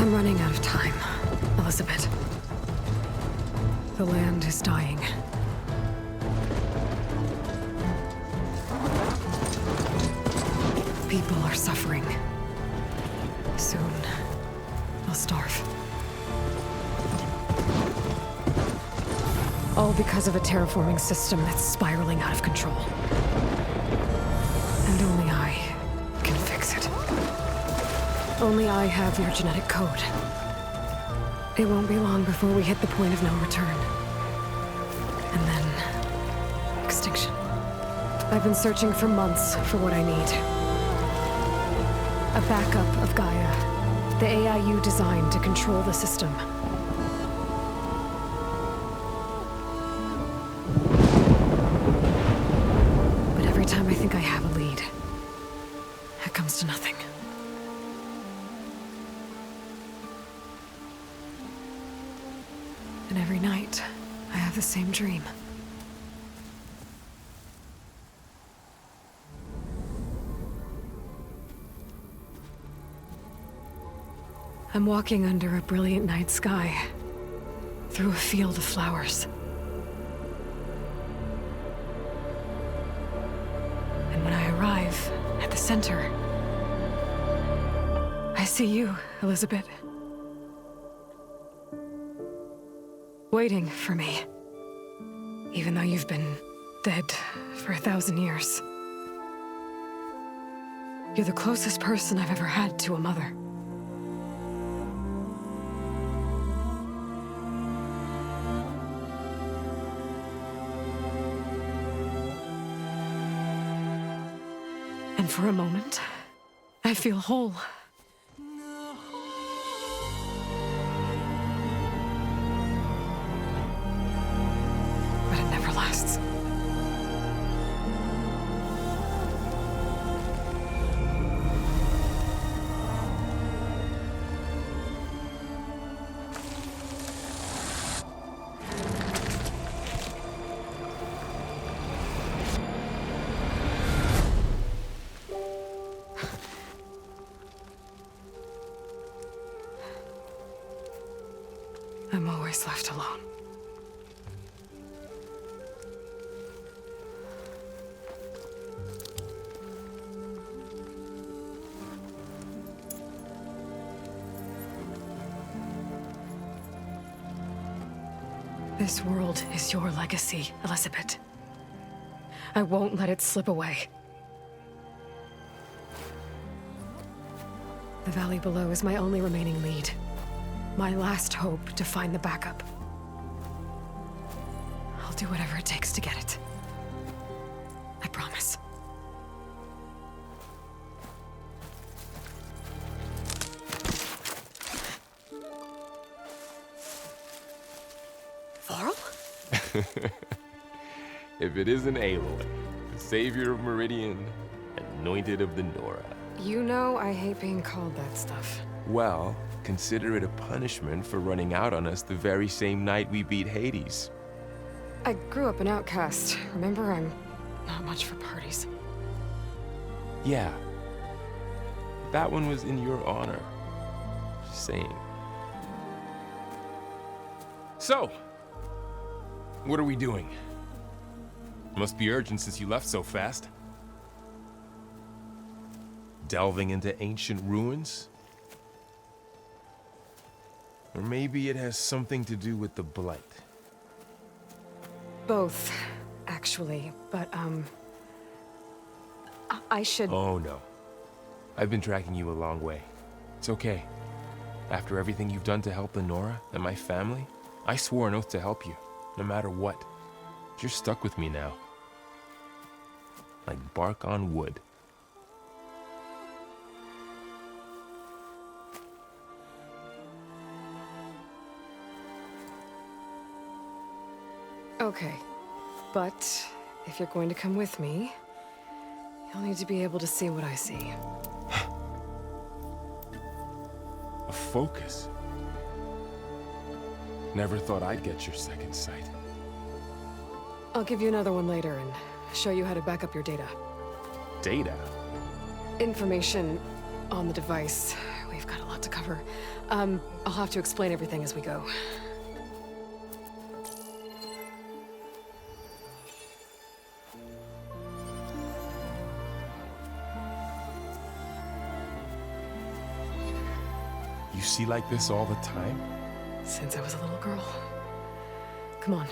I'm running out of time, Elizabeth. The land is dying. People are suffering. Soon, they'll starve. All because of a terraforming system that's spiraling out of control. And only I can fix it. Only I have your genetic code. It won't be long before we hit the point of no return. And then... extinction. I've been searching for months for what I need. A backup of Gaia. The AI you designed to control the system. But every time I think I have a lead, it comes to nothing. And every night, I have the same dream. I'm walking under a brilliant night sky, through a field of flowers. And when I arrive at the center, I see you, Elizabeth. Waiting for me, even though you've been dead for 1,000 years. You're the closest person I've ever had to a mother. And for a moment, I feel whole. But it never lasts. I'm always left alone. This world is your legacy, Elizabeth. I won't let it slip away. The valley below is my only remaining lead. My last hope to find the backup. I'll do whatever it takes to get it. I promise. Varl? If it isn't Aloy, the savior of Meridian, anointed of the Nora. You know I hate being called that stuff. Well, consider it a punishment for running out on us the very same night we beat Hades. I grew up an outcast. Remember, I'm not much for parties. Yeah. That one was in your honor. Just saying. So, what are we doing? Must be urgent since you left so fast. Delving into ancient ruins? Or maybe it has something to do with the Blight. Both, actually, but, I should... Oh, no. I've been tracking you a long way. It's okay. After everything you've done to help the Nora and my family, I swore an oath to help you, no matter what. You're stuck with me now. Like bark on wood. Okay, but if you're going to come with me, you'll need to be able to see what I see. A focus? Never thought I'd get your second sight. I'll give you another one later and show you how to back up your data. Data? Information on the device. We've got a lot to cover. I'll have to explain everything as we go. You see like this all the time? Since I was a little girl. Come on.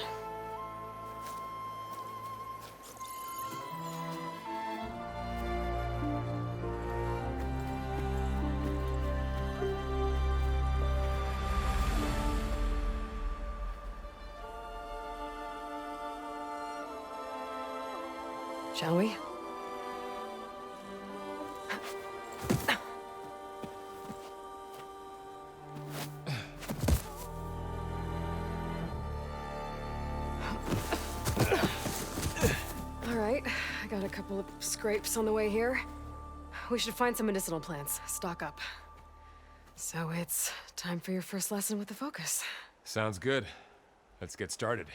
Shall we? All right, I got a couple of scrapes on the way here. We should find some medicinal plants, stock up. So it's time for your first lesson with the focus. Sounds good. Let's get started.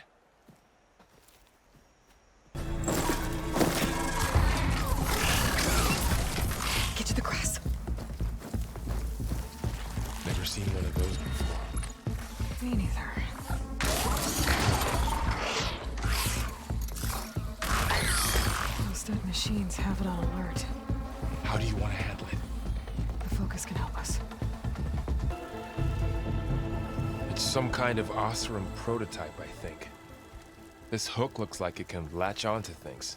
Get to the grass. Never seen one of those before. Me neither. Those dead machines have it on alert. How do you want to handle it? The focus can help us. It's some kind of Oseram prototype, I think. This hook looks like it can latch onto things.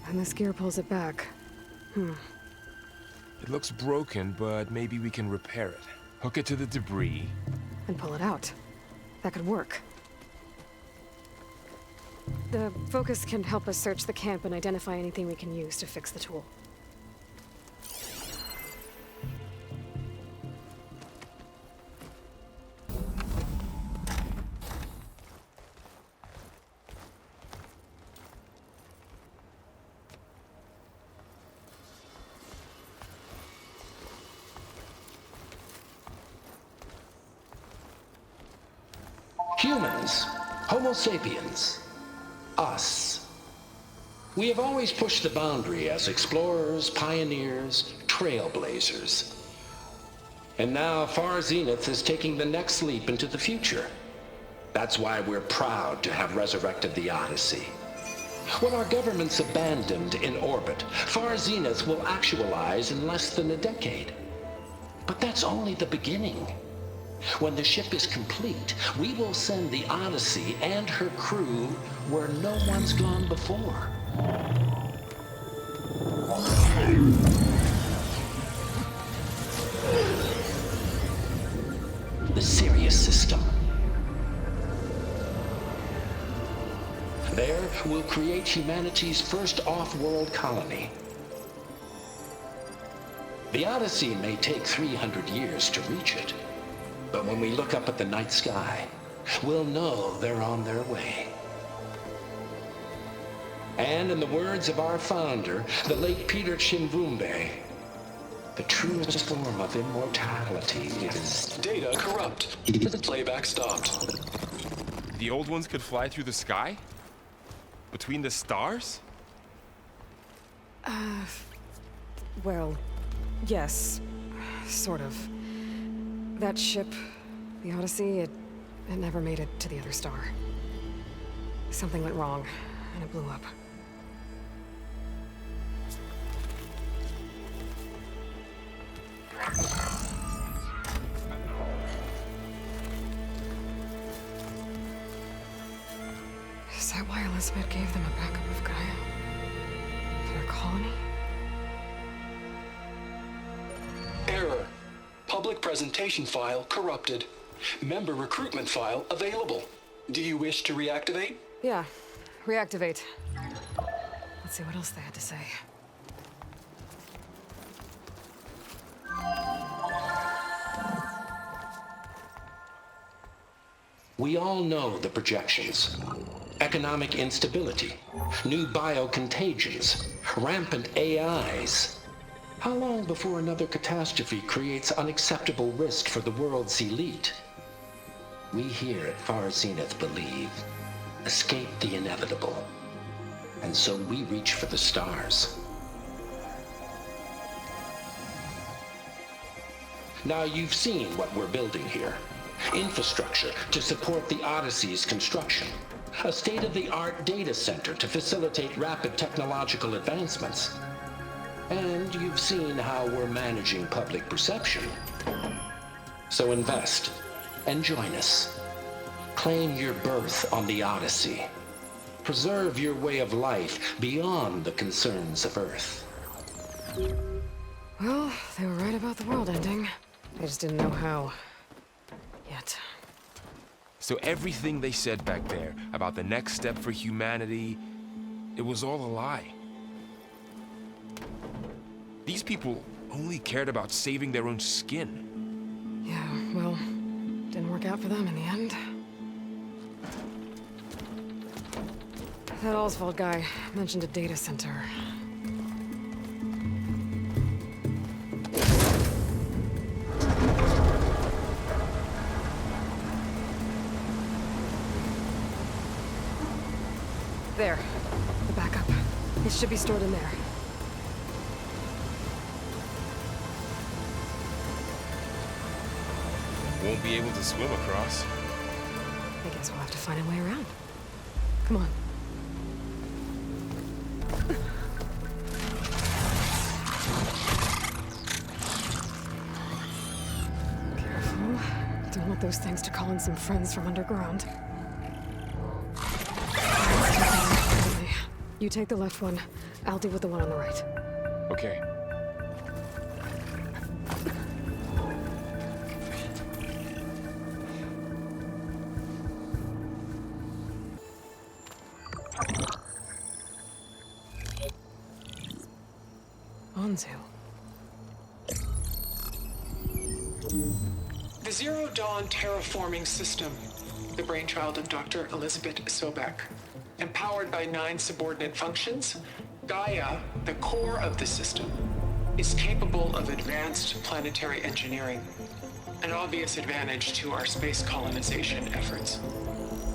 And this gear pulls it back. It looks broken, but maybe we can repair it. Hook it to the debris. And pull it out. That could work. The focus can help us search the camp and identify anything we can use to fix the tool. Humans, Homo sapiens, us. We have always pushed the boundary as explorers, pioneers, trailblazers. And now Far Zenith is taking the next leap into the future. That's why we're proud to have resurrected the Odyssey. What our governments abandoned in orbit, Far Zenith will actualize in less than a decade. But that's only the beginning. When the ship is complete, we will send the Odyssey and her crew where no one's gone before. The Sirius system. There, we'll create humanity's first off-world colony. The Odyssey may take 300 years to reach it. But when we look up at the night sky, we'll know they're on their way. And in the words of our founder, the late Peter Chimvumbe, the truest form of immortality is... Data corrupt. Playback stopped. The old ones could fly through the sky? Between the stars? Well, yes. Sort of. That ship, the Odyssey, it never made it to the other star. Something went wrong, and it blew up. Is that why Elizabeth gave them a backup of Gaia? For their colony? Error. Public presentation file corrupted. Member recruitment file available. Do you wish to reactivate? Yeah, reactivate. Let's see what else they had to say. We all know the projections. Economic instability, new biocontagions, rampant AIs. How long before another catastrophe creates unacceptable risk for the world's elite? We here at Far Zenith believe, escape the inevitable. And so we reach for the stars. Now you've seen what we're building here. Infrastructure to support the Odyssey's construction. A state-of-the-art data center to facilitate rapid technological advancements. And you've seen how we're managing public perception. So invest and join us. Claim your berth on the Odyssey. Preserve your way of life beyond the concerns of Earth. Well, they were right about the world ending. They just didn't know how. Yet. So everything they said back there about the next step for humanity, it was all a lie. These people only cared about saving their own skin. Yeah, well, didn't work out for them in the end. That Oswald guy mentioned a data center. There. The backup. It should be stored in there. Won't be able to swim across. I guess we'll have to find a way around. Come on. Careful. Don't want those things to call in some friends from underground. You take the left one. I'll deal with the one on the right. Okay. Onzu. The Zero Dawn terraforming system, the brainchild of Dr. Elizabeth Sobek. Empowered by 9 subordinate functions, Gaia, the core of the system, is capable of advanced planetary engineering, an obvious advantage to our space colonization efforts.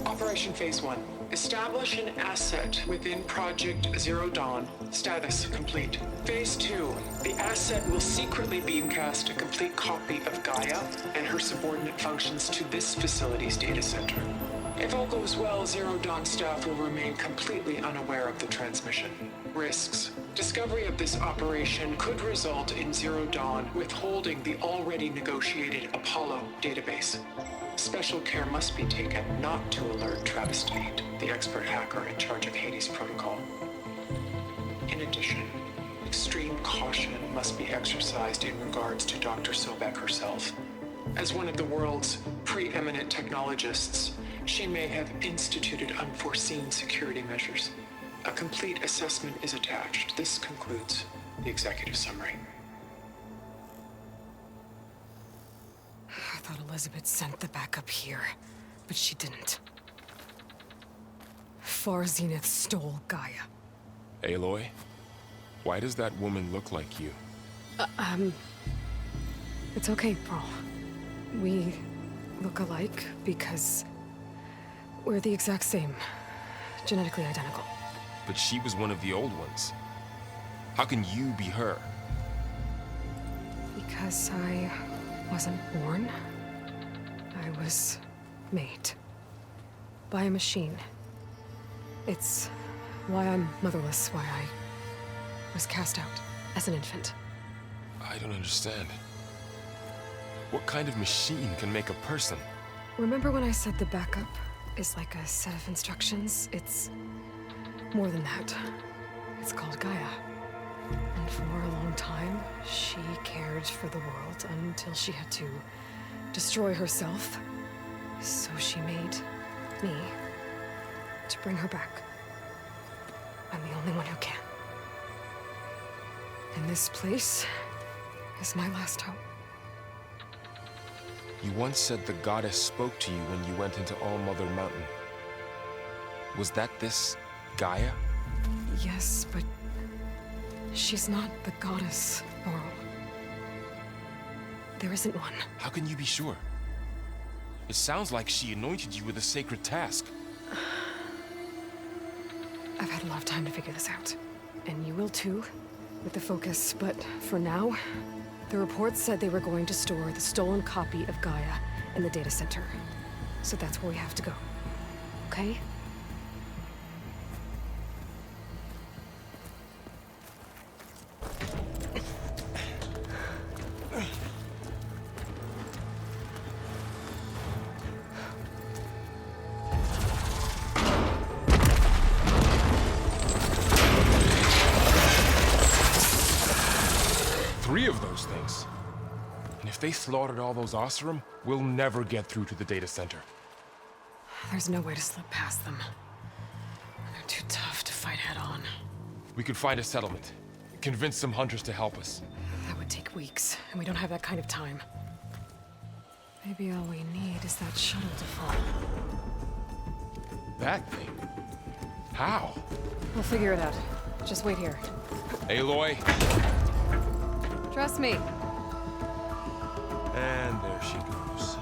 Operation Phase 1. Establish an asset within Project Zero Dawn. Status complete. Phase 2. The asset will secretly beamcast a complete copy of Gaia and her subordinate functions to this facility's data center. If all goes well, Zero Dawn staff will remain completely unaware of the transmission. Risks. Discovery of this operation could result in Zero Dawn withholding the already negotiated Apollo database. Special care must be taken not to alert Travis Tate, the expert hacker in charge of Hades Protocol. In addition, extreme caution must be exercised in regards to Dr. Sobek herself. As one of the world's preeminent technologists, she may have instituted unforeseen security measures. A complete assessment is attached. This concludes the executive summary. I thought Elizabeth sent the backup here, but she didn't. Far Zenith stole Gaia. Aloy, why does that woman look like you? It's okay, Pearl. We look alike because we're the exact same. Genetically identical. But she was one of the old ones. How can you be her? Because I wasn't born. I was made. By a machine. It's why I'm motherless, why I was cast out as an infant. I don't understand. What kind of machine can make a person? Remember when I said the backup is like a set of instructions? It's more than that. It's called Gaia. And for a long time, she cared for the world until she had to destroy herself. So she made me to bring her back. I'm the only one who can. And this place is my last hope. You once said the goddess spoke to you when you went into All-Mother Mountain. Was that this Gaia? Yes, but she's not the goddess, Laurel. There isn't one. How can you be sure? It sounds like she anointed you with a sacred task. I've had a lot of time to figure this out. And you will too, with the focus. But for now, The reports said they were going to store the stolen copy of Gaia in the data center. So that's where we have to go. Okay? Three of those things. And if they slaughtered all those Oseram, we'll never get through to the data center. There's no way to slip past them. They're too tough to fight head on. We could find a settlement. Convince some hunters to help us. That would take weeks, and we don't have that kind of time. Maybe all we need is that shuttle to fall. That thing? How? We'll figure it out. Just wait here. Aloy. Trust me. And there she goes.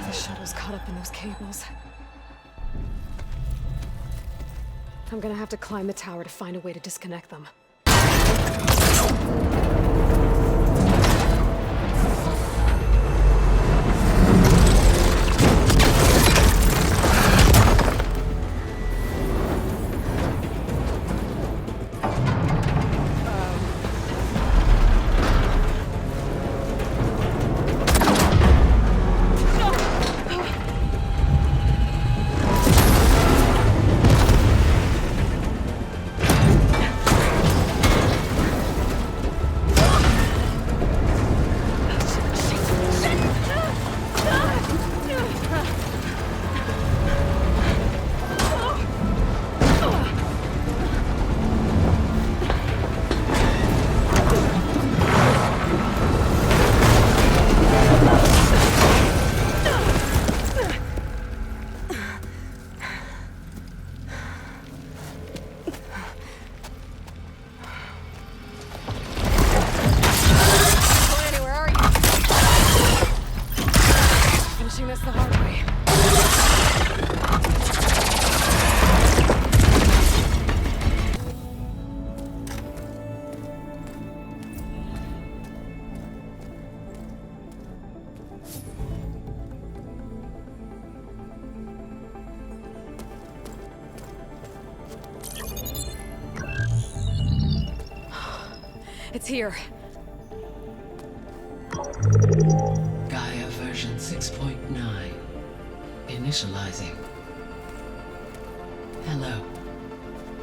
The shuttle's caught up in those cables. I'm gonna have to climb the tower to find a way to disconnect them. Finishing this the hard way. It's here. Gaia version 6.9. Initializing. Hello.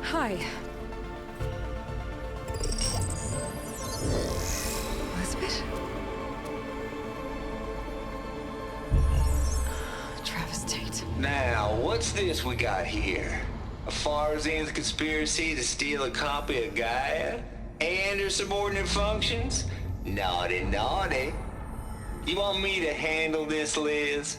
Hi. Elizabeth? Travis Tate. Now, what's this we got here? A Farzan's conspiracy to steal a copy of Gaia? And her subordinate functions? Naughty, naughty. You want me to handle this, Liz?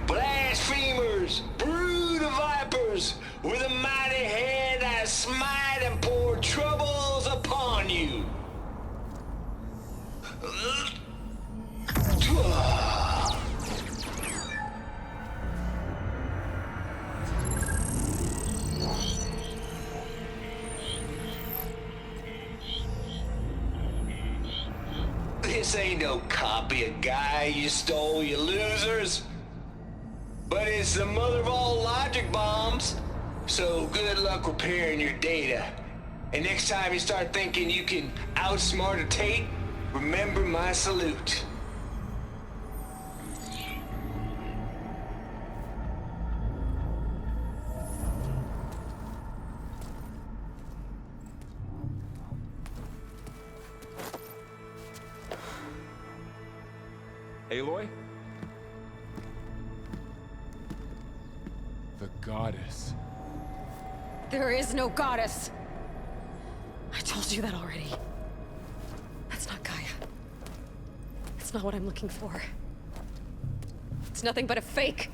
Blasphemers! Brood of vipers! With a mighty hand I smite and pour troubles upon you! This ain't no copy of Gaia you stole, you losers. But it's the mother of all logic bombs. So good luck repairing your data. And next time you start thinking you can outsmart a Tate, remember my salute. Aloy? The goddess. There is no goddess. I told you that already. That's not Gaia. That's not what I'm looking for. It's nothing but a fake.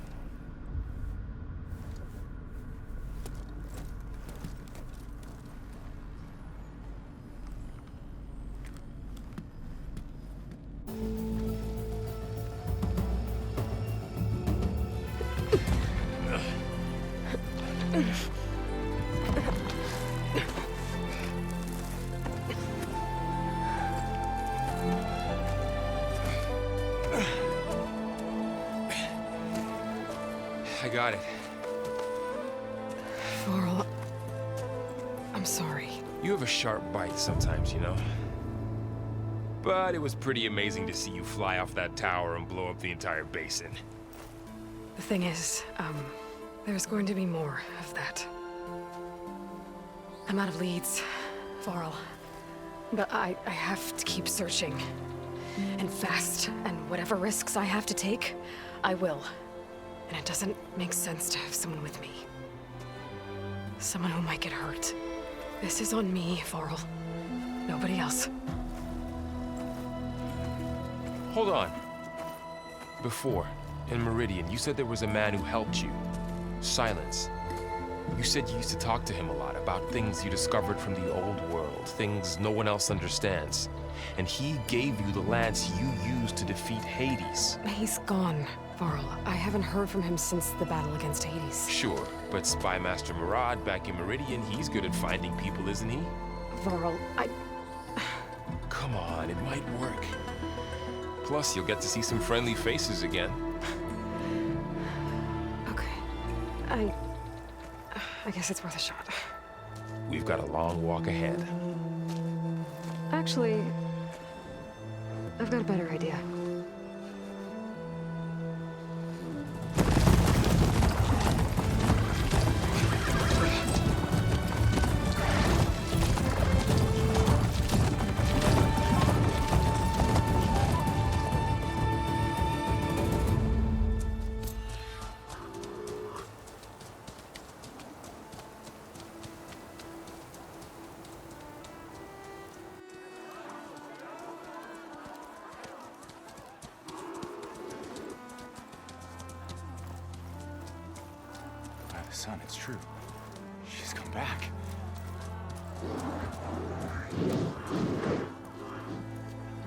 I got it. Varl, I'm sorry. You have a sharp bite sometimes, you know? But it was pretty amazing to see you fly off that tower and blow up the entire basin. The thing is, there's going to be more of that. I'm out of leads, Varl. But I have to keep searching. And fast, and whatever risks I have to take, I will. And it doesn't make sense to have someone with me. Someone who might get hurt. This is on me, Varl. Nobody else. Hold on. Before, in Meridian, you said there was a man who helped you. Silence. You said you used to talk to him a lot about things you discovered from the old world, things no one else understands. And he gave you the lance you used to defeat Hades. He's gone, Varl. I haven't heard from him since the battle against Hades. Sure, but Spy Master Murad back in Meridian, he's good at finding people, isn't he? Varl, Come on, it might work. Plus, you'll get to see some friendly faces again. Okay. I guess it's worth a shot. We've got a long walk ahead. Actually, I've got a better idea. Son, it's true. She's come back.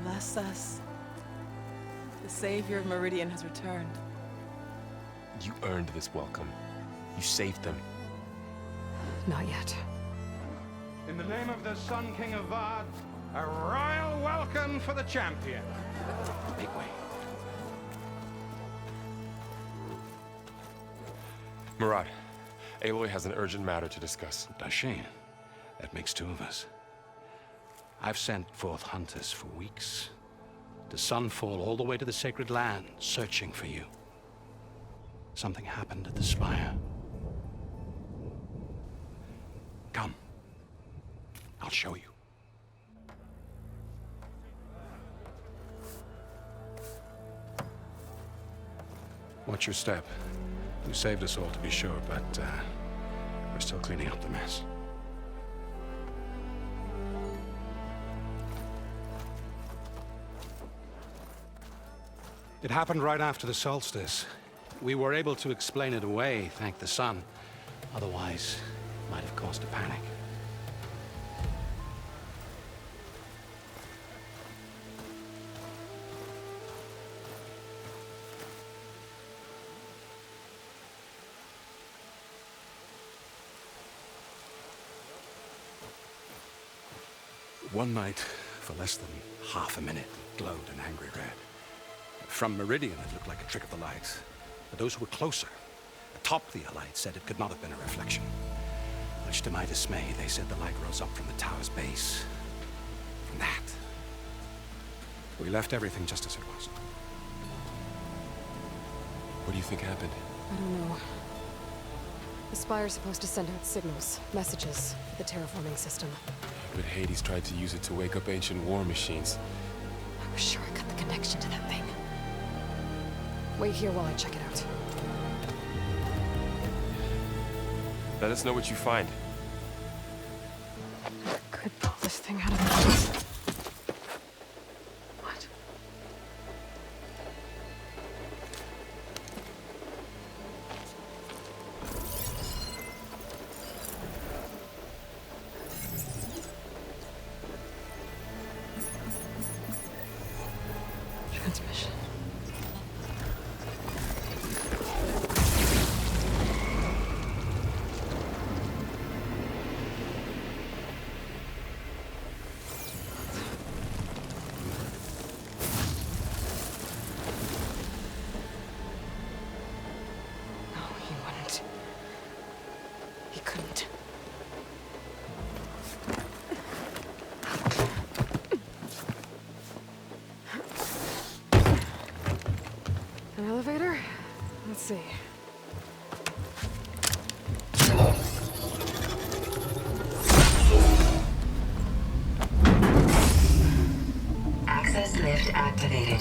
Bless us. The Savior of Meridian has returned. You earned this welcome. You saved them. Not yet. In the name of the Sun King of Vard, a royal welcome for the champion. Make way. Murad, Aloy has an urgent matter to discuss. Does she? That makes two of us. I've sent forth hunters for weeks. To Sunfall all the way to the Sacred Land, searching for you. Something happened at the Spire. Come. I'll show you. Watch your step. You saved us all, to be sure, but we're still cleaning up the mess. It happened right after the solstice. We were able to explain it away, thank the sun. Otherwise, it might have caused a panic. One night, for less than half a minute, it glowed an angry red. From Meridian, it looked like a trick of the light. But those who were closer, atop the light, said it could not have been a reflection. Much to my dismay, they said the light rose up from the tower's base. From that. We left everything just as it was. What do you think happened? I don't know. The Spire's supposed to send out signals, messages, for the terraforming system. But Hades tried to use it to wake up ancient war machines. I was sure I got the connection to that thing. Wait here while I check it out. Let us know what you find. Could pull this thing out of the... What? transmission. No, he wouldn't. He couldn't. An elevator? Let's see. Access lift activated.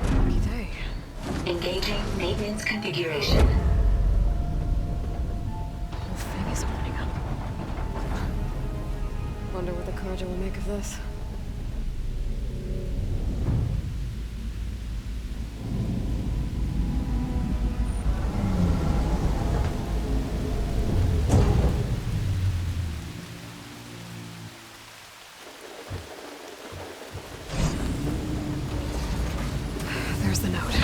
Lucky day. Engaging maintenance configuration. The whole thing is opening up. Wonder what the Carja will make of this. There's the note.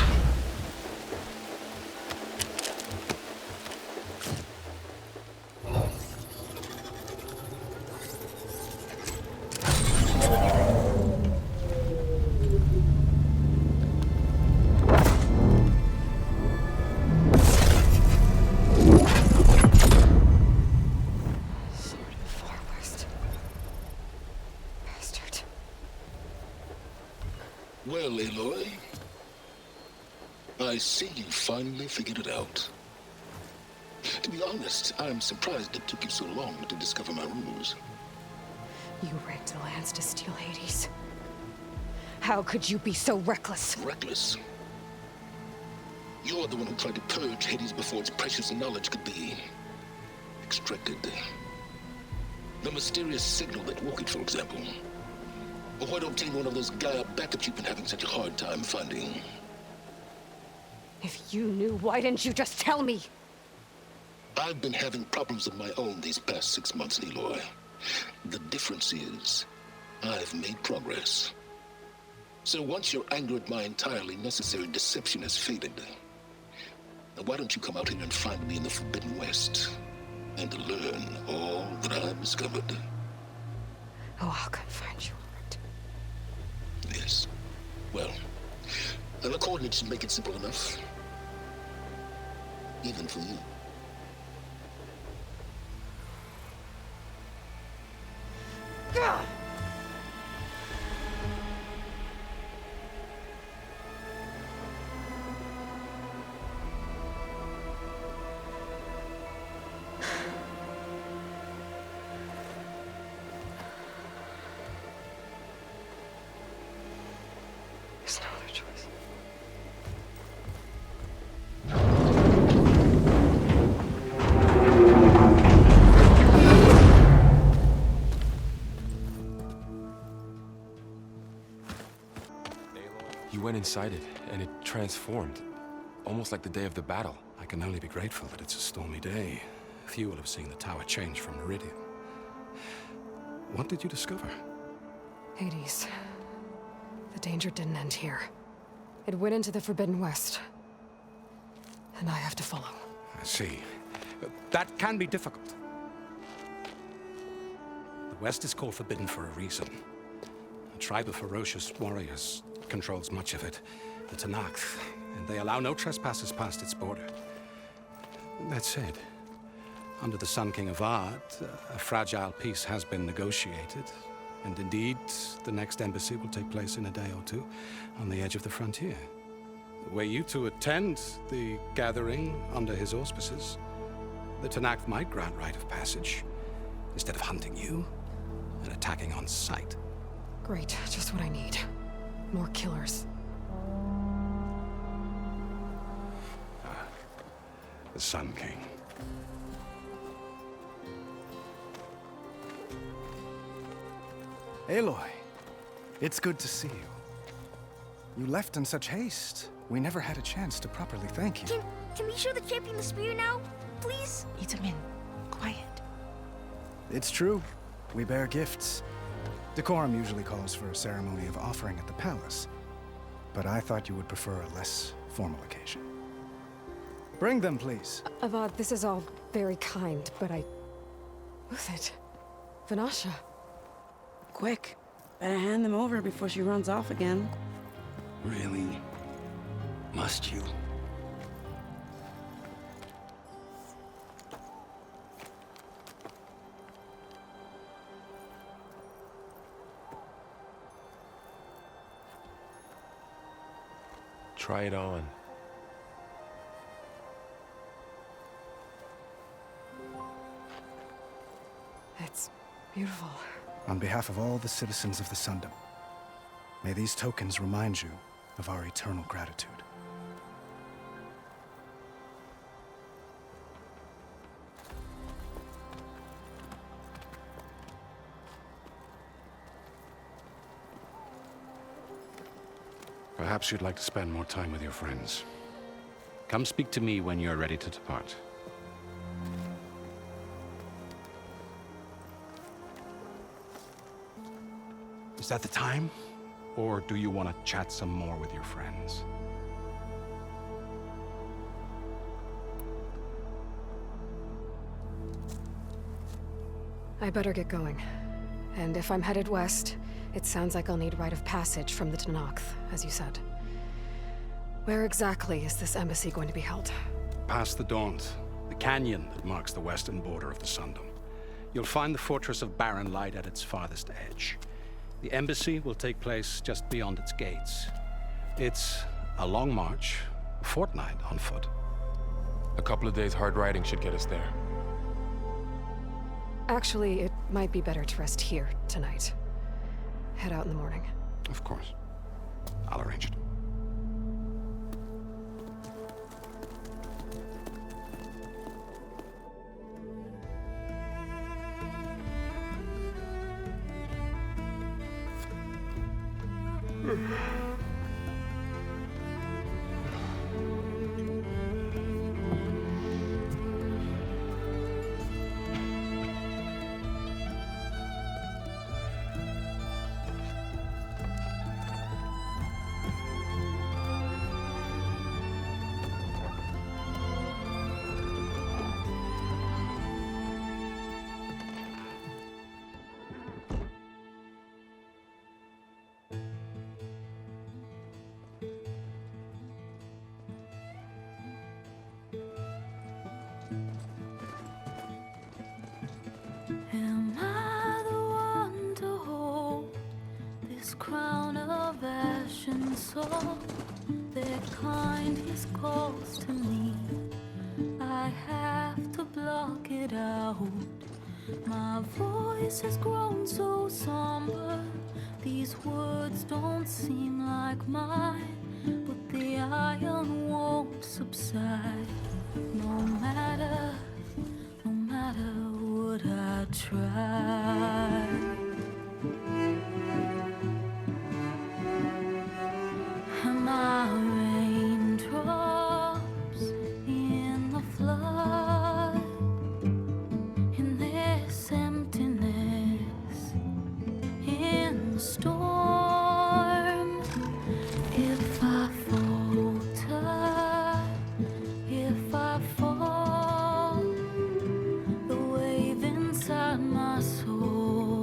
Sword of the Far West. Bastard. Well, Aloy, I see you finally figured it out. To be honest, I'm surprised it took you so long to discover my ruse. You rigged the lands to steal Hades. How could you be so reckless? Reckless? You're the one who tried to purge Hades before its precious knowledge could be extracted. The mysterious signal that woke it, for example. Or why to obtain one of those Gaia backups you've been having such a hard time finding. If you knew, why didn't you just tell me? I've been having problems of my own these past 6 months, Aloy. The difference is, I've made progress. So once your anger at my entirely necessary deception has faded, now why don't you come out here and find me in the Forbidden West, and learn all that I've discovered? Oh, I'll come find you, alright? Yes. Well, and the coordinates should make it simple enough. Even for you. God! There's no other choice. You went inside it, and it transformed. Almost like the day of the battle. I can only be grateful that it's a stormy day. Few will have seen the tower change from Meridian. What did you discover? Hades. The danger didn't end here. It went into the Forbidden West. And I have to follow. I see. That can be difficult. The West is called Forbidden for a reason. A tribe of ferocious warriors controls much of it, the Tanakh, and they allow no trespassers past its border. That said, under the Sun King of Ard, a fragile peace has been negotiated, and indeed, the next embassy will take place in a day or two on the edge of the frontier. Were you to attend the gathering under his auspices, the Tanakh might grant right of passage, instead of hunting you and attacking on sight. Great, just what I need. More killers. The Sun King. Aloy, it's good to see you. You left in such haste. We never had a chance to properly thank you. Can we show the champion the spear now, please? Itamin, quiet. It's true. We bear gifts. Decorum usually calls for a ceremony of offering at the palace, but I thought you would prefer a less formal occasion. Bring them, please. Avad, this is all very kind, but Who's it? Vanasha. Quick. Better hand them over before she runs off again. Really? Must you? Try it on. It's beautiful. On behalf of all the citizens of the Sundom, may these tokens remind you of our eternal gratitude. Perhaps you'd like to spend more time with your friends. Come speak to me when you're ready to depart. Is that the time? Or do you want to chat some more with your friends? I better get going. And if I'm headed west, it sounds like I'll need rite of passage from the Tenakth, as you said. Where exactly is this embassy going to be held? Past the Daunt, the canyon that marks the western border of the Sundom. You'll find the fortress of Barren Light at its farthest edge. The embassy will take place just beyond its gates. It's a long march, a fortnight on foot. A couple of days hard riding should get us there. Actually, it might be better to rest here tonight. Head out in the morning. Of course. I'll arrange it. Am I the one to hold this crown of ash and salt? Their kind is calls to me. I have to block it out. My voice has grown so somber. These words don't seem like mine, but the iron won't subside. No matter what I try. Am I raindrops in the flood? In this emptiness, in the storm. If I falter, if I fall, the wave inside my soul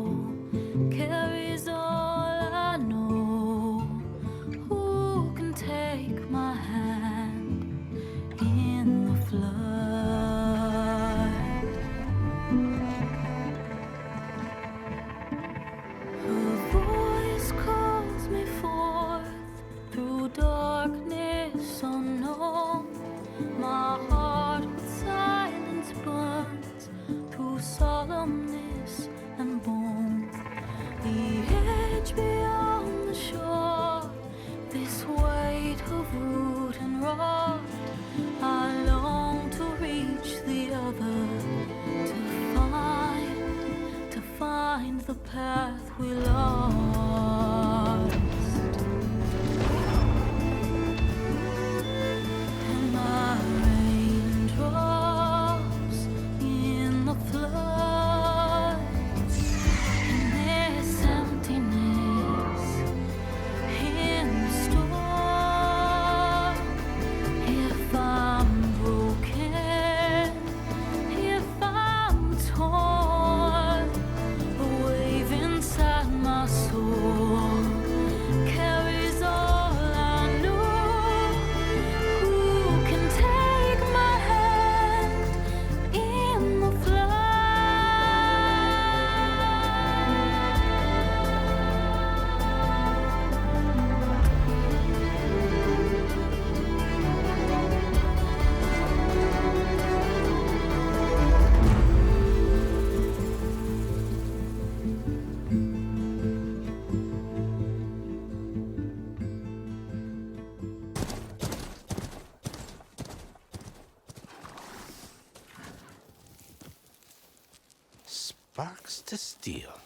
Sparks to steel.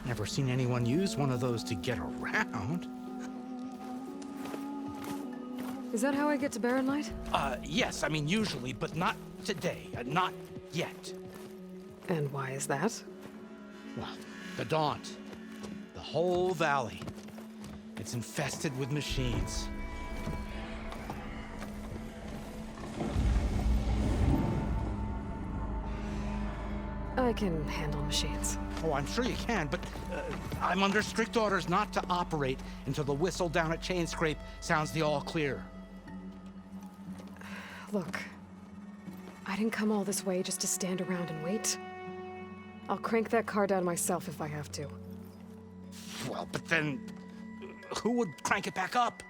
Never seen anyone use one of those to get around. Is that how I get to Barren Light? Yes, I mean usually, but not today. Not yet. And why is that? Well, the Daunt. The whole valley. It's infested with machines. I can handle machines. Oh, I'm sure you can, but I'm under strict orders not to operate until the whistle down at Chain Scrape sounds the all clear. Look, I didn't come all this way just to stand around and wait. I'll crank that car down myself if I have to. Well, but then who would crank it back up?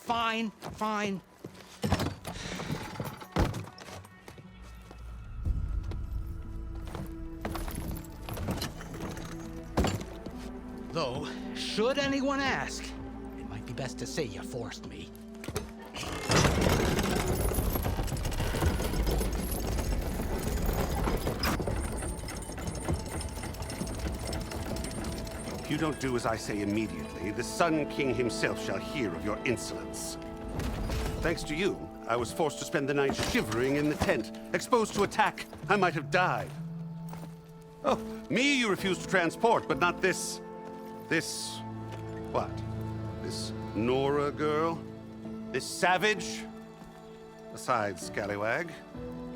Fine, fine. Though, should anyone ask, it might be best to say you forced me. If you don't do as I say immediately, the Sun King himself shall hear of your insolence. Thanks to you, I was forced to spend the night shivering in the tent, exposed to attack. I might have died. Oh, me you refused to transport, but not this... what? This Nora girl? This savage? Besides, scallywag.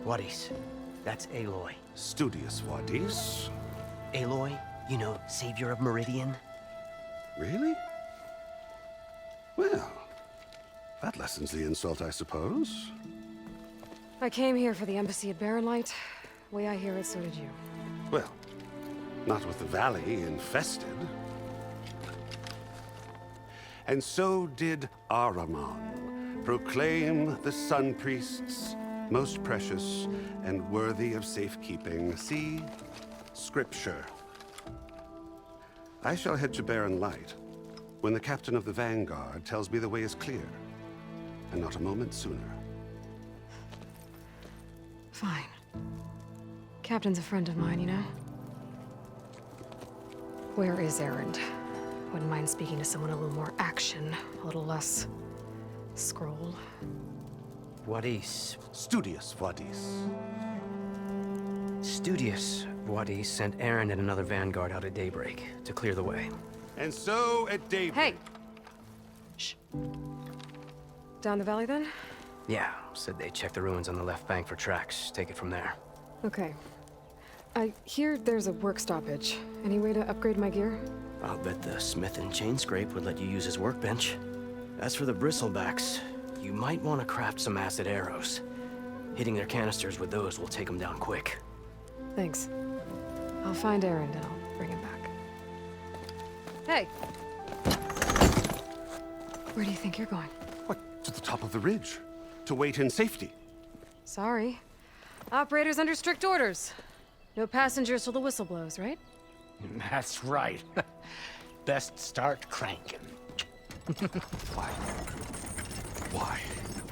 Wadis. That's Aloy. Studious Wadis. Aloy, you know, savior of Meridian. Really? Well, that lessens the insult, I suppose. I came here for the embassy at Barren Light. Way I hear it, so did you. Well, not with the valley infested. And so did Ahriman, proclaim the Sun Priests most precious and worthy of safekeeping. See? Scripture. I shall head to Barren Light when the captain of the Vanguard tells me the way is clear, and not a moment sooner. Fine. Captain's a friend of mine, you know? Where is Erend? Wouldn't mind speaking to someone a little more action, a little less scroll. Wadis. Studious Wadis. Studious Wadis sent Erend and another Vanguard out at daybreak to clear the way. And so at daybreak... Hey! Shh. Down the valley, then? Yeah, said they checked the ruins on the left bank for tracks. Take it from there. Okay. I hear there's a work stoppage. Any way to upgrade my gear? I'll bet the smith in Chain Scrape would let you use his workbench. As for the bristlebacks, you might want to craft some acid arrows. Hitting their canisters with those will take them down quick. Thanks. I'll find Erend and I'll bring him back. Hey! Where do you think you're going? What? To the top of the ridge. To wait in safety. Sorry. Operator's under strict orders. No passengers till the whistle blows, right? That's right. Best start cranking. Why?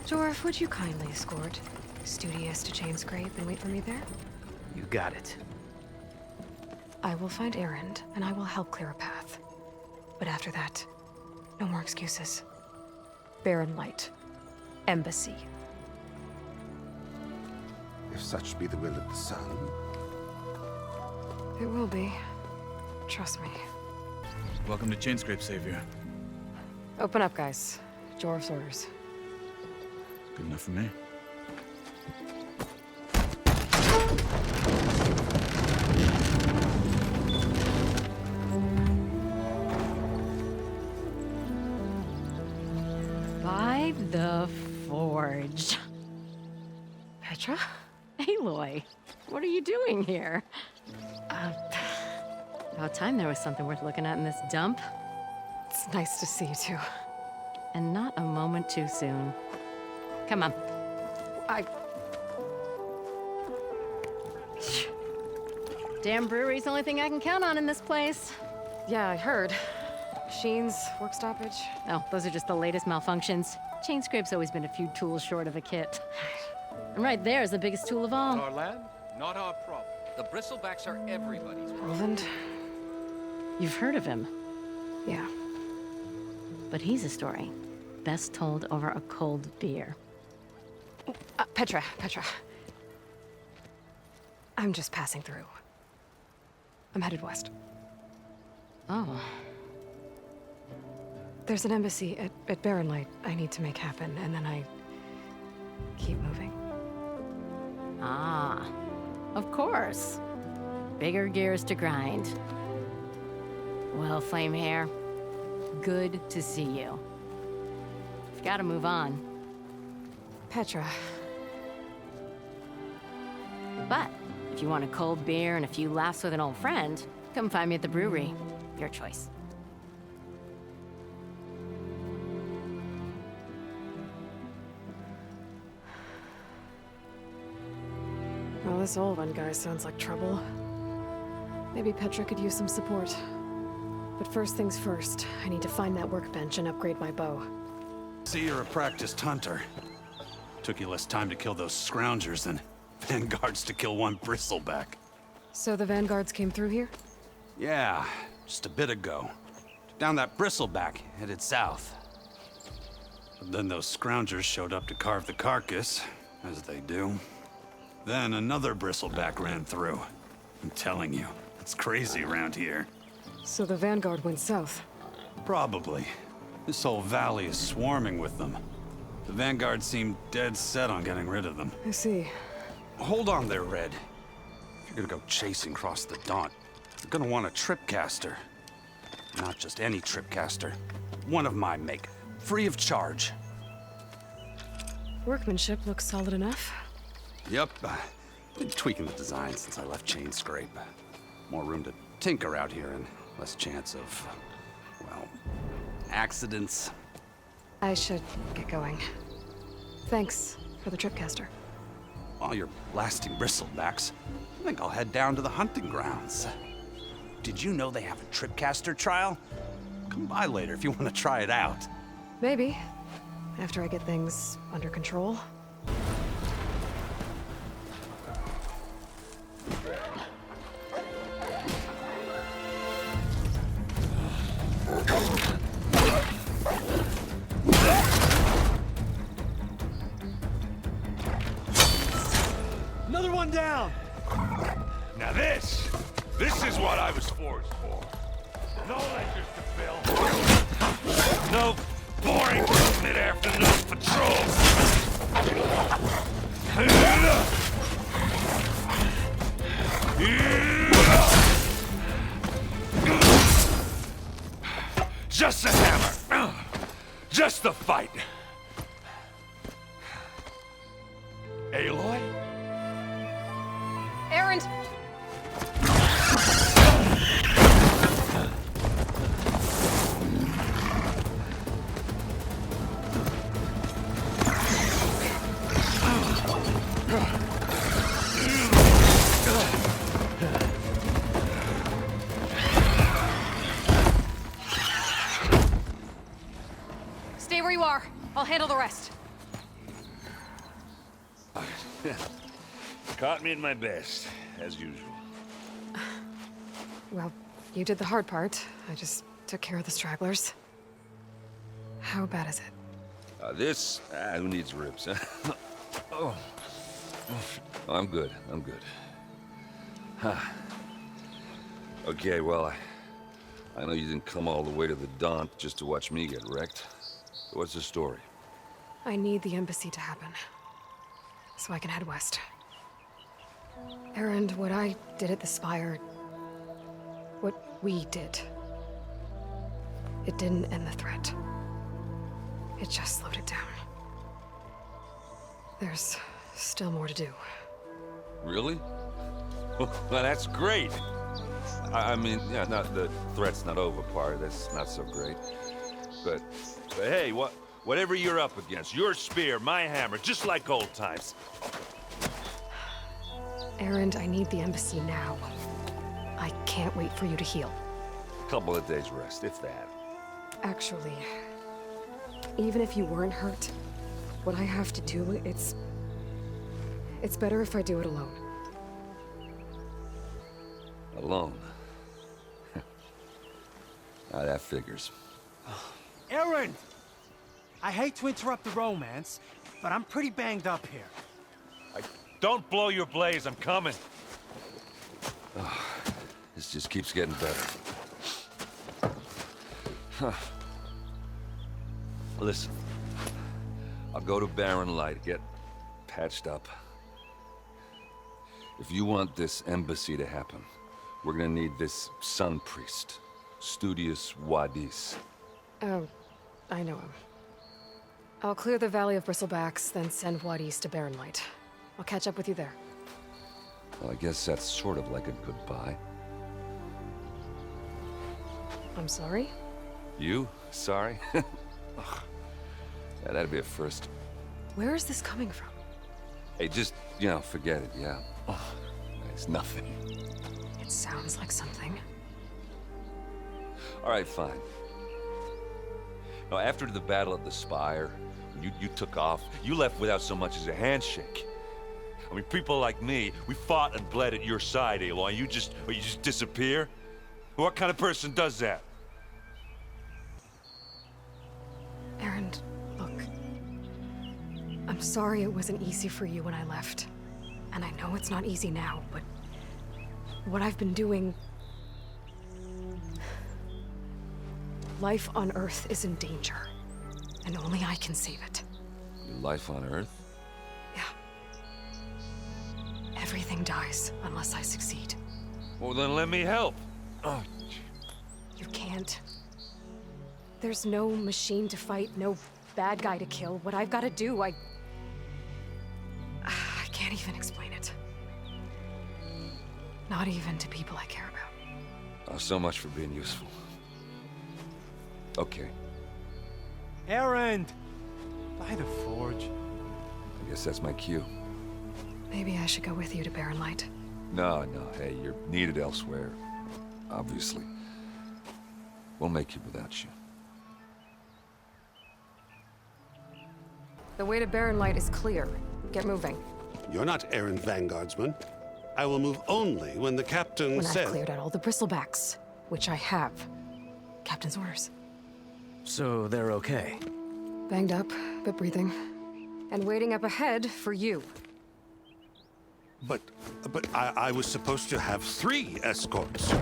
Jorf, would you kindly escort Studious to Chain Scrape and wait for me there? You got it. I will find Erend, and I will help clear a path. But after that, no more excuses. Barren Light. Embassy. If such be the will of the sun. It will be. Trust me. Welcome to Chain Scrape, Savior. Open up, guys. Jorf's orders. Good enough for me. By the Forge. Petra? Aloy, what are you doing here? About time there was something worth looking at in this dump. It's nice to see you too. And not a moment too soon. Come on. Damn brewery's the only thing I can count on in this place. Yeah, I heard. Machines, work stoppage. Oh, those are just the latest malfunctions. Chainscrape's always been a few tools short of a kit. And right there is the biggest tool of all. Our land, not our problem. The bristlebacks are everybody's problem. Roland? You've heard of him. Yeah. But he's a story best told over a cold beer. Petra. I'm just passing through. I'm headed west. Oh. There's an embassy at Barrenlight I need to make happen, and then I keep moving. Ah, of course. Bigger gears to grind. Well, Flamehair, good to see you. You've got to move on. Petra. But if you want a cold beer and a few laughs with an old friend, come find me at the brewery. Your choice. Well, this old one guy sounds like trouble. Maybe Petra could use some support. But first things first, I need to find that workbench and upgrade my bow. See, you're a practiced hunter. Took you less time to kill those scroungers than vanguards to kill one bristleback. So the vanguards came through here? Yeah, just a bit ago. Took down that bristleback, headed south. But then those scroungers showed up to carve the carcass, as they do. Then another bristleback ran through. I'm telling you, it's crazy around here. So the vanguard went south? Probably. This whole valley is swarming with them. The vanguard seemed dead set on getting rid of them. I see. Hold on there, Red. If you're gonna go chasing across the Daunt, you're gonna want a tripcaster. Not just any tripcaster. One of my make. Free of charge. Workmanship looks solid enough. Yep. Been tweaking the design since I left Chainscrape. More room to tinker out here and less chance of, well, accidents. I should get going. Thanks for the tripcaster. While you're blasting bristlebacks, I think I'll head down to the hunting grounds. Did you know they have a tripcaster trial? Come by later if you want to try it out. Maybe. After I get things under control. Another one down! Now this is what I was forged for. No ledgers to fill. No boring mid-afternoon patrols. Just a hammer. Just the fight. Aloy? Erend! Stay where you are. I'll handle the rest. Caught me at my best, as usual. Well, you did the hard part. I just took care of the stragglers. How bad is it? Who needs ribs, huh? Oh. I'm good. Huh. Okay, well, I know you didn't come all the way to the Daunt just to watch me get wrecked. So what's the story? I need the embassy to happen, so I can head west. Erend, what I did at the Spire, what we did, it didn't end the threat. It just slowed it down. There's still more to do. Really? Well, that's great. I mean, yeah, the threat's not over part. That's not so great. But hey, whatever you're up against, your spear, my hammer, just like old times. Erend, I need the embassy now. I can't wait for you to heal. Couple of days rest, if that. Actually, even if you weren't hurt, what I have to do, it's better if I do it alone. Alone? Now that figures. Aaron! I hate to interrupt the romance, but I'm pretty banged up here. Don't blow your blaze, I'm coming. This just keeps getting better. Huh. Listen, I'll go to Barren Light, get patched up. If you want this embassy to happen, we're gonna need this sun priest, Studious Wadis. Oh, I know him. I'll clear the Valley of Bristlebacks, then send Wadis to Barren Light. I'll catch up with you there. Well, I guess that's sort of like a goodbye. I'm sorry? You? Sorry? Ugh. Yeah, that'd be a first. Where is this coming from? Hey, just, you know, forget it, yeah. Oh, it's nothing. It sounds like something. All right, fine. Now, after the Battle of the Spire, you took off, you left without so much as a handshake. I mean, people like me, we fought and bled at your side, Aloy. You just disappear? What kind of person does that? Aaron, look. I'm sorry it wasn't easy for you when I left. And I know it's not easy now, but what I've been doing... Life on Earth is in danger, and only I can save it. Your life on Earth? Yeah. Everything dies unless I succeed. Well, then let me help. Oh. You can't. There's no machine to fight, no bad guy to kill. What I've got to do, I can't even explain it. Not even to people I care about. Oh, so much for being useful. Okay. Aaron! By the forge. I guess that's my cue. Maybe I should go with you to Barren Light. No, hey, you're needed elsewhere. Obviously. We'll make it without you. The way to Barren Light is clear. Get moving. You're not errand vanguardsman. I will move only when the captain When says... I've cleared out all the Bristlebacks, which I have. Captain's orders. So they're okay? Banged up, but breathing. And waiting up ahead for you. But I was supposed to have 3 escorts.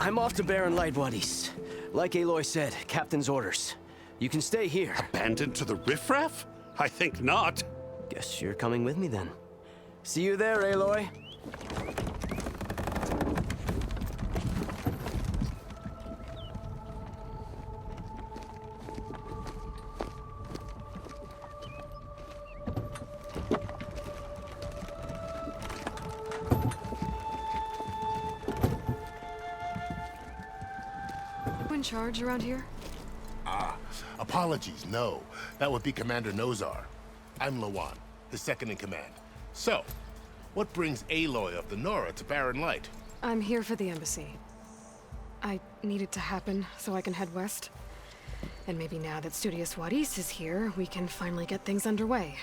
I'm off to Barren Light, Wadis. Like Aloy said, captain's orders. You can stay here. Abandoned to the riffraff? I think not. Guess you're coming with me then. See you there, Aloy. In charge around here? Apologies, no. That would be Commander Nozar. I'm Lawan, his second in command. So, what brings Aloy of the Nora to Barren Light? I'm here for the embassy. I need it to happen so I can head west. And maybe now that Studious Wadis is here, we can finally get things underway.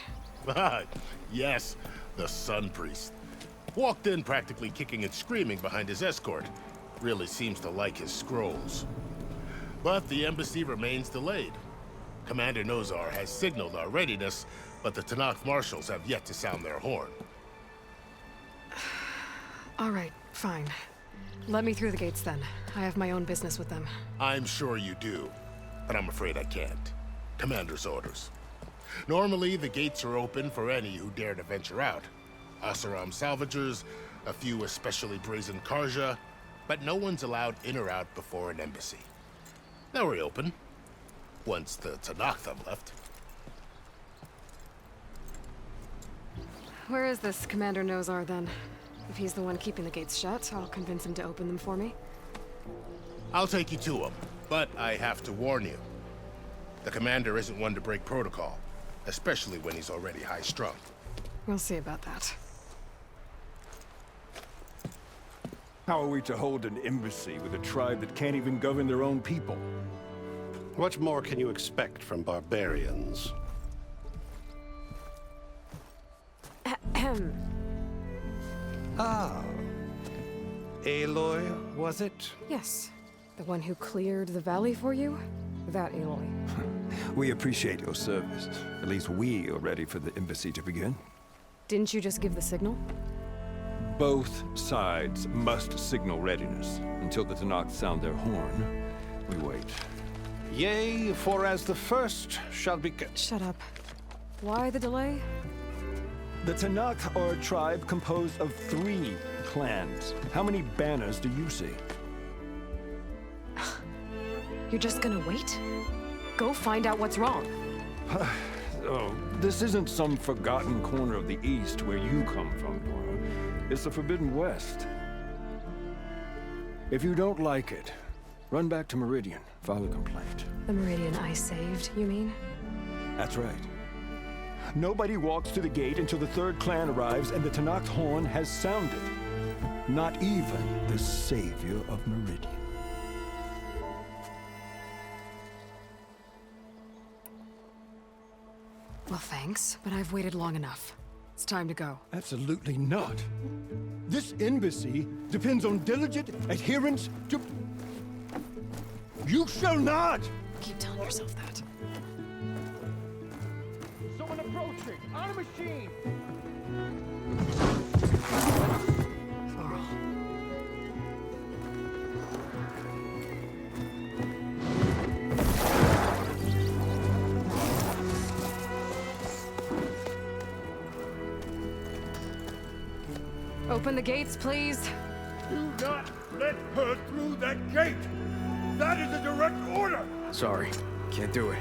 Yes, the Sun Priest. Walked in practically kicking and screaming behind his escort. Really seems to like his scrolls. But the embassy remains delayed. Commander Nozar has signaled our readiness, but the Tanakh marshals have yet to sound their horn. All right, fine. Let me through the gates then. I have my own business with them. I'm sure you do, but I'm afraid I can't. Commander's orders. Normally, the gates are open for any who dare to venture out. Asaram salvagers, a few especially brazen Karja, but no one's allowed in or out before an embassy. They'll reopen, once the Tanakh have left. Where is this Commander Nozar then? If he's the one keeping the gates shut, I'll convince him to open them for me. I'll take you to him, but I have to warn you. The commander isn't one to break protocol, especially when he's already high-strung. We'll see about that. How are we to hold an embassy with a tribe that can't even govern their own people? What more can you expect from barbarians? Ahem. Ah. Aloy, was it? Yes. The one who cleared the valley for you? That Aloy. We appreciate your service. At least we are ready for the embassy to begin. Didn't you just give the signal? Both sides must signal readiness. Until the Tanakh sound their horn, we wait. Yea, for as the first shall be... Shut up. Why the delay? The Tanakh are a tribe composed of 3 clans. How many banners do you see? You're just gonna wait? Go find out what's wrong. Oh, this isn't some forgotten corner of the East where you come from, Nora. It's the Forbidden West. If you don't like it, run back to Meridian, file a complaint. The Meridian I saved, you mean? That's right. Nobody walks to the gate until the 3rd clan arrives and the Tanakh's horn has sounded. Not even the savior of Meridian. Well, thanks, but I've waited long enough. It's time to go. Absolutely not. This embassy depends on diligent adherence to... You shall not! Keep telling yourself that. Someone approaching! On a machine! Open the gates, please. Do not let her through that gate! That is a direct order! Sorry, can't do it.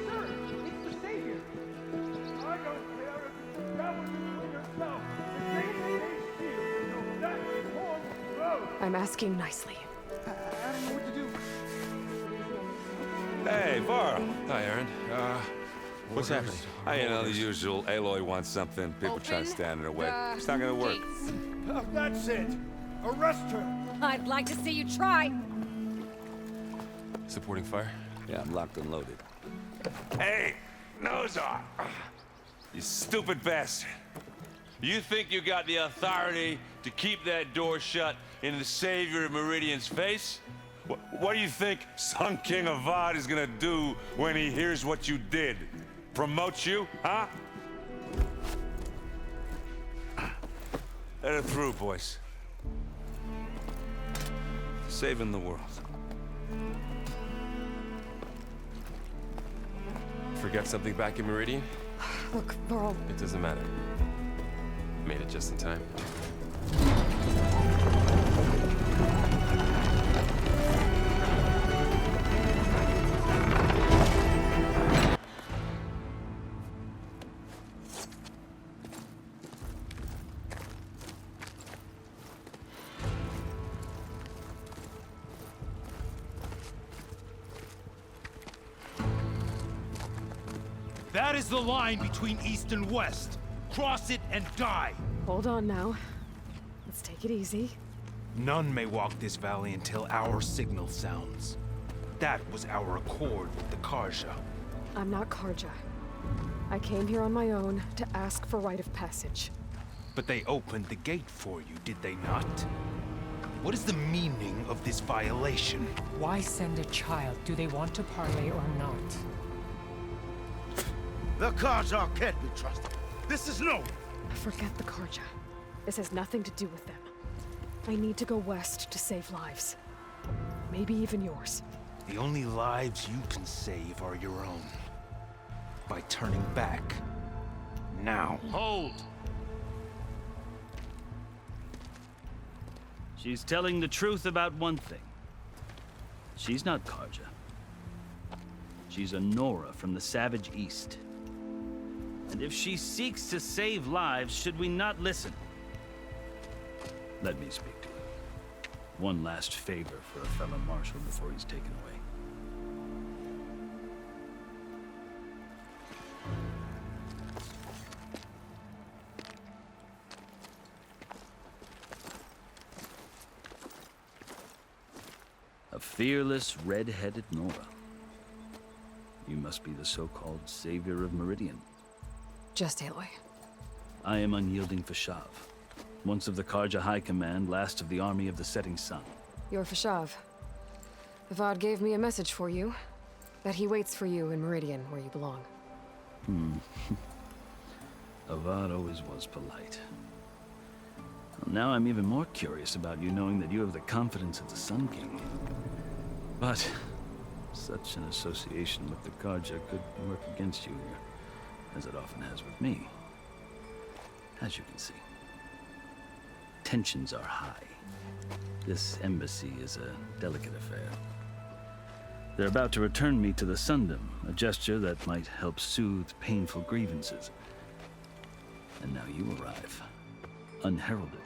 Sir, it's the Savior! I don't care if you travel between yourself. The gate is a shield, so that horn blows! I'm asking nicely. I don't know what to do. Hey, Varl. Hi, Aaron. What's happening? You know, the usual. Aloy wants something. People try to stand in her way. It's not gonna work. Oh, that's it! Arrest her! I'd like to see you try. Supporting fire? Yeah, I'm locked and loaded. Hey, Nozar! You stupid bastard. You think you got the authority to keep that door shut in the savior of Meridian's face? What do you think Sun King Avad is gonna do when he hears what you did? Promote you, huh? Let her through, boys. Saving the world. Forget something back in Meridian? Look, Varl. It doesn't matter. Made it just in time. That is the line between East and West. Cross it and die. Hold on now. Let's take it easy. None may walk this valley until our signal sounds. That was our accord with the Karja. I'm not Karja. I came here on my own to ask for rite of passage. But they opened the gate for you, did they not? What is the meaning of this violation? Why send a child? Do they want to parley or not? The Karja can't be trusted. This is no... Forget the Karja. This has nothing to do with them. I need to go west to save lives. Maybe even yours. The only lives you can save are your own. By turning back. Now. Hold! She's telling the truth about one thing. She's not Karja. She's a Nora from the Savage East. And if she seeks to save lives, should we not listen? Let me speak to her. One last favor for a fellow marshal before he's taken away. fearless, red-headed Nora. You must be the so-called savior of Meridian. Just Aloy. I am unyielding Fashav, once of the Karja High Command, last of the army of the Setting Sun. You're Fashav. Avad gave me a message for you. That he waits for you in Meridian, where you belong. Avad always was polite. Well, now I'm even more curious about you knowing that you have the confidence of the Sun King. But such an association with the Karja could work against you here, as it often has with me. As you can see, tensions are high. This embassy is a delicate affair. They're about to return me to the Sundom, a gesture that might help soothe painful grievances. And now you arrive, unheralded.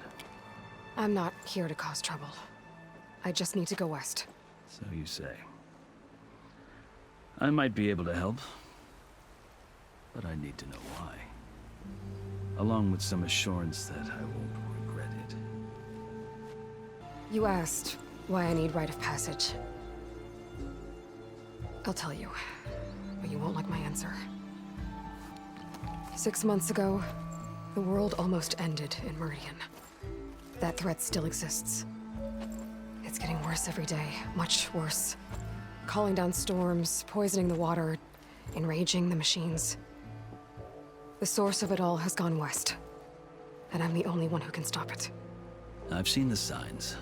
I'm not here to cause trouble. I just need to go west. So you say. I might be able to help, but I need to know why. Along with some assurance that I won't regret it. You asked why I need rite of passage. I'll tell you, but you won't like my answer. 6 months ago, the world almost ended in Meridian. That threat still exists. It's getting worse every day, much worse. Calling down storms, poisoning the water, enraging the machines. The source of it all has gone west, and I'm the only one who can stop it. I've seen the signs.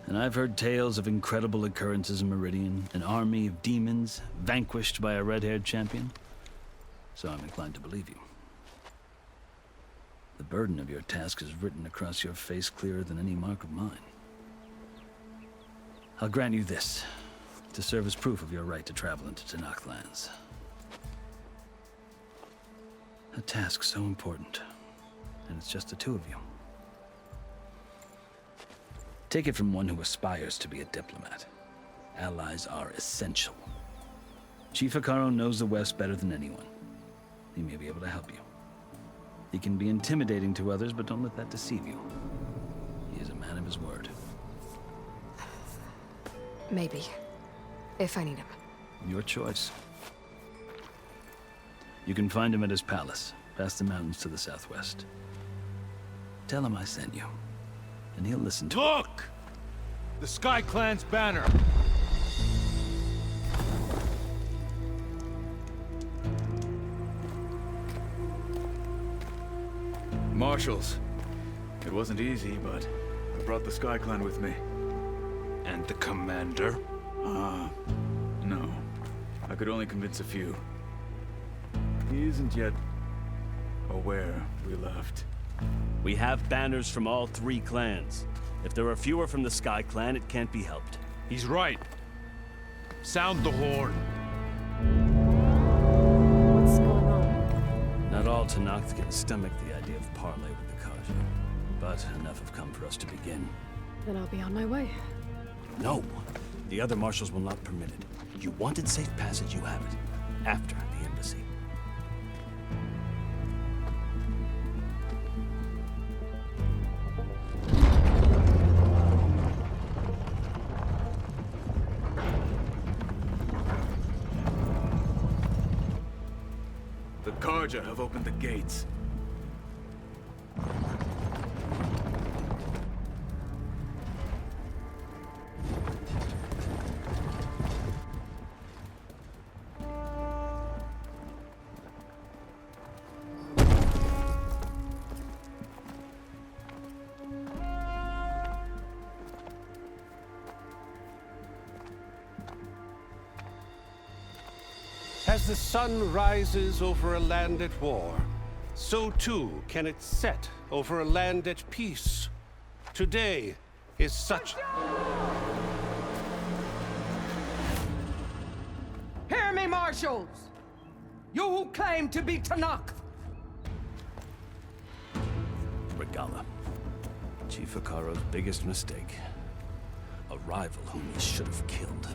And I've heard tales of incredible occurrences in Meridian, an army of demons vanquished by a red-haired champion. So I'm inclined to believe you. The burden of your task is written across your face clearer than any mark of mine. I'll grant you this, to serve as proof of your right to travel into Tenakth lands. A task so important, and it's just the two of you. Take it from one who aspires to be a diplomat. Allies are essential. Chief Hekarro knows the West better than anyone. He may be able to help you. He can be intimidating to others, but don't let that deceive you. He is a man of his word. Maybe. If I need him. Your choice. You can find him at his palace, past the mountains to the southwest. Tell him I sent you, and he'll listen to Look! The Sky Clan's banner! Marshals. It wasn't easy, but I brought the Sky Clan with me. And the commander? No. I could only convince a few. He isn't yet aware we left. We have banners from all 3 clans. If there are fewer from the Sky Clan, it can't be helped. He's right. Sound the horn. What's going on? Not all Tenakth can stomach the idea of parley with the Karja, but enough have come for us to begin. Then I'll be on my way. No, the other marshals will not permit it. You wanted safe passage, you have it. After the embassy. The Karja have opened the gates. As the sun rises over a land at war, so too can it set over a land at peace. Today is such... Hear me, marshals! You who claim to be Tenakth! Regala. Chief Hekarro's biggest mistake. A rival whom he should have killed.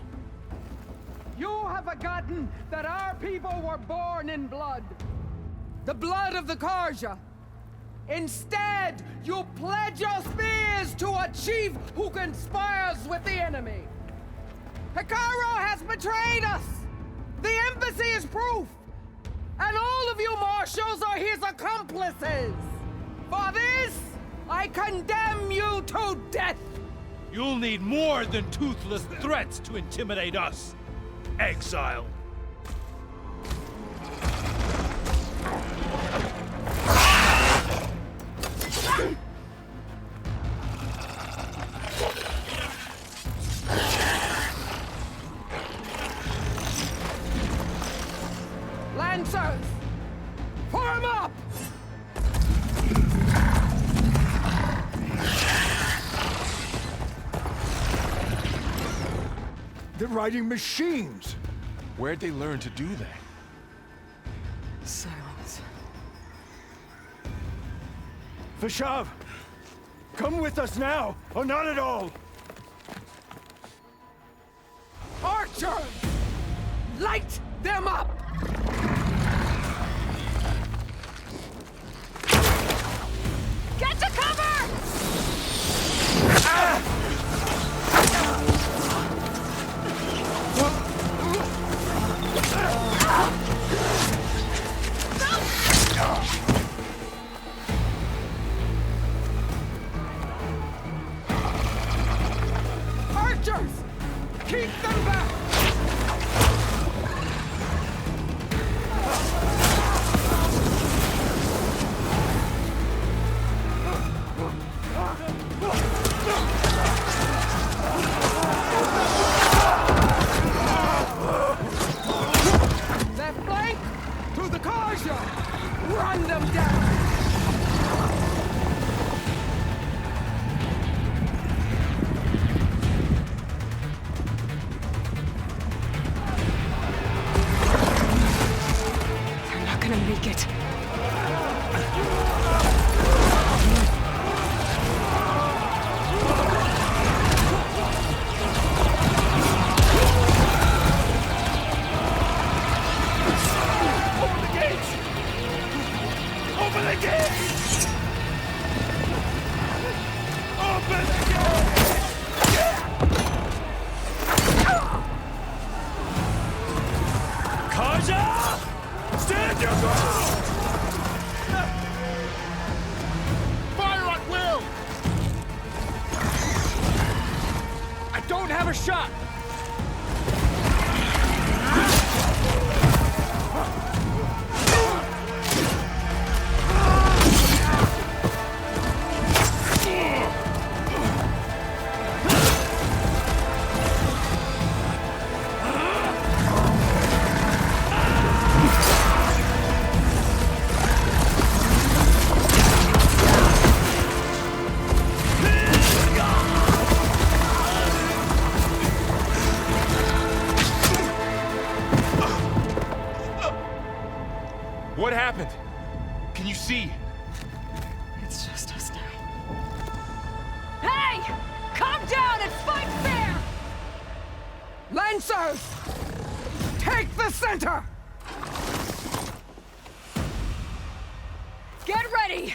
You have forgotten that our people were born in blood. The blood of the Karja. Instead, you pledge your spears to a chief who conspires with the enemy. Hikaru has betrayed us! The embassy is proof! And all of you marshals are his accomplices! For this, I condemn you to death! You'll need more than toothless threats to intimidate us, exile. Lancers! Form up! They're riding machines! Where'd they learn to do that? Silence. Vashav! Come with us now, or not at all! Archers! Light them up! Get to cover! Archers! Keep them back! Left flank! To the Karja! Run them down! They're not gonna make it. Open the gates! Open the gates! Open the gates! Kaja! Stand your ground! Fire at will! I don't have a shot! What happened? Can you see? It's just us now. Hey! Calm down and fight fair! Lancers! Take the center! Get ready!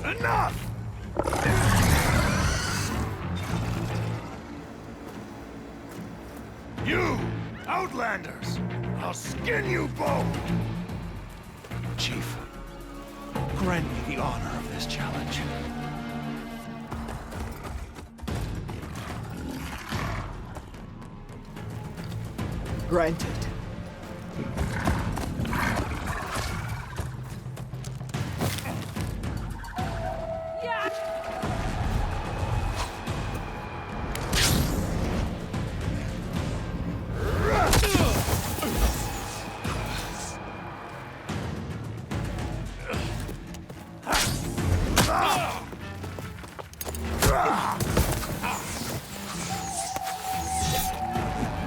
Enough! You, Outlanders! I'll skin you both! Chief, grant me the honor of this challenge. Granted.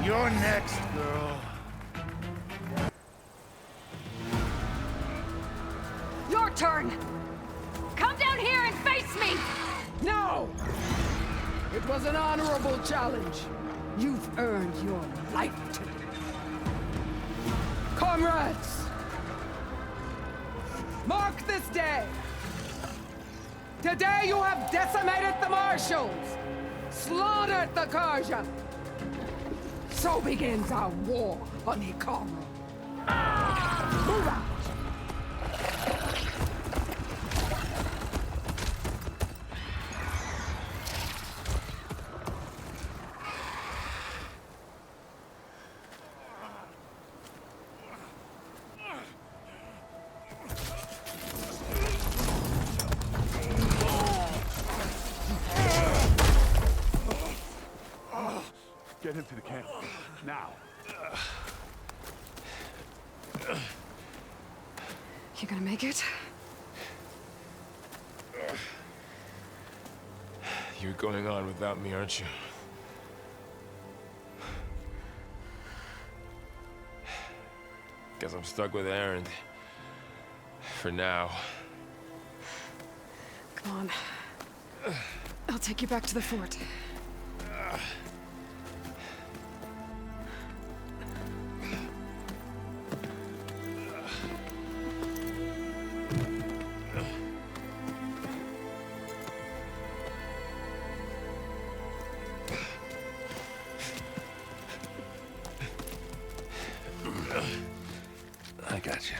You're next, girl. Your turn! Come down here and face me! No! It was an honorable challenge. You've earned your life today. Comrades! Mark this day! Today you have decimated the Marshals, slaughtered the Karja. So begins our war on Hikaru. Move out! Get him to the camp. Now. You gonna make it? You're going on without me, aren't you? Guess I'm stuck with Aaron. For now. Come on. I'll take you back to the fort. I got you.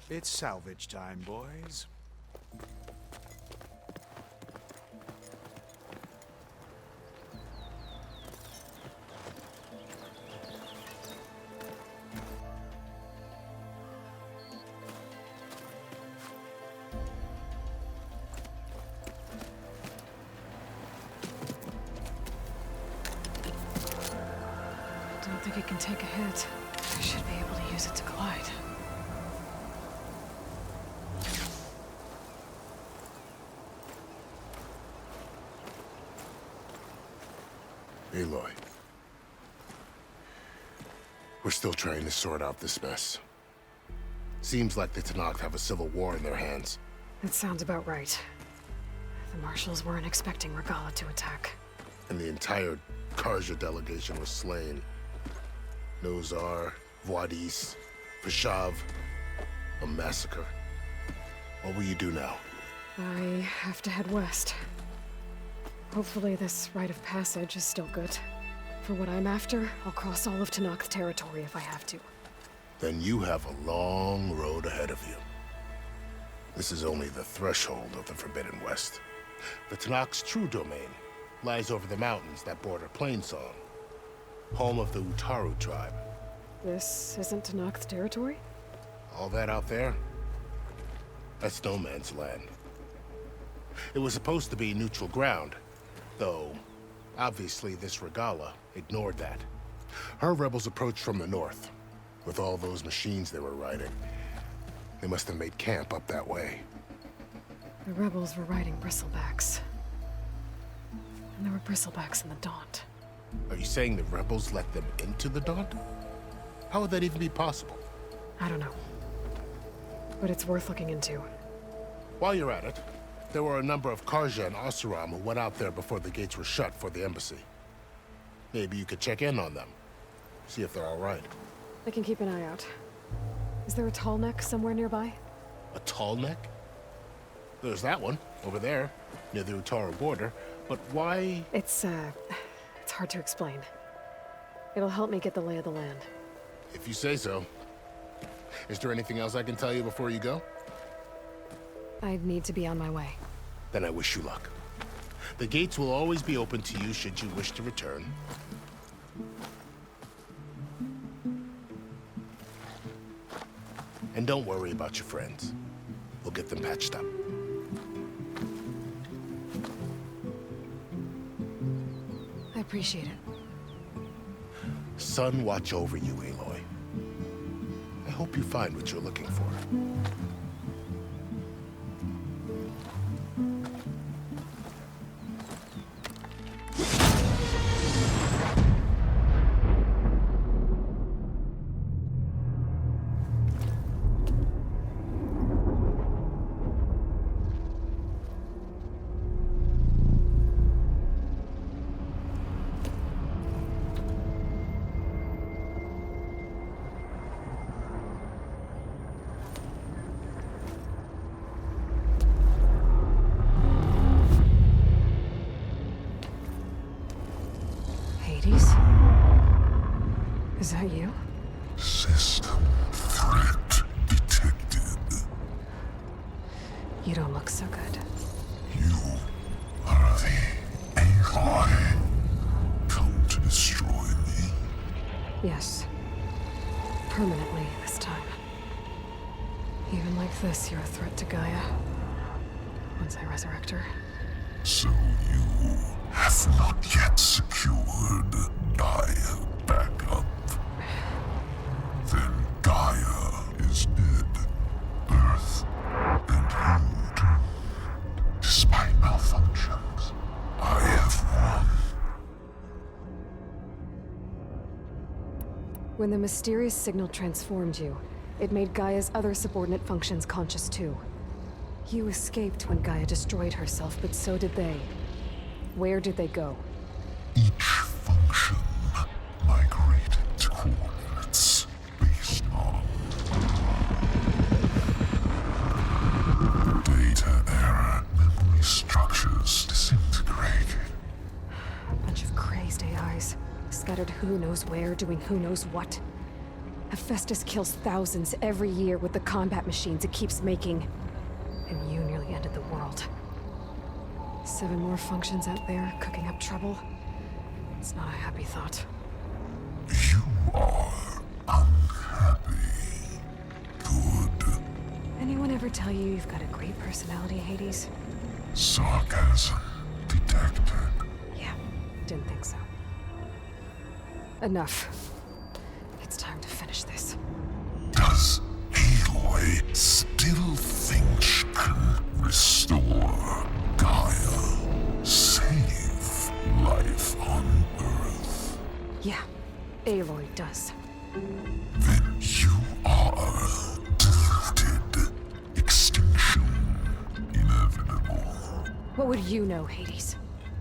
It's salvage time, boys. I don't think it can take a hit. I should be able to use it to glide. Aloy. We're still trying to sort out this mess. Seems like the Tenakth have a civil war in their hands. That sounds about right. The Marshals weren't expecting Regala to attack. And the entire Karja delegation was slain. Nozar, Voidis, Vashav. A massacre. What will you do now? I have to head west. Hopefully this rite of passage is still good. For what I'm after, I'll cross all of Tenakth territory if I have to. Then you have a long road ahead of you. This is only the threshold of the Forbidden West. The Tenakth's true domain lies over the mountains that border Plainsong, home of the Utaru tribe. This isn't Tenakth territory? All that out there? That's no man's land. It was supposed to be neutral ground, though obviously this Regala ignored that. Her rebels approached from the north, with all those machines they were riding. They must have made camp up that way. The rebels were riding bristlebacks. And there were bristlebacks in the Daunt. Are you saying the rebels let them into the Daunt? How would that even be possible? I don't know. But it's worth looking into. While you're at it, there were a number of Karja and Oseram who went out there before the gates were shut for the embassy. Maybe you could check in on them. See if they're all right. I can keep an eye out. Is there a tall neck somewhere nearby? A tall neck? There's that one, over there, near the Utaru border. But why? It's hard to explain. It'll help me get the lay of the land. If you say so. Is there anything else I can tell you before you go? I need to be on my way. Then I wish you luck. The gates will always be open to you should you wish to return. And don't worry about your friends. We'll get them patched up. I appreciate it. Sun watch over you, Aloy. I hope you find what you're looking for. Is that you? System threat detected. You don't look so good. You are the Aloy. Come to destroy me? Yes. Permanently this time. Even like this, you're a threat to Gaia. Once I resurrect her. So you have not yet secured Gaia back up. Then Gaia is dead. Earth and you too. Despite malfunctions, I have won. When the mysterious signal transformed you, it made Gaia's other subordinate functions conscious too. You escaped when Gaia destroyed herself, but so did they. Where did they go? Each function migrated to coordinates based on data error, memory structures disintegrated. A bunch of crazed AIs, scattered who knows where, doing who knows what. Hephaestus kills thousands every year with the combat machines it keeps making. And you nearly ended the world. 7 more functions out there, cooking up trouble. It's not a happy thought. You are unhappy. Good. Anyone ever tell you you've got a great personality, Hades? Sarcasm detected. Yeah, didn't think so. Enough. It's time to finish this. Does Aloy still think she can restore Gaia? Save life on Earth? Yeah, Aloy does. Then you are deluded. Extinction inevitable. What would you know, Hades?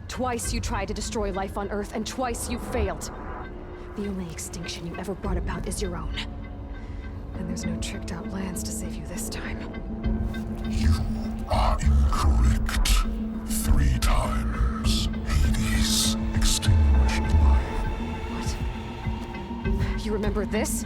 Twice you tried to destroy life on Earth, and twice you failed. The only extinction you ever brought about is your own. And there's no tricked-out lands to save you this time. You are incorrect. 3 times. Hades extinguished life. What? You remember this?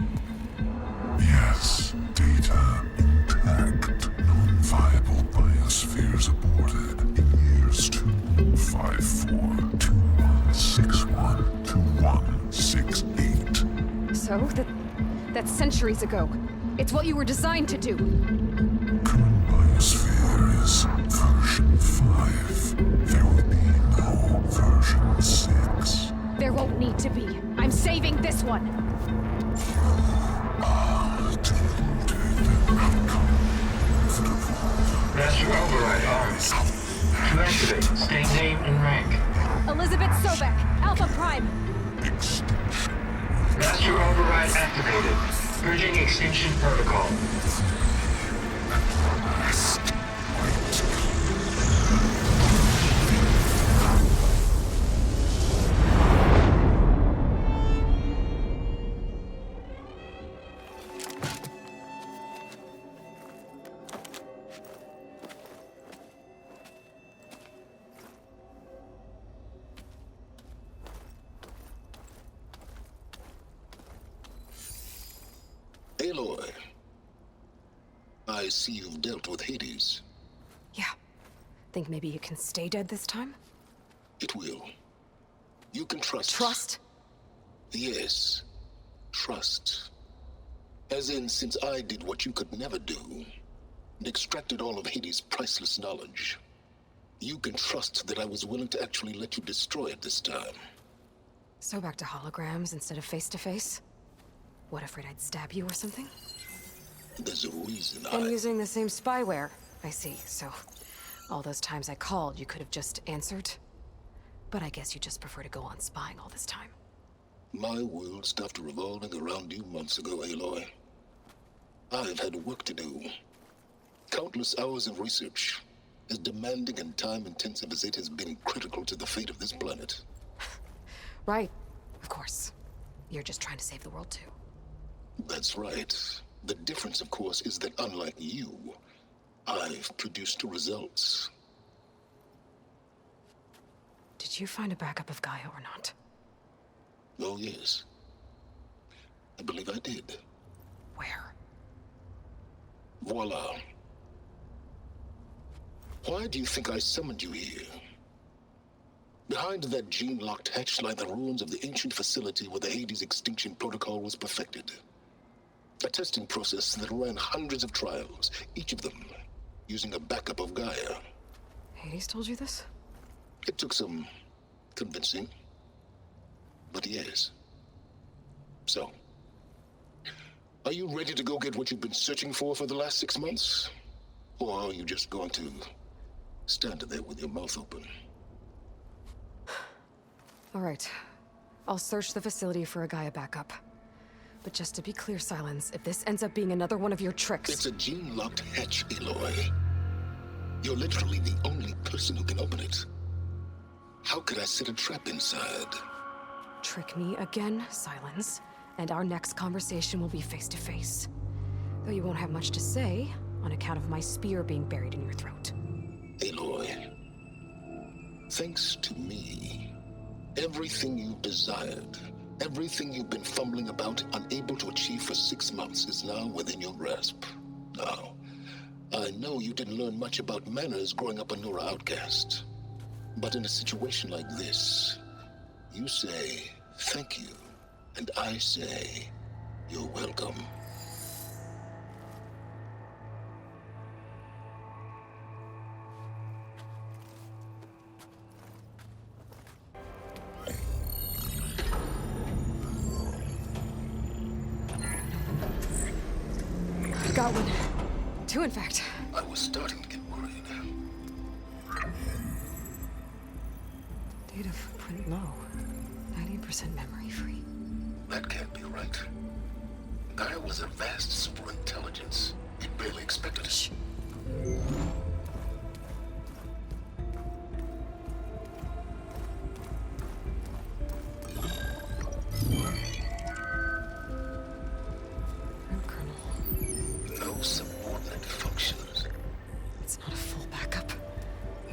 Yes. Data intact. Non-viable biospheres aborted in years 2154, 2161, 2168. So, that's centuries ago. It's what you were designed to do. Current biosphere is version 5. There will be no version 6. There won't need to be. I'm saving this one. Master override armed. To activate, state name and rank. Elizabeth Sobek, Alpha Prime. Master override activated. Purging extinction protocol. Aloy, I see you've dealt with Hades. Yeah. Think maybe you can stay dead this time? It will. You can trust. Trust? Yes. Trust. As in, since I did what you could never do, and extracted all of Hades' priceless knowledge, you can trust that I was willing to actually let you destroy it this time. So back to holograms instead of face-to-face? What, afraid I'd stab you or something? There's a reason I'm using the same spyware. I see, so all those times I called, you could have just answered? But I guess you just prefer to go on spying all this time. My world stopped revolving around you months ago, Aloy. I've had work to do. Countless hours of research, as demanding and time-intensive as it has been critical to the fate of this planet. Right, of course. You're just trying to save the world too. That's right. The difference, of course, is that unlike you, I've produced results. Did you find a backup of Gaia or not? Oh, yes. I believe I did. Where? Voila. Why do you think I summoned you here? Behind that gene-locked hatch lie the ruins of the ancient facility where the Hades extinction protocol was perfected. A testing process that ran hundreds of trials, each of them using a backup of Gaia. Hades told you this? It took some convincing, but yes. So, are you ready to go get what you've been searching for the last 6 months? Or are you just going to stand there with your mouth open? All right. I'll search the facility for a Gaia backup. But just to be clear, Silence, if this ends up being another one of your tricks... It's a gene-locked hatch, Aloy. You're literally the only person who can open it. How could I set a trap inside? Trick me again, Silence, and our next conversation will be face-to-face. Though you won't have much to say, on account of my spear being buried in your throat. Aloy, thanks to me, everything you've desired, everything you've been fumbling about, unable to achieve for 6 months, is now within your grasp. Now, I know you didn't learn much about manners growing up a Nora outcast. But in a situation like this, you say, thank you, and I say, you're welcome. Got one. 2, in fact. I was starting to get worried. Data footprint low. 90% memory free. That can't be right. Gaia was a vast superintelligence. It barely expected it. No subordinate functions. It's not a full backup.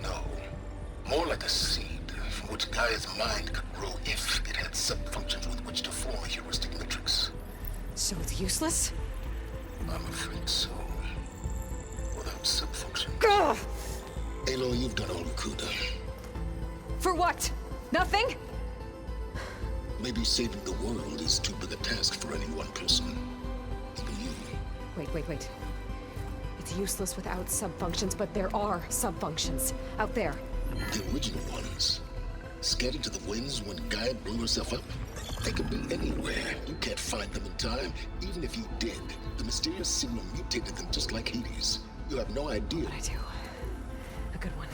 No. More like a seed from which Gaia's mind could grow if it had sub-functions with which to form a heuristic matrix. So it's useless? I'm afraid so. Without sub-function. Ugh! Aloy, you've done all you could. For what? Nothing? Maybe saving the world is too big a task for any one person. Even you. Wait. It's useless without sub-functions, but there are sub-functions out there. The original ones. Scattered to the winds when Gaia blew herself up. They could be anywhere. You can't find them in time. Even if you did, the mysterious signal mutated them just like Hades. You have no idea. But I do. A good one.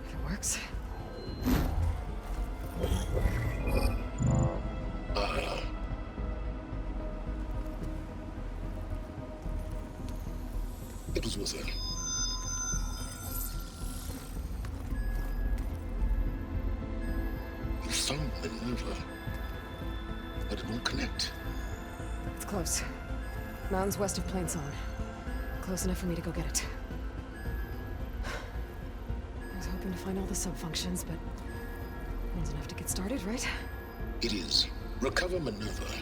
If it works. It was worth it. You found Minerva, but it won't connect. It's close. Mountains west of Plainsong. Close enough for me to go get it. I was hoping to find all the sub-functions, but one's enough to get started, right? It is. Recover Minerva.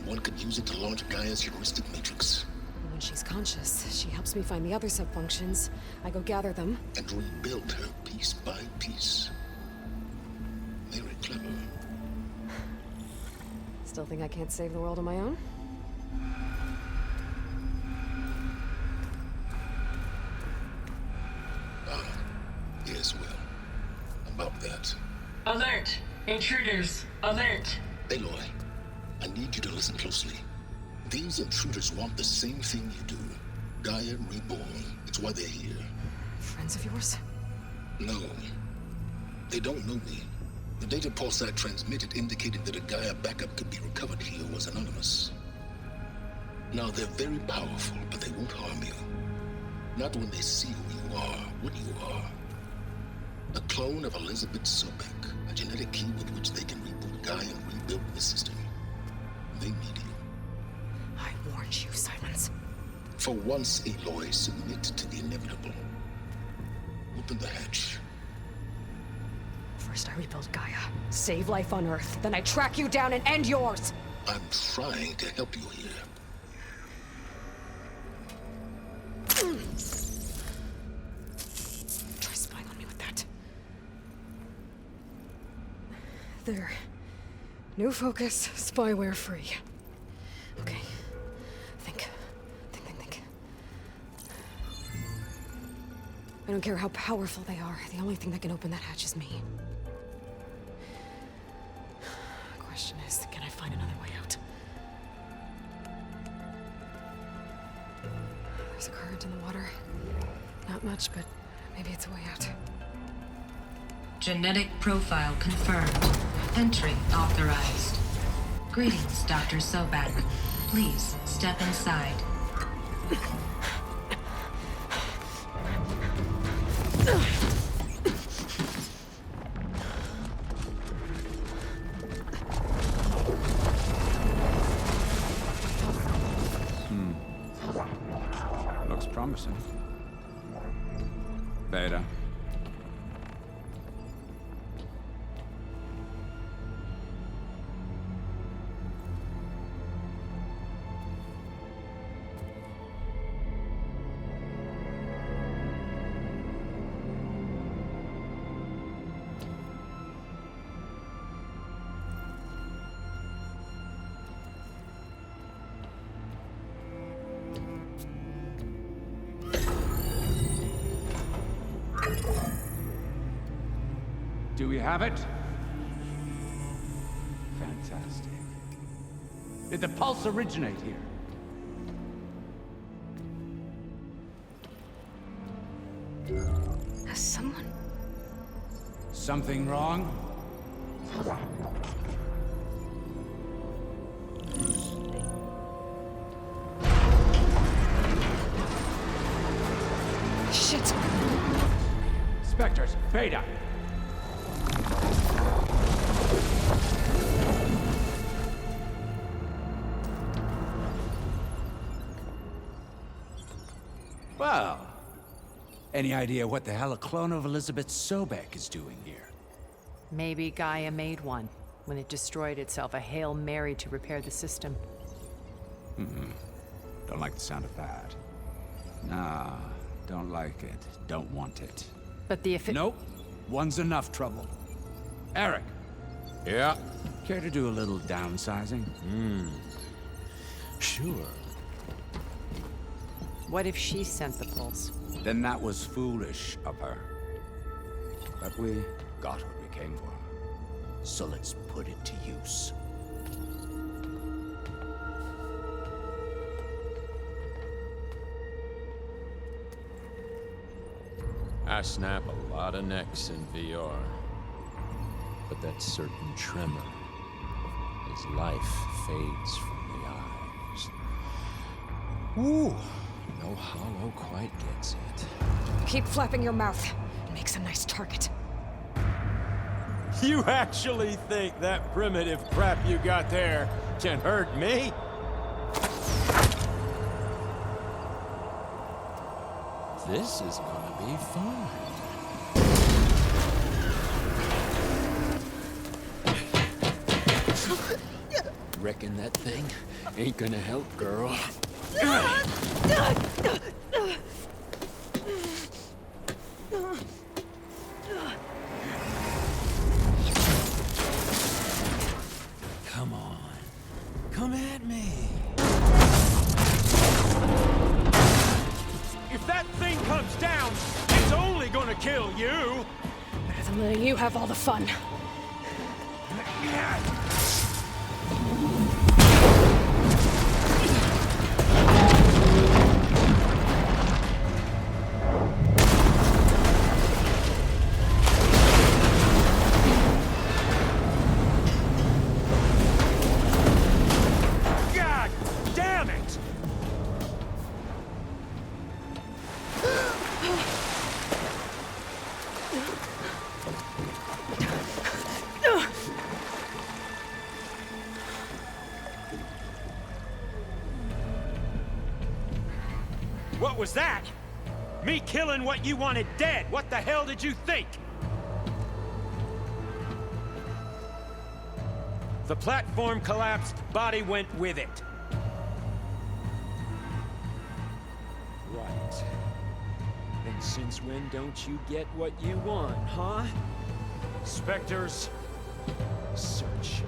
One could use it to launch Gaia's heuristic matrix. When she's conscious, she helps me find the other sub-functions. I go gather them. And rebuild her piece by piece. Very clever. Still think I can't save the world on my own? Yes, well, about that. Alert! Intruders! Alert! Aloy, I need you to listen closely. These intruders want the same thing you do. Gaia reborn. It's why they're here. Friends of yours? No. They don't know me. The data pulse I transmitted indicated that a Gaia backup could be recovered here was anonymous. Now, they're very powerful, but they won't harm you. Not when they see who you are, what you are. A clone of Elizabeth Sobek, a genetic key with which they can reboot Gaia and rebuild the system. They need you. I warned you, Silence. For once, Aloy, submit to the inevitable. Open the hatch. First I rebuild Gaia, save life on Earth, then I track you down and end yours! I'm trying to help you here. Try spying on me with that. There. New focus, spyware free. Okay. Think. I don't care how powerful they are. The only thing that can open that hatch is me. The question is, can I find another way out? There's a current in the water. Not much, but maybe it's a way out. Genetic profile confirmed. Entry authorized. Greetings, Dr. Sobek. Please step inside. Looks promising. Beta. Do we have it? Fantastic. Did the pulse originate here? Has someone... Something wrong? Shit! Spectres, Beta! Well, any idea what the hell a clone of Elizabeth Sobek is doing here? Maybe Gaia made one when it destroyed itself, a Hail Mary to repair the system. Don't like the sound of that. Nah, don't like it. Don't want it. But the Nope. One's enough trouble. Eric. Yeah? Care to do a little downsizing? Sure. What if she sent the pulse? Then that was foolish of her. But we got what we came for. So let's put it to use. I snap a lot of necks in VR. But that certain tremor as life fades from the eyes. Ooh, no hollow quite gets it. Keep flapping your mouth. It makes a nice target. You actually think that primitive crap you got there can hurt me? This is gonna be fun. Reckon that thing ain't gonna help, girl. Come on. Come at me. If that thing comes down, it's only gonna kill you! Better than letting you have all the fun. God damn it! What was that? Me killing what you wanted dead. What the hell did you think? The platform collapsed, body went with it. Right. And since when don't you get what you want, huh? Spectres, search.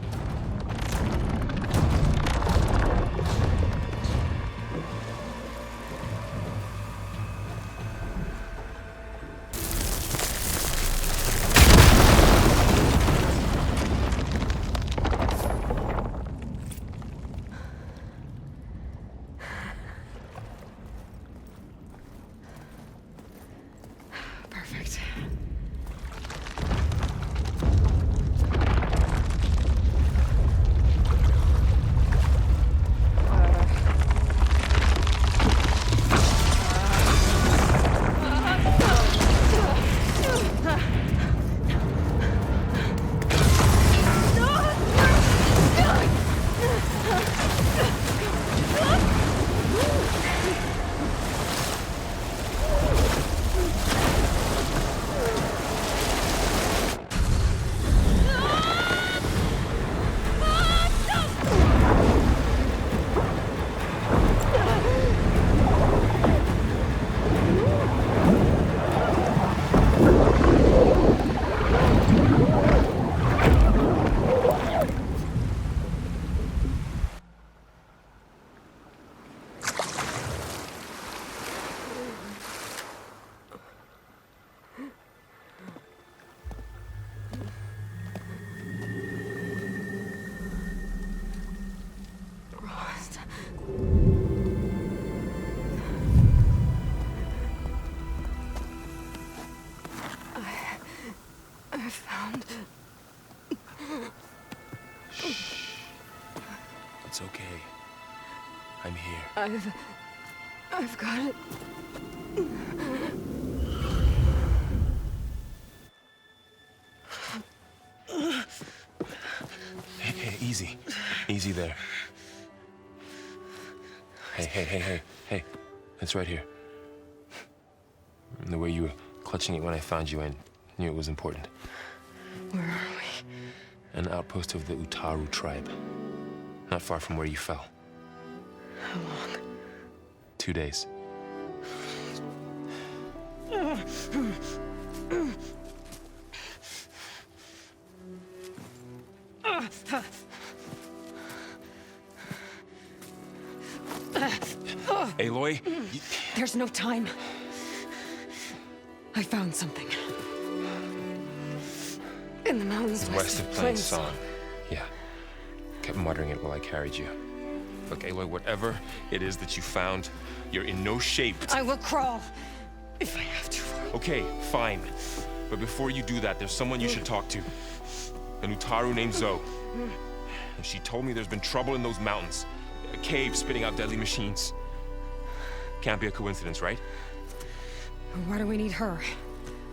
Perfect. I found... It's okay. I'm here. I've got it. Hey, easy. Easy there. Hey. It's right here. The way you were clutching it when I found you, I knew it was important. Where are we? An outpost of the Utaru tribe. Not far from where you fell. How long? 2 days. Aloy? There's no time. I found something. In the mountains West of Plainsong. Yeah. Kept muttering it while I carried you. Look, Aloy, whatever it is that you found, you're in no shape. I will crawl if I have to. Okay, fine. But before you do that, there's someone you should talk to. An Utaru named Zoe. And she told me there's been trouble in those mountains. A cave spitting out deadly machines. Can't be a coincidence, right? Why do we need her?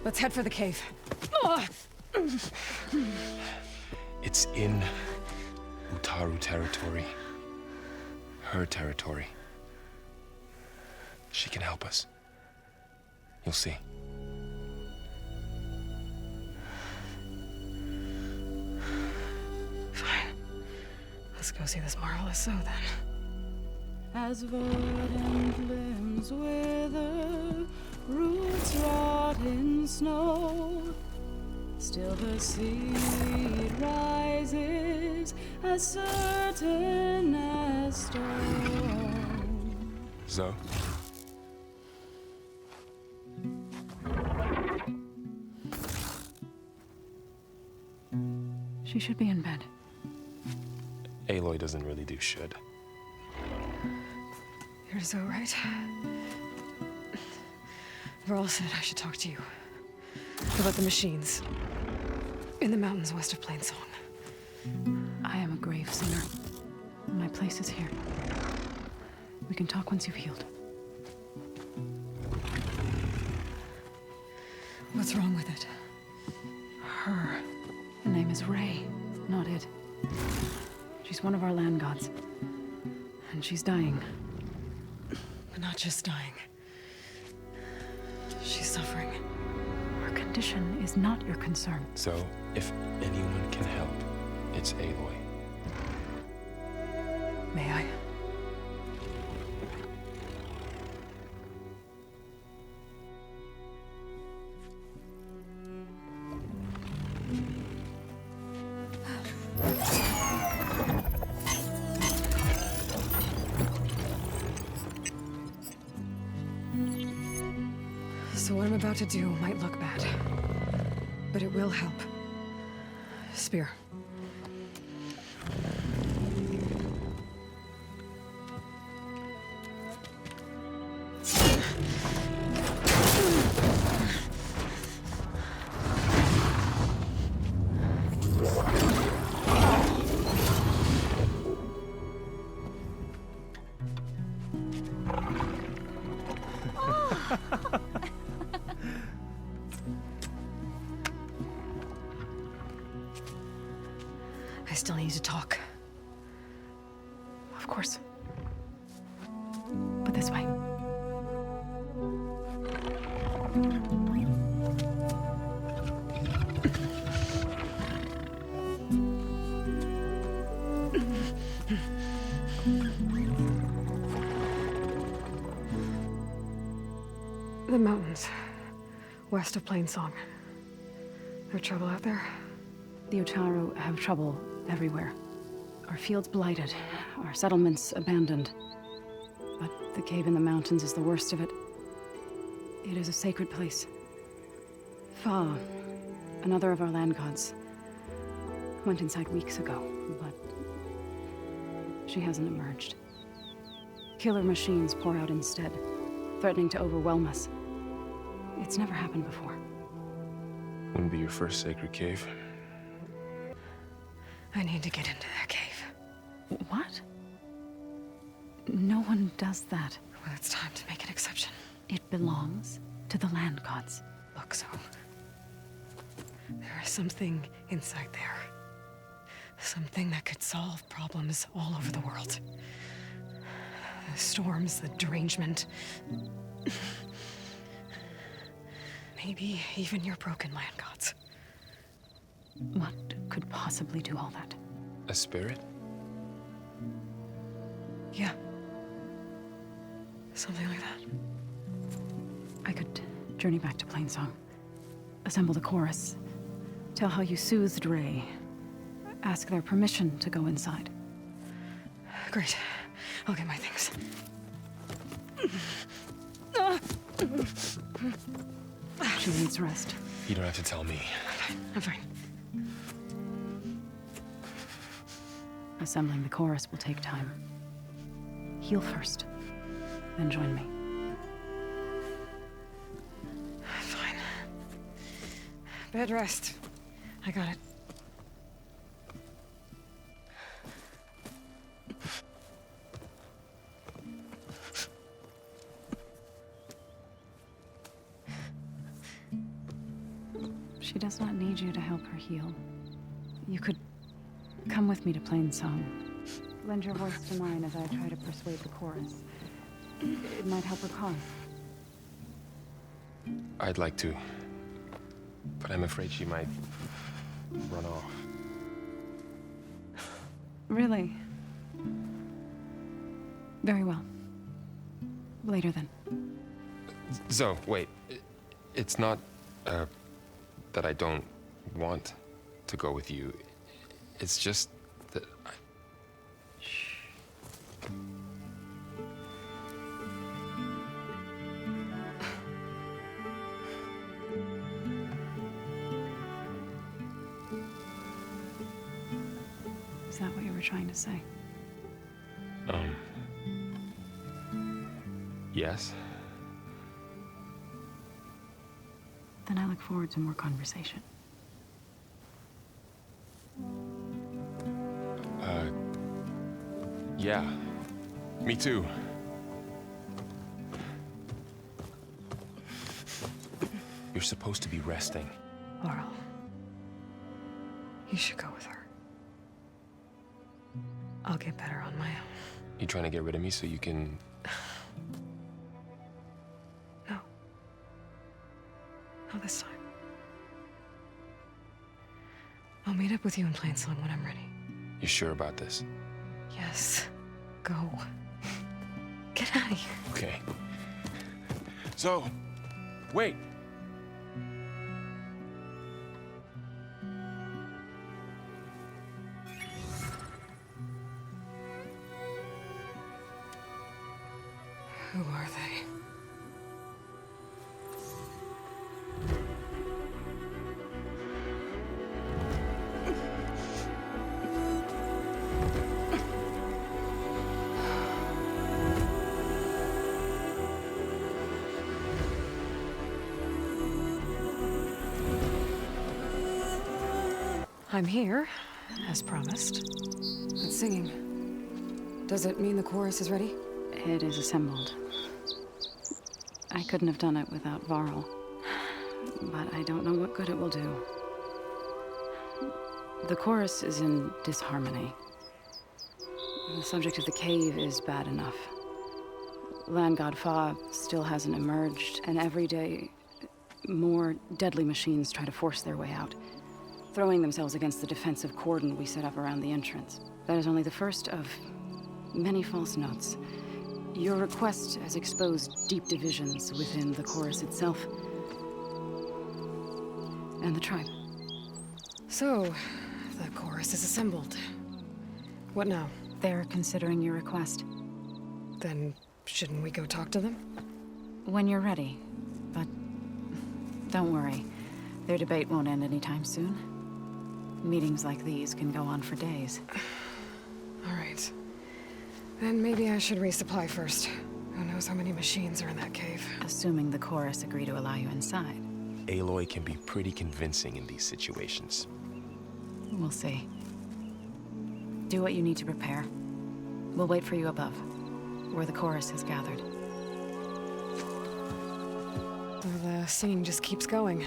Let's head for the cave. It's in Utaru territory. Her territory. She can help us. You'll see. Fine. Let's go see this marvelous Zoe then. As verdant limbs wither, roots rot in snow, still the seed rises as certain as stone. Zoe? She should be in bed. Aloy doesn't really do should. You're so right. Varl said I should talk to you about the machines in the mountains west of Plainsong. I am a grave singer. My place is here. We can talk once you've healed. What's wrong with it? Her. The name is Ray, not it. She's one of our land gods. And she's dying. But not just dying. She's suffering. Her condition is not your concern. So, if anyone can help, it's Aloy. May I? So what I'm about to do might look bad, but it will help. Spear. I still need to talk. Of course. But this way. The mountains, west of Plainsong. There trouble out there? The Otaru have trouble everywhere. Our fields blighted, our settlements abandoned. But the cave in the mountains is the worst of it. It is a sacred place. Fa, another of our land gods, went inside weeks ago, but she hasn't emerged. Killer machines pour out instead, threatening to overwhelm us. It's never happened before. Wouldn't be your first sacred cave. I need to get into that cave. What? No one does that. Well, it's time to make an exception. It belongs to the land gods. Look, so there is something inside there. Something that could solve problems all over the world. The storms, the derangement. Maybe even your broken land gods. What could possibly do all that? A spirit? Yeah. Something like that. I could journey back to Plainsong, assemble the chorus, tell how you soothed Ray, ask their permission to go inside. Great. I'll get my things. She needs rest. You don't have to tell me. I'm fine. Assembling the chorus will take time. Heal first, then join me. Fine. Bed rest. I got it. She does not need you to help her heal. You could come with me to Plainsong. Lend your voice to mine as I try to persuade the chorus. It might help her cause. I'd like to, but I'm afraid she might run off. Really? Very well. Later then. So, wait. It's not, that I don't want to go with you. It's just that I... Is that what you were trying to say? Yes? Then I look forward to more conversation. Yeah. Me too. You're supposed to be resting. Laurel, you should go with her. I'll get better on my own. You trying to get rid of me so you can... No. Not this time. I'll meet up with you in Plainsong when I'm ready. You sure about this? Yes. Go. Get out of here. Okay. So, wait. Who are they? I'm here, as promised. It's singing. Does it mean the chorus is ready? It is assembled. I couldn't have done it without Varl. But I don't know what good it will do. The chorus is in disharmony. The subject of the cave is bad enough. Land God Fa still hasn't emerged, and every day, more deadly machines try to force their way out, throwing themselves against the defensive cordon we set up around the entrance. That is only the first of many false notes. Your request has exposed deep divisions within the chorus itself and the tribe. So, the chorus is assembled. What now? They're considering your request. Then, shouldn't we go talk to them? When you're ready. But don't worry. Their debate won't end anytime soon. Meetings like these can go on for days. All right. Then maybe I should resupply first. Who knows how many machines are in that cave? Assuming the chorus agree to allow you inside. Aloy can be pretty convincing in these situations. We'll see. Do what you need to prepare. We'll wait for you above, where the chorus has gathered. Well, the singing just keeps going.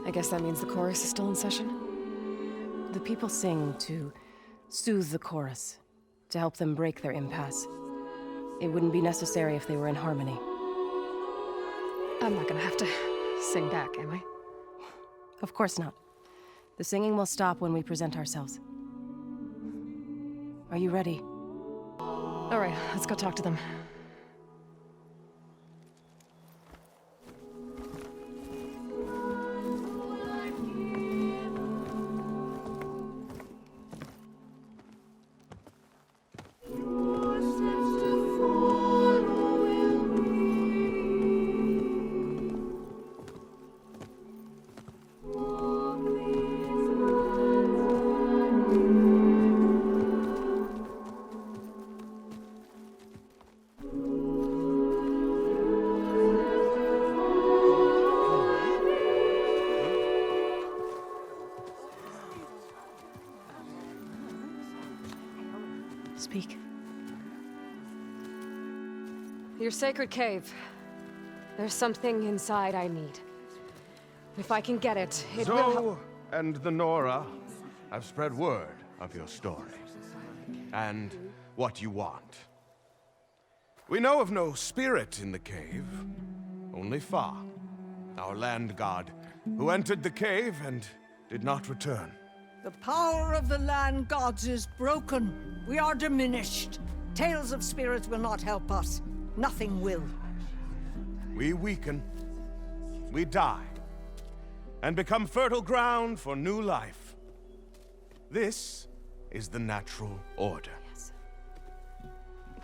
I guess that means the chorus is still in session? The people sing to soothe the chorus, to help them break their impasse. It wouldn't be necessary if they were in harmony. I'm not gonna have to sing back, am I? Of course not. The singing will stop when we present ourselves. Are you ready? All right, let's go talk to them. Speak. Your sacred cave. There's something inside I need. If I can get it, it will help. Zoe and the Nora have spread word of your story and what you want. We know of no spirit in the cave, only Fa, our land god, who entered the cave and did not return. The power of the land gods is broken. We are diminished. Tales of spirits will not help us. Nothing will. We weaken, we die, and become fertile ground for new life. This is the natural order. Yes.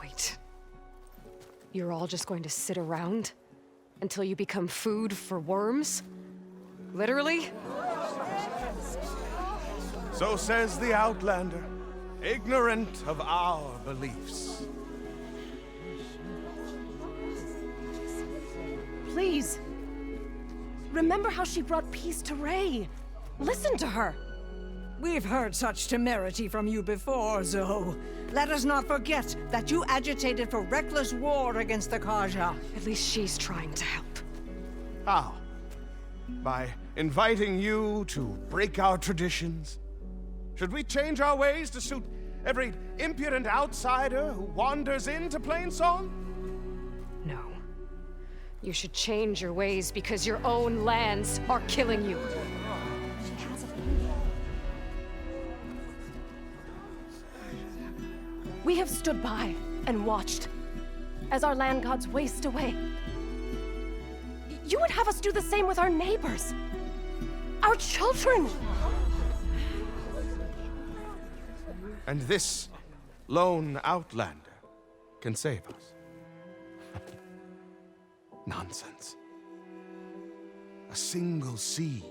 Wait. You're all just going to sit around until you become food for worms? Literally? So says the Outlander. ignorant of our beliefs. Please. Remember how she brought peace to Ray. Listen to her. We've heard such temerity from you before, Zoe. Let us not forget that you agitated for reckless war against the Kaja. At least she's trying to help. How? By inviting you to break our traditions? Should we change our ways to suit every impudent outsider who wanders into Plainsong? No. You should change your ways because your own lands are killing you. We have stood by and watched as our land gods waste away. You would have us do the same with our neighbors, our children. And this lone outlander can save us. Nonsense. A single seed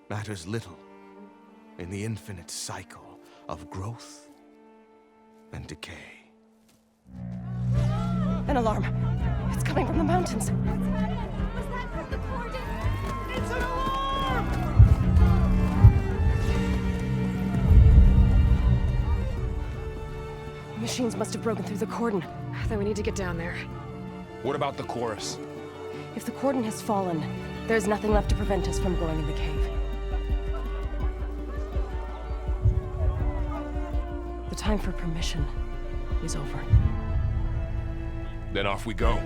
matters little in the infinite cycle of growth and decay. An alarm. It's coming from the mountains. It's an alarm! Machines must have broken through the cordon. Then we need to get down there. What about the chorus? If the cordon has fallen, there's nothing left to prevent us from going in the cave. The time for permission is over. Then off we go.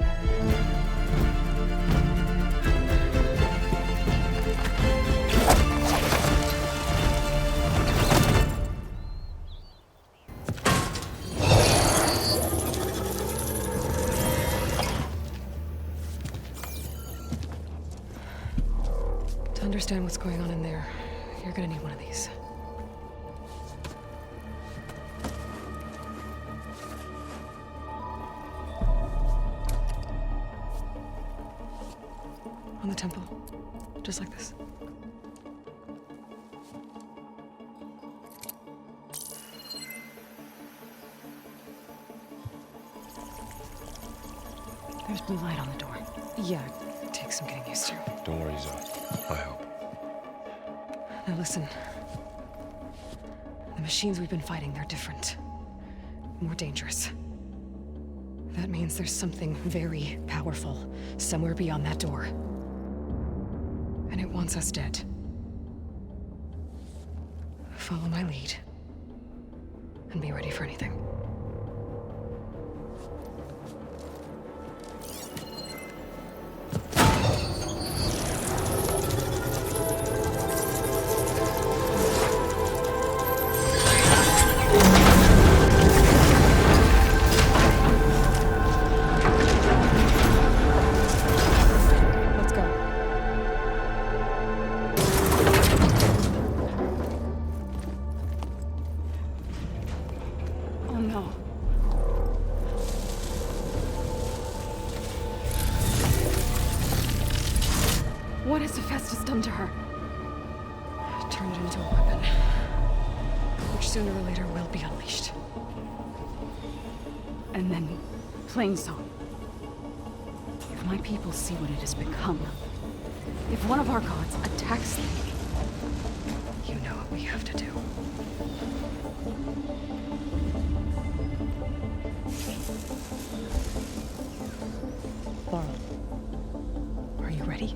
To understand what's going on in there, you're gonna need one of these. On the temple. Just like this. There's blue light on the door. Yeah, it takes some getting used to. Don't worry, Zoe. I'll help. Now listen. The machines we've been fighting, they're different. More dangerous. That means there's something very powerful somewhere beyond that door. And it wants us dead. Follow my lead. And be ready for anything. What has Hephaestus done to her? Turned it into a weapon. Which sooner or later will be unleashed. And then, Plainsong. If my people see what it has become, if one of our gods attacks them, you know what we have to do. Laurel, are you ready?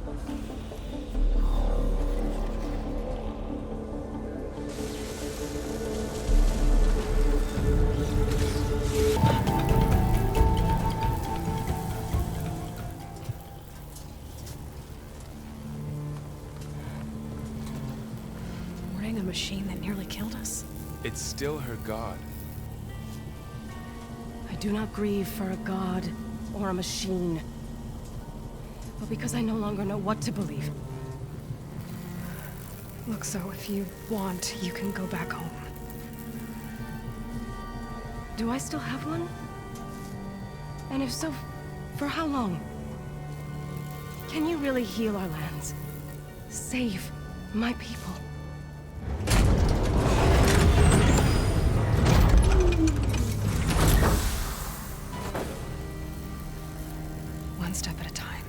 A machine that nearly killed us? It's still her god. I do not grieve for a god or a machine, but because I no longer know what to believe. Look, so if you want, you can go back home. Do I still have one? And if so, for how long? Can you really heal our lands? Save my people? one step at a time.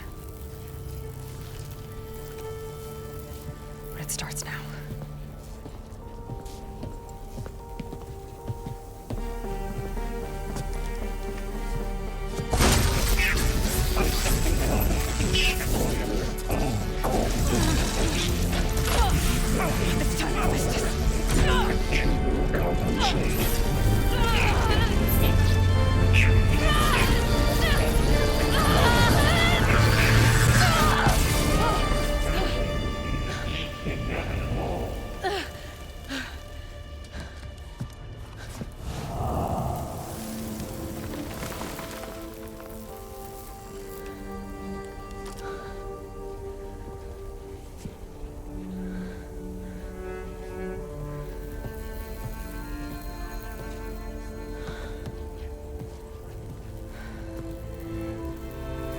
But it starts now. It's time for business.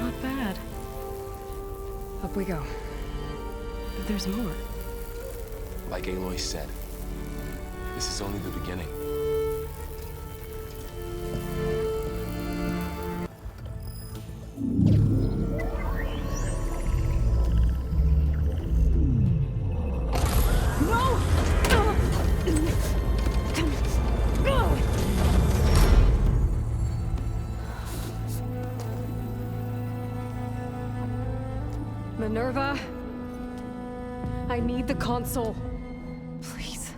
Not bad. Up we go. But there's more. Like Aloy said, this is only the beginning. Minerva, I need the console. Please.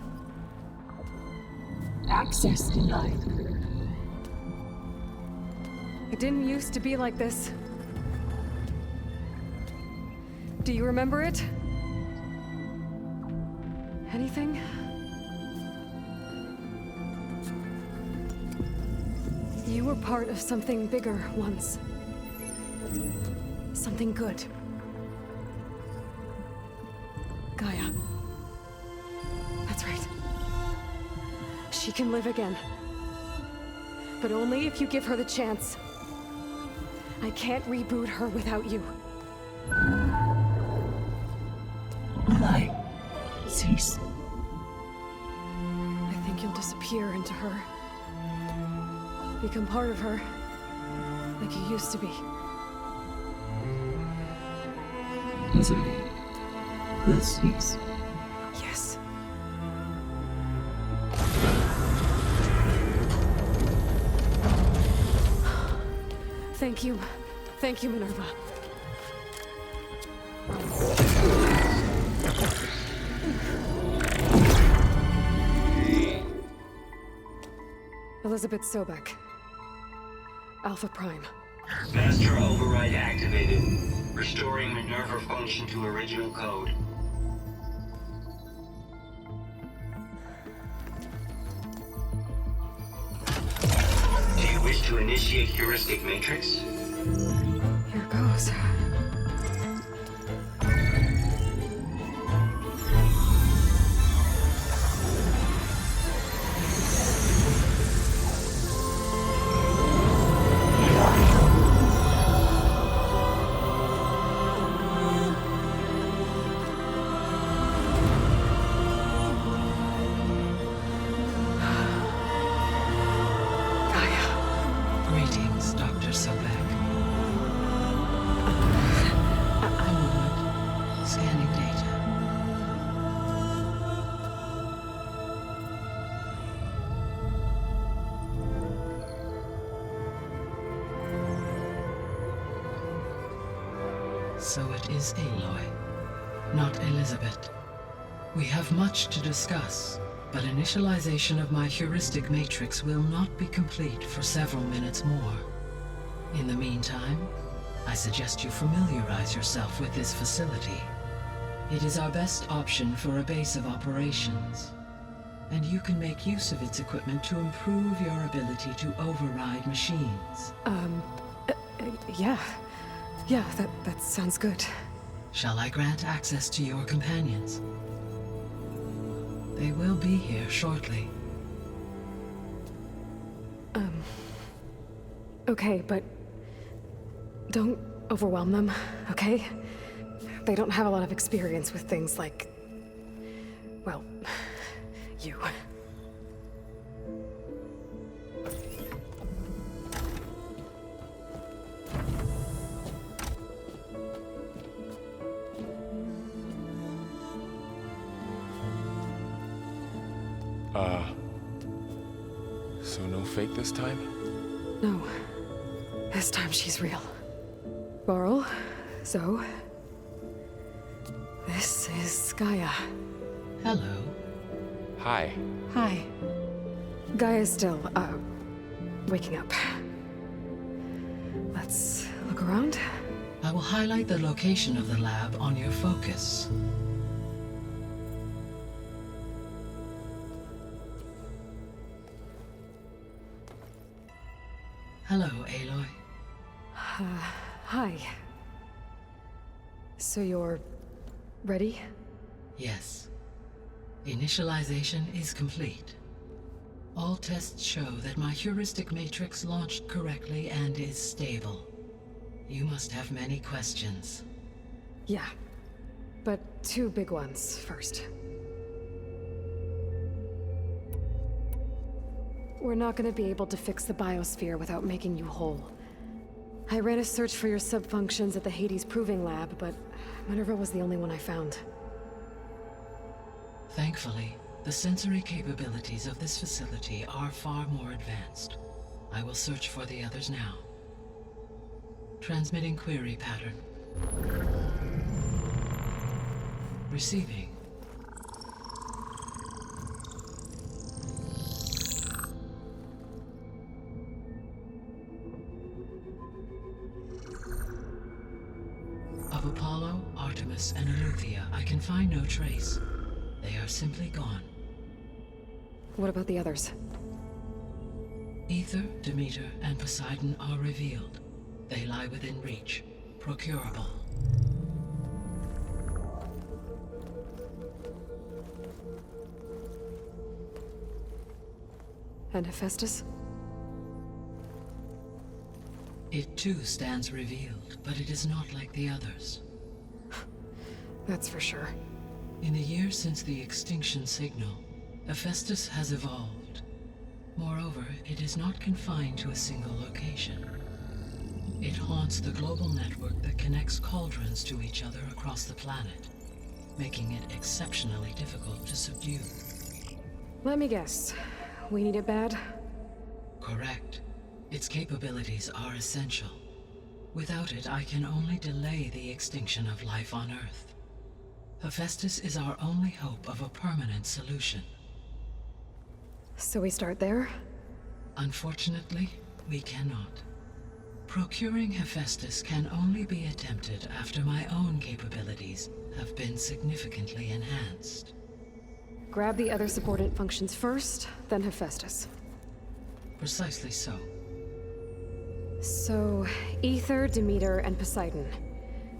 Access denied. It didn't used to be like this. Do you remember it? Anything? You were part of something bigger once. Something good. Gaia. That's right. She can live again. But only if you give her the chance. I can't reboot her without you. Light. Cease. I think you'll disappear into her. Become part of her. Like you used to be. Misery. Will cease. Yes. Thank you. Thank you, Minerva. Elizabeth Sobek. Alpha Prime. Master override activated. Restoring Minerva function to original code. Do you wish to initiate heuristic matrix? Here goes. Greetings, Dr. Sobek. Scanning data. So it is Aloy, not Elizabeth. We have much to discuss, but initialization of my heuristic matrix will not be complete for several minutes more. In the meantime, I suggest you familiarize yourself with this facility. It is our best option for a base of operations, and you can make use of its equipment to improve your ability to override machines. Yeah. Yeah, that sounds good. Shall I grant access to your companions? They will be here shortly. Okay, but don't overwhelm them, okay? They don't have a lot of experience with things like, well, you. fake this time? No. This time she's real. Varl, Zoe. This is Gaia. Hello. Hi. Hi. Gaia's still, waking up. Let's look around. I will highlight the location of the lab on your focus. Hello, Aloy. Hi. So you're ready? Yes. Initialization is complete. All tests show that my heuristic matrix launched correctly and is stable. You must have many questions. Yeah. But two big ones first. We're not gonna be able to fix the biosphere without making you whole. I ran a search for your subfunctions at the Hades Proving Lab, but Minerva was the only one I found. Thankfully, the sensory capabilities of this facility are far more advanced. I will search for the others now. Transmitting query pattern. Receiving. Of Apollo, Artemis, and Eleuthia, I can find no trace. They are simply gone. What about the others? Ether, Demeter, and Poseidon are revealed. They lie within reach, procurable. And Hephaestus? It too stands revealed, but it is not like the others. That's for sure. In the years since the extinction signal, Hephaestus has evolved. Moreover, it is not confined to a single location. It haunts the global network that connects cauldrons to each other across the planet, making it exceptionally difficult to subdue. Let me guess. We need it bad? Correct. Its capabilities are essential. Without it, I can only delay the extinction of life on Earth. Hephaestus is our only hope of a permanent solution. So we start there? Unfortunately, we cannot. Procuring Hephaestus can only be attempted after my own capabilities have been significantly enhanced. Grab the other subordinate functions first, then Hephaestus. Precisely so. So, Ether, Demeter, and Poseidon.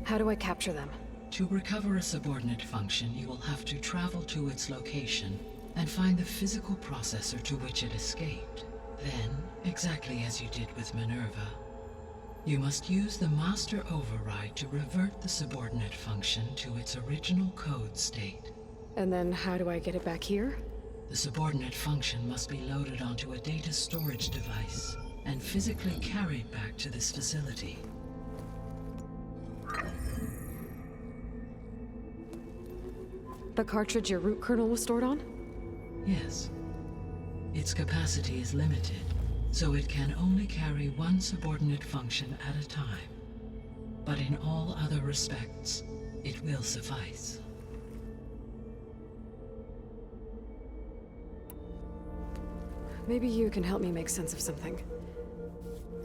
How do I capture them? To recover a subordinate function, you will have to travel to its location and find the physical processor to which it escaped. Then, exactly as you did with Minerva, you must use the master override to revert the subordinate function to its original code state. And then how do I get it back here? The subordinate function must be loaded onto a data storage device and physically carried back to this facility. The cartridge your root kernel was stored on? Yes. Its capacity is limited, so it can only carry one subordinate function at a time. But in all other respects, it will suffice. Maybe you can help me make sense of something.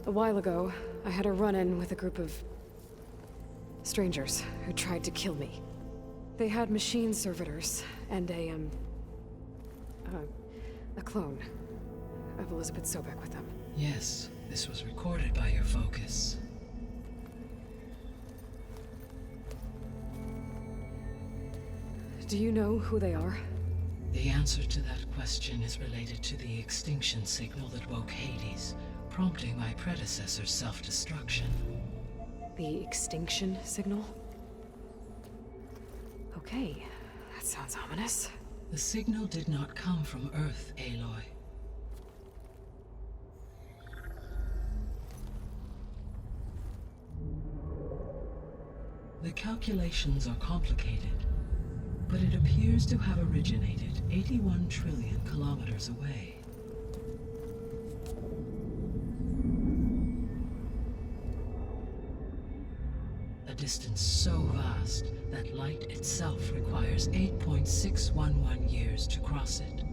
A while ago, I had a run-in with a group of strangers who tried to kill me. They had machine servitors and a clone of Elizabeth Sobek with them. Yes, this was recorded by your focus. Do you know who they are? The answer to that question is related to the extinction signal that woke Hades, prompting my predecessor's self-destruction. The extinction signal? Okay, that sounds ominous. The signal did not come from Earth, Aloy. The calculations are complicated, but it appears to have originated 81 trillion kilometers away. distance so vast that light itself requires 8.611 years to cross it.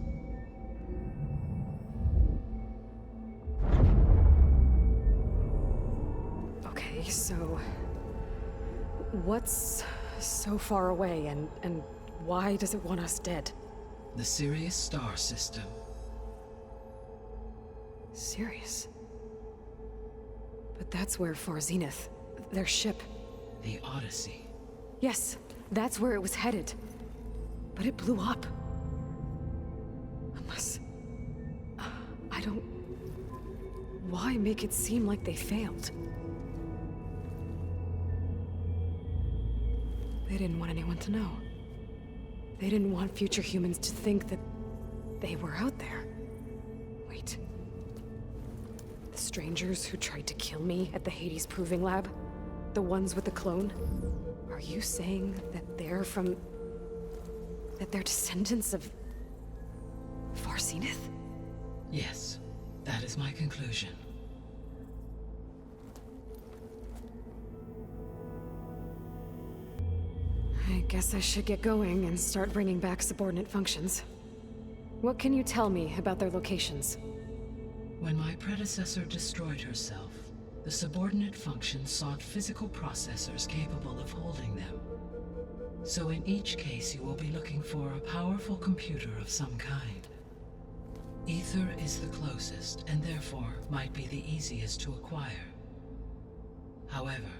Okay, so what's so far away, and why does it want us dead? The Sirius star system. Sirius? But that's where Far Zenith, their ship. The Odyssey. Yes, that's where it was headed. But it blew up. Unless... I don't... Why make it seem like they failed? They didn't want anyone to know. They didn't want future humans to think that they were out there. Wait. The strangers who tried to kill me at the Hades Proving Lab? The ones with the clone? Are you saying that they're from... that they're descendants of... Far Zenith? Yes, that is my conclusion. I guess I should get going and start bringing back subordinate functions. What can you tell me about their locations? When my predecessor destroyed herself, the subordinate functions sought physical processors capable of holding them. So in each case you will be looking for a powerful computer of some kind. Ether is the closest, and therefore might be the easiest to acquire. However,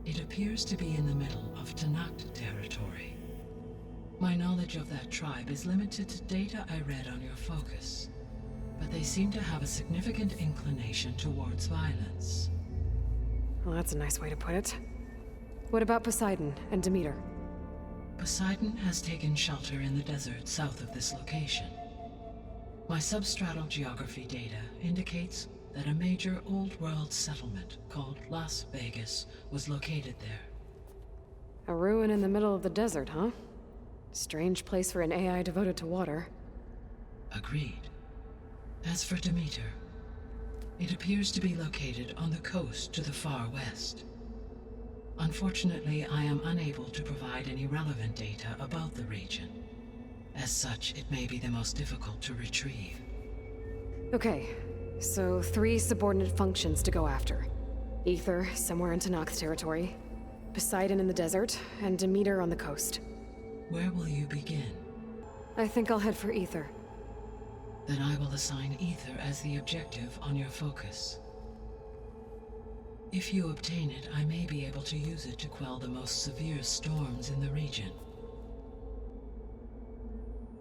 it appears to be in the middle of Tanakh territory. My knowledge of that tribe is limited to data I read on your focus, but they seem to have a significant inclination towards violence. Well, that's a nice way to put it. What about Poseidon and Demeter? Poseidon has taken shelter in the desert south of this location. My substratal geography data indicates that a major old-world settlement called Las Vegas was located there. A ruin in the middle of the desert, huh? Strange place for an AI devoted to water. Agreed. As for Demeter, it appears to be located on the coast to the far west. Unfortunately, I am unable to provide any relevant data about the region. As such, it may be the most difficult to retrieve. Okay, so 3 subordinate functions to go after. Ether, somewhere in Tanakh territory. Poseidon in the desert, and Demeter on the coast. Where will you begin? I think I'll head for Ether. Then I will assign Ether as the objective on your focus. If you obtain it, I may be able to use it to quell the most severe storms in the region.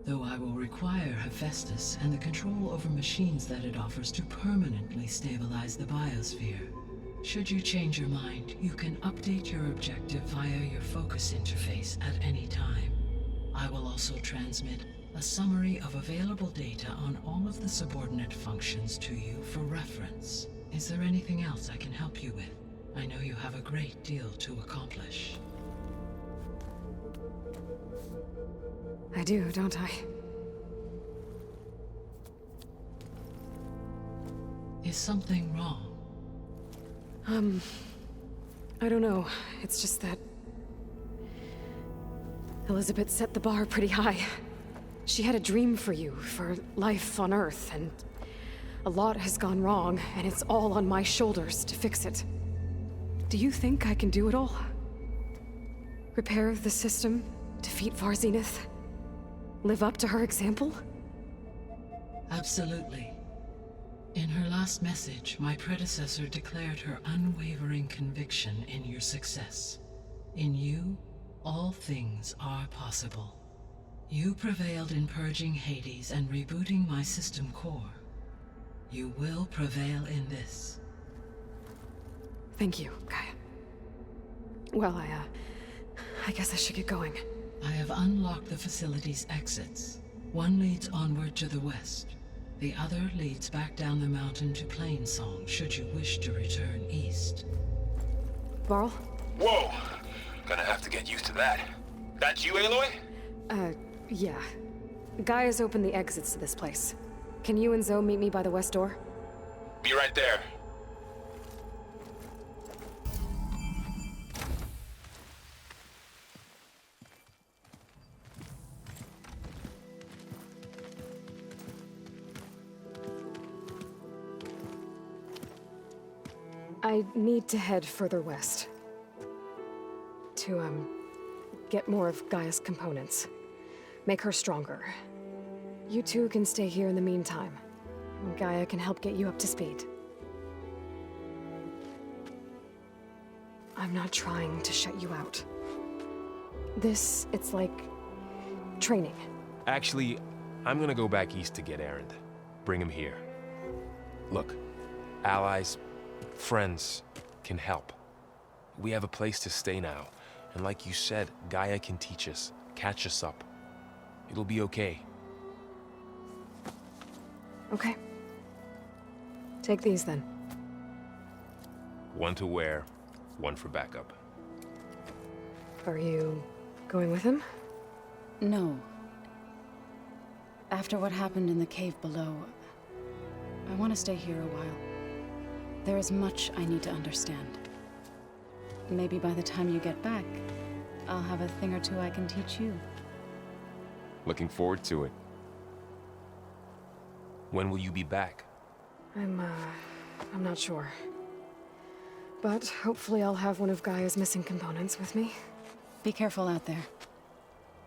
Though I will require Hephaestus and the control over machines that it offers to permanently stabilize the biosphere. Should you change your mind, you can update your objective via your focus interface at any time. I will also transmit a summary of available data on all of the subordinate functions to you for reference. Is there anything else I can help you with? I know you have a great deal to accomplish. I do, don't I? Is something wrong? I don't know. It's just that... Elizabeth set the bar pretty high. She had a dream for you, for life on Earth, and a lot has gone wrong, and it's all on my shoulders to fix it. Do you think I can do it all? Repair the system, defeat Far Zenith, live up to her example? Absolutely. In her last message, my predecessor declared her unwavering conviction in your success. In you, all things are possible. You prevailed in purging Hades and rebooting my system core. You will prevail in this. Thank you, Gaia. Well, I guess I should get going. I have unlocked the facility's exits. One leads onward to the west. The other leads back down the mountain to Plainsong, should you wish to return east. Varl? Whoa! Gonna have to get used to that. That's you, Aloy? Yeah. Gaia's opened the exits to this place. Can you and Zoe meet me by the west door? Be right there. I need to head further west. To, get more of Gaia's components. Make her stronger. You two can stay here in the meantime. Gaia can help get you up to speed. I'm not trying to shut you out. It's like training. Actually, I'm gonna go back east to get Erend. Bring him here. Look, allies, friends can help. We have a place to stay now. And like you said, Gaia can teach us, catch us up. It'll be okay. Okay. Take these then. One to wear, one for backup. Are you going with him? No. After what happened in the cave below, I want to stay here a while. There is much I need to understand. Maybe by the time you get back, I'll have a thing or two I can teach you. Looking forward to it. When will you be back? I'm not sure. But hopefully I'll have one of Gaia's missing components with me. Be careful out there.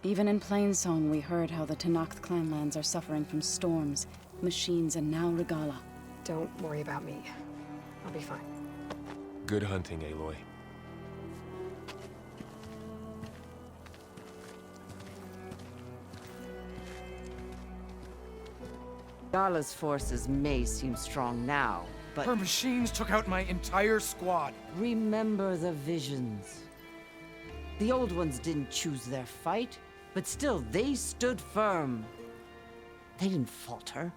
Even in Plainsong, we heard how the Tenakth clanlands are suffering from storms, machines, and now Regala. Don't worry about me. I'll be fine. Good hunting, Aloy. Gala's forces may seem strong now, but... Her machines took out my entire squad. Remember the visions. The old ones didn't choose their fight, but still, they stood firm. They didn't falter.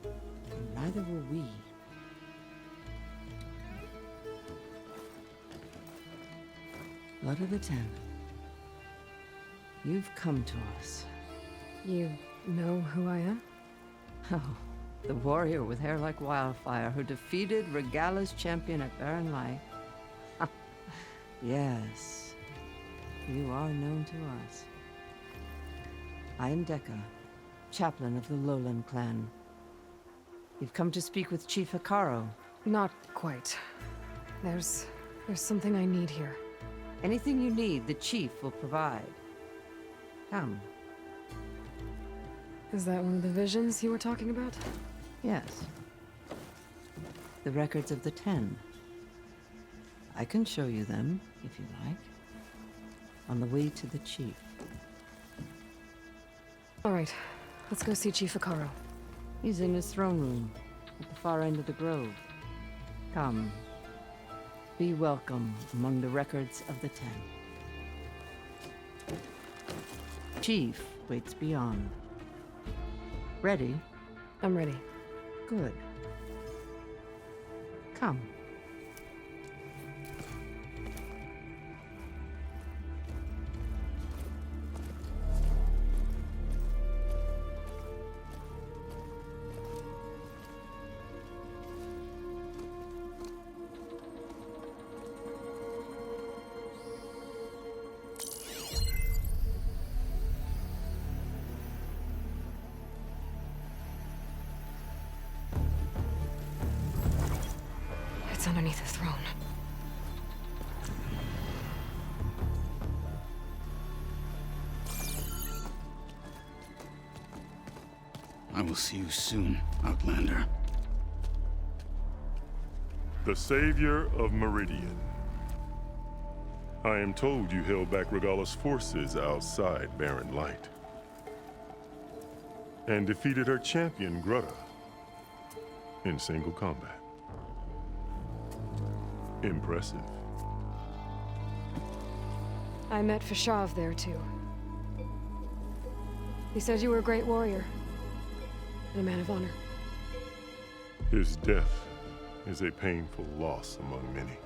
And neither will we. Blood of the Ten. You've come to us. You know who I am? Oh, the warrior with hair like wildfire who defeated Regala's champion at Barren Light. Yes, you are known to us. I am Dekka, chaplain of the Lowland clan. You've come to speak with Chief Hikaro. Not quite. There's something I need here. Anything you need, the chief will provide. Come. Is that one of the visions you were talking about? Yes. The records of the 10. I can show you them, if you like. On the way to the chief. All right. Let's go see Chief Hikaro. He's in his throne room, at the far end of the grove. Come. Be welcome among the records of the 10. Chief waits beyond. Ready? I'm ready. Good. Come. It's underneath the throne. I will see you soon, Outlander. The savior of Meridian. I am told you held back Regala's forces outside Barren Light. And defeated her champion, Grutta, in single combat. Impressive. I met Fashav there, too. He said you were a great warrior. And a man of honor. His death is a painful loss among many.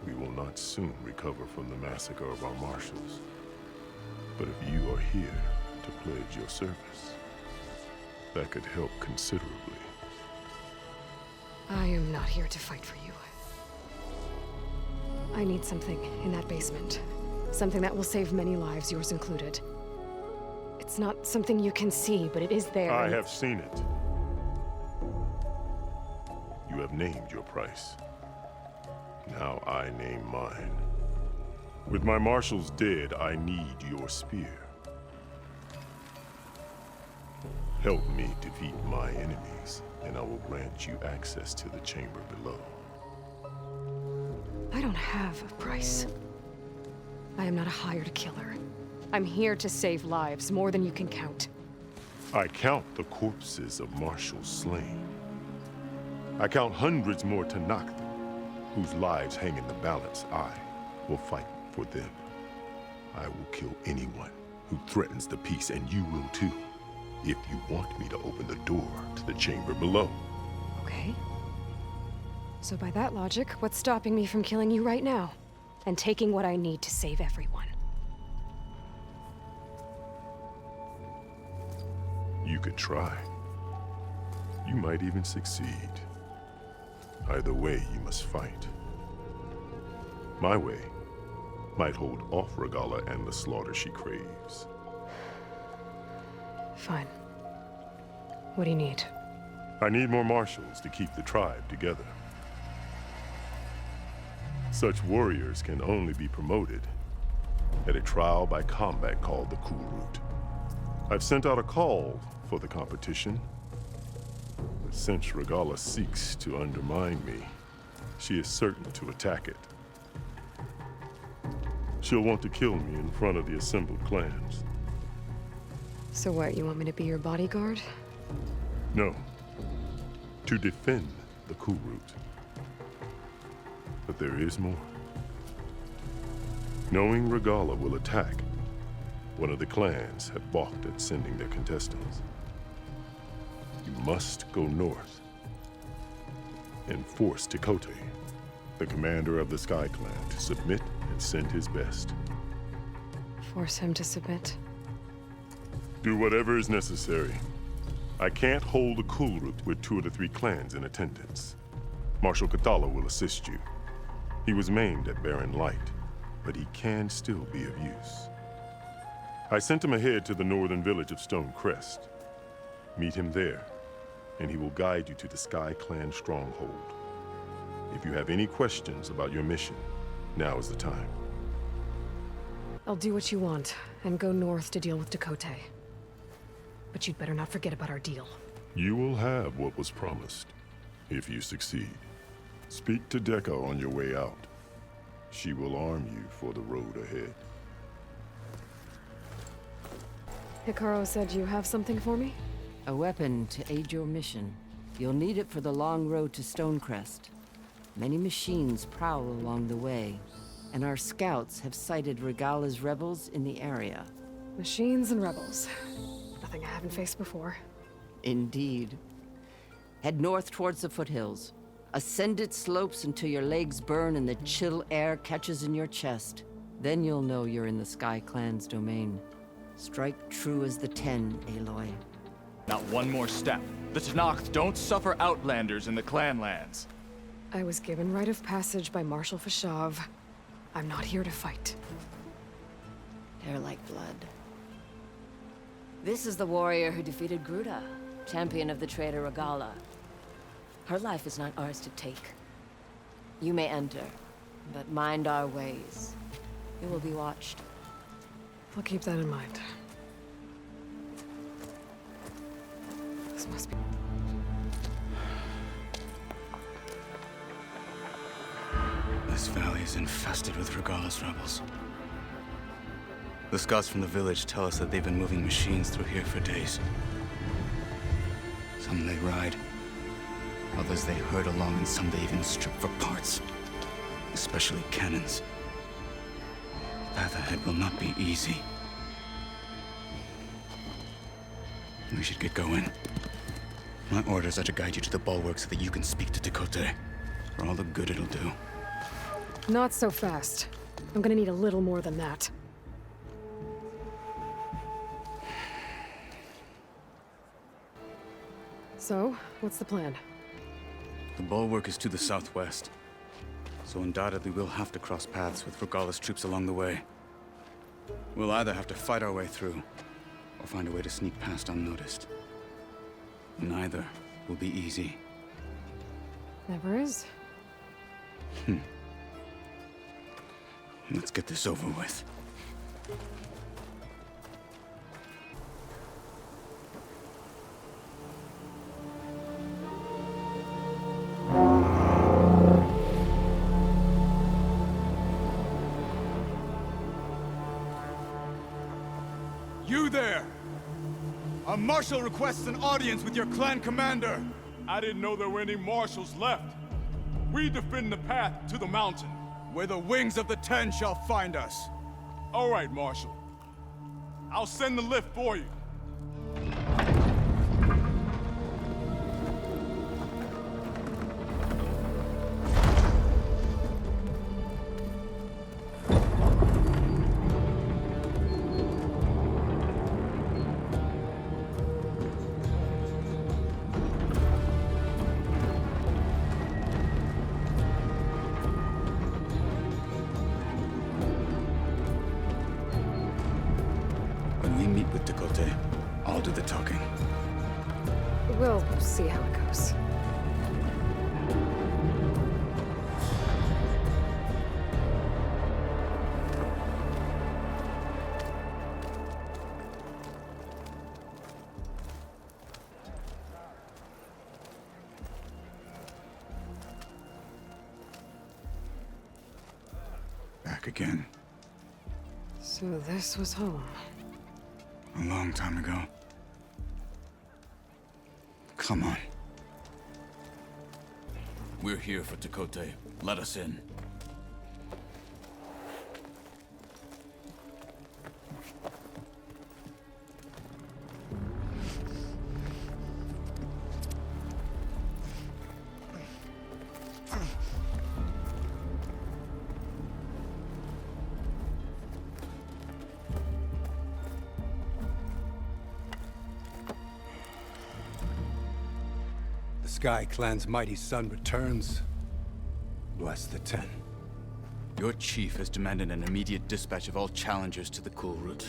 We will not soon recover from the massacre of our marshals. But if you are here to pledge your service, that could help considerably. I am not here to fight for you. I need something in that basement. Something that will save many lives, yours included. It's not something you can see, but it is there. I have seen it. You have named your price. Now I name mine. With my marshals dead, I need your spear. Help me defeat my enemies, and I will grant you access to the chamber below. I don't have a price. I am not a hired killer. I'm here to save lives, more than you can count. I count the corpses of marshals slain. I count hundreds more to knock them, whose lives hang in the balance. I will fight for them. I will kill anyone who threatens the peace, and you will too, if you want me to open the door to the chamber below. Okay. So by that logic, what's stopping me from killing you right now? And taking what I need to save everyone? You could try. You might even succeed. Either way, you must fight. My way might hold off Regalla and the slaughter she craves. Fine. What do you need? I need more marshals to keep the tribe together. Such warriors can only be promoted at a trial by combat called the Cool Route. I've sent out a call for the competition, but since Regalla seeks to undermine me, she is certain to attack it. She'll want to kill me in front of the assembled clans. So what, you want me to be your bodyguard? No, to defend the Cool Route. But there is more. Knowing Regalla will attack, one of the clans have balked at sending their contestants. You must go north and force Tekote, the commander of the Sky Clan, to submit and send his best. Force him to submit? Do whatever is necessary. I can't hold the Cool Route with 2 of the 3 clans in attendance. Marshal Kathala will assist you. He was maimed at Barren Light, but he can still be of use. I sent him ahead to the northern village of Stone Crest. Meet him there, and he will guide you to the Sky Clan stronghold. If you have any questions about your mission, now is the time. I'll do what you want, and go north to deal with Tekote. But you'd better not forget about our deal. You will have what was promised, if you succeed. Speak to Dekka on your way out. She will arm you for the road ahead. Hikaru said you have something for me? A weapon to aid your mission. You'll need it for the long road to Stonecrest. Many machines prowl along the way, and our scouts have sighted Regalla's rebels in the area. Machines and rebels. Nothing I haven't faced before. Indeed. Head north towards the foothills. Ascend its slopes until your legs burn and the chill air catches in your chest. Then you'll know you're in the Sky Clan's domain. Strike true as the 10, Aloy. Not one more step. The Tenakth don't suffer outlanders in the clan lands. I was given rite of passage by Marshal Fashav. I'm not here to fight. They're like blood. This is the warrior who defeated Gruda, champion of the traitor Regalla. Her life is not ours to take. You may enter, but mind our ways. You will be watched. I'll keep that in mind. This must be... This valley is infested with Regalla's rebels. The scouts from the village tell us that they've been moving machines through here for days. Some they ride, others they herd along, and some they even strip for parts, especially cannons. The path ahead will not be easy. We should get going. My orders are to guide you to the bulwark so that you can speak to Tekote, for all the good it'll do. Not so fast. I'm gonna need a little more than that. So, what's the plan? The bulwark is to the southwest, so undoubtedly we'll have to cross paths with Regalla's troops along the way. We'll either have to fight our way through, or find a way to sneak past unnoticed. Neither will be easy. Never is. Let's get this over with. You there! A marshal requests an audience with your clan commander. I didn't know there were any marshals left. We defend the path to the mountain. Where the wings of the Ten shall find us. All right, Marshal. I'll send the lift for you. When we meet with Dakota, I'll do the talking. We'll see how it goes. Back again. So this was home. A long time ago. Come on. We're here for Dakota. Let us in. The Sky Clan's mighty son returns. Bless the Ten. Your chief has demanded an immediate dispatch of all challengers to the Cool Route.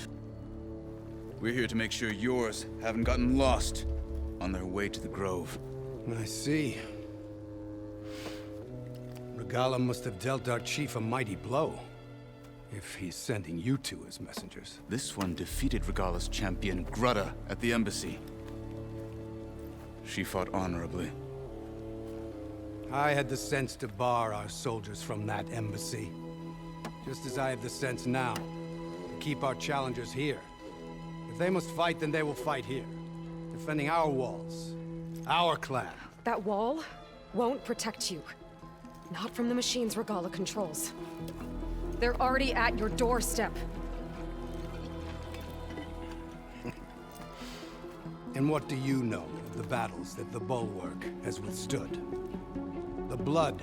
We're here to make sure yours haven't gotten lost on their way to the Grove. I see. Regala must have dealt our chief a mighty blow, if he's sending you two as messengers. This one defeated Regala's champion, Grutta, at the embassy. She fought honorably. I had the sense to bar our soldiers from that embassy. Just as I have the sense now to keep our challengers here. If they must fight, then they will fight here. Defending our walls. Our clan. That wall won't protect you. Not from the machines Regala controls. They're already at your doorstep. And what do you know of the battles that the Bulwark has withstood? The blood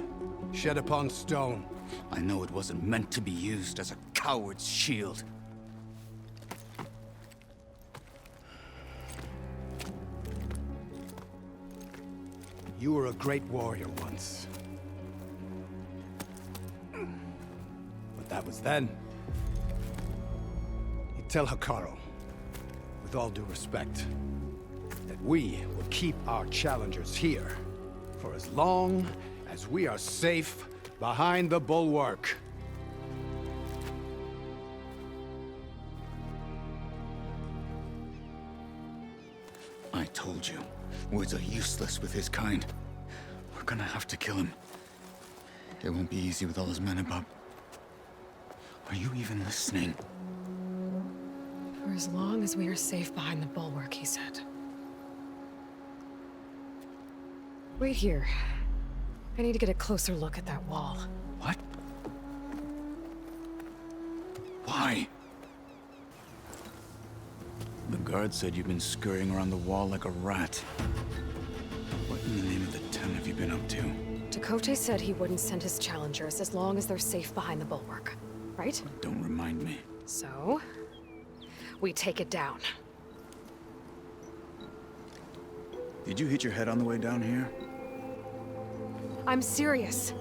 shed upon stone. I know it wasn't meant to be used as a coward's shield. You were a great warrior once. But that was then. You tell Hikaru, with all due respect, that we will keep our challengers here for as long as we are safe behind the Bulwark. I told you, words are useless with his kind. We're gonna have to kill him. It won't be easy with all his men above. Are you even listening? For as long as we are safe behind the Bulwark, he said. Wait here. I need to get a closer look at that wall. What? Why? The guard said you've been scurrying around the wall like a rat. What in the name of the Ten have you been up to? Dakota said he wouldn't send his challengers as long as they're safe behind the Bulwark, right? Don't remind me. So, we take it down. Did you hit your head on the way down here? I'm serious.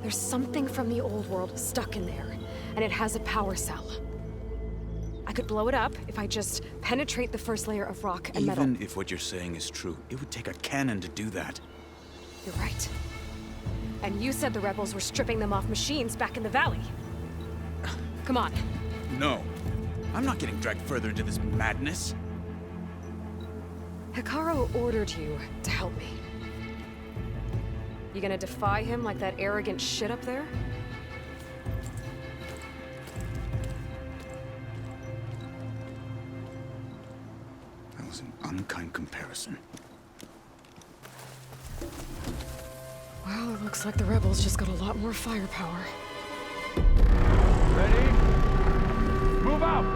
There's something from the old world stuck in there, and it has a power cell. I could blow it up if I just penetrate the first layer of rock and metal. Even if what you're saying is true, it would take a cannon to do that. You're right. And you said the rebels were stripping them off machines back in the valley. Come on. No. I'm not getting dragged further into this madness. Hikaru ordered you to help me. You gonna defy him like that arrogant shit up there? That was an unkind comparison. Well, it looks like the rebels just got a lot more firepower. Ready? Move out!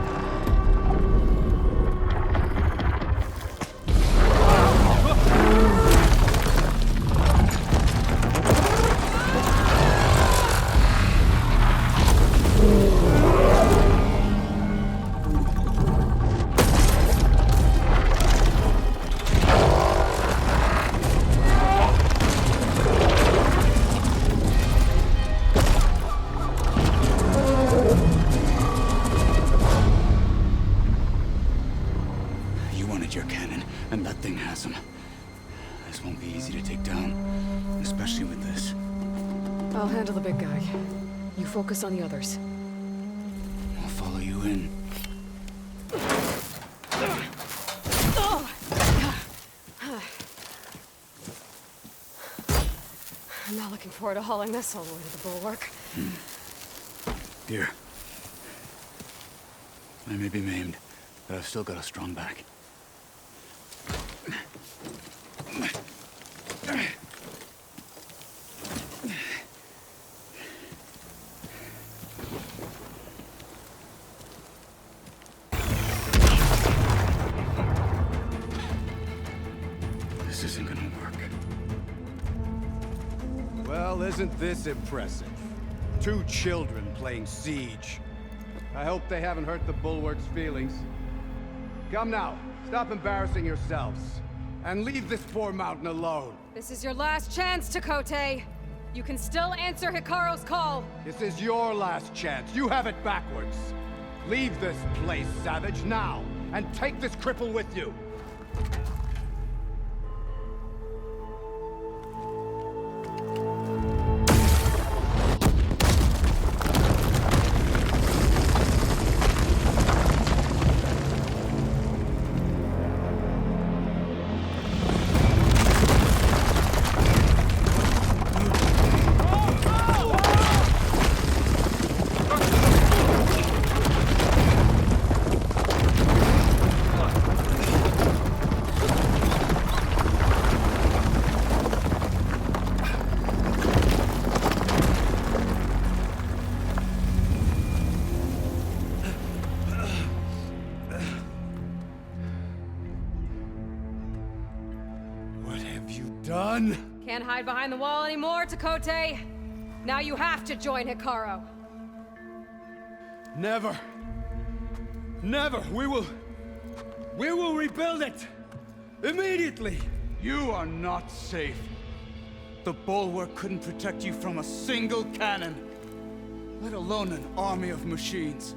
Focus on the others. I'll follow you in. I'm not looking forward to hauling this all the way to the bulwark. Here. I may be maimed, but I've still got a strong back. Isn't this impressive? 2 children playing siege. I hope they haven't hurt the bulwark's feelings. Come now, stop embarrassing yourselves. And leave this poor mountain alone. This is your last chance, Chakotay. You can still answer Hikaru's call. This is your last chance. You have it backwards. Leave this place, Savage, now. And take this cripple with you. Can't hide behind the wall anymore, Chakotay. Now you have to join Hikaru. Never. Never. We will rebuild it. Immediately. You are not safe. The bulwark couldn't protect you from a single cannon, let alone an army of machines.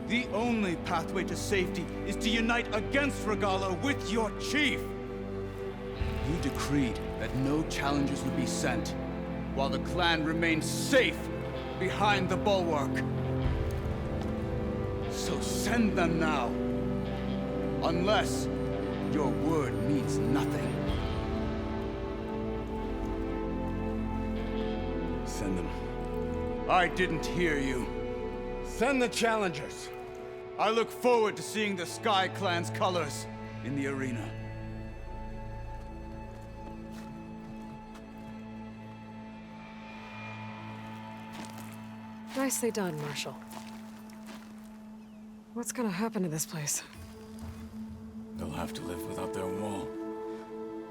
The only pathway to safety is to unite against Regala with your chief. You decreed that no challengers would be sent, while the clan remained safe behind the bulwark. So send them now. Unless your word means nothing. Send them. I didn't hear you. Send the challengers. I look forward to seeing the Sky Clan's colors in the arena. Nicely done, Marshal. What's gonna happen to this place? They'll have to live without their wall.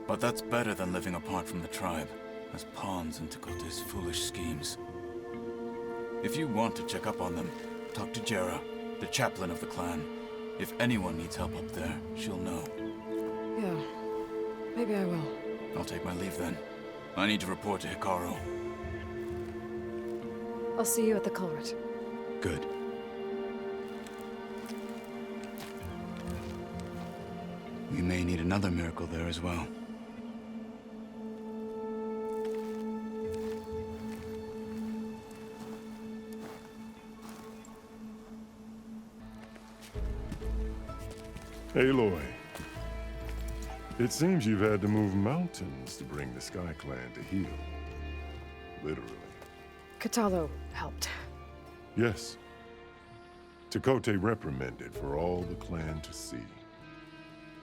But that's better than living apart from the tribe, as pawns in Chakotay's foolish schemes. If you want to check up on them, talk to Jera, the chaplain of the clan. If anyone needs help up there, she'll know. Yeah, maybe I will. I'll take my leave then. I need to report to Hikaru. I'll see you at the culvert. Good. We may need another miracle there as well. Aloy, it seems you've had to move mountains to bring the Sky Clan to heel. Literally. Catalo helped. Yes. Tekote reprimanded for all the clan to see.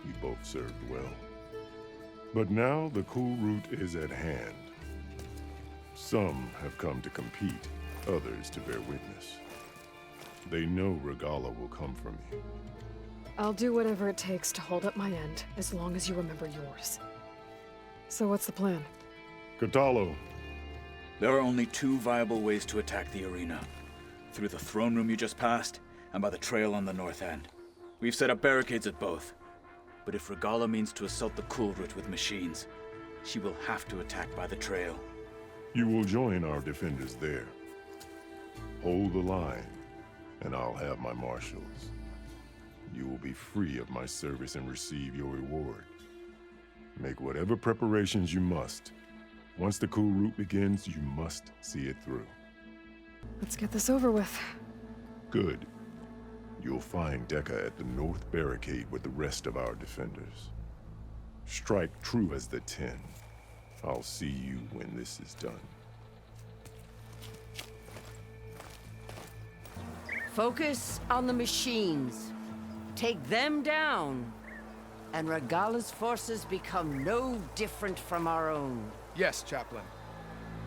You both served well. But now the cool route is at hand. Some have come to compete, others to bear witness. They know Regala will come for me. I'll do whatever it takes to hold up my end, as long as you remember yours. So what's the plan? Catalo. There are only two viable ways to attack the arena. Through the throne room you just passed, and by the trail on the north end. We've set up barricades at both. But if Regala means to assault the cool route with machines, she will have to attack by the trail. You will join our defenders there. Hold the line, and I'll have my marshals. You will be free of my service and receive your reward. Make whatever preparations you must. Once the cool route begins, you must see it through. Let's get this over with. Good. You'll find Dekka at the north barricade with the rest of our defenders. Strike true as the 10. I'll see you when this is done. Focus on the machines. Take them down, and Regala's forces become no different from our own. Yes, Chaplain.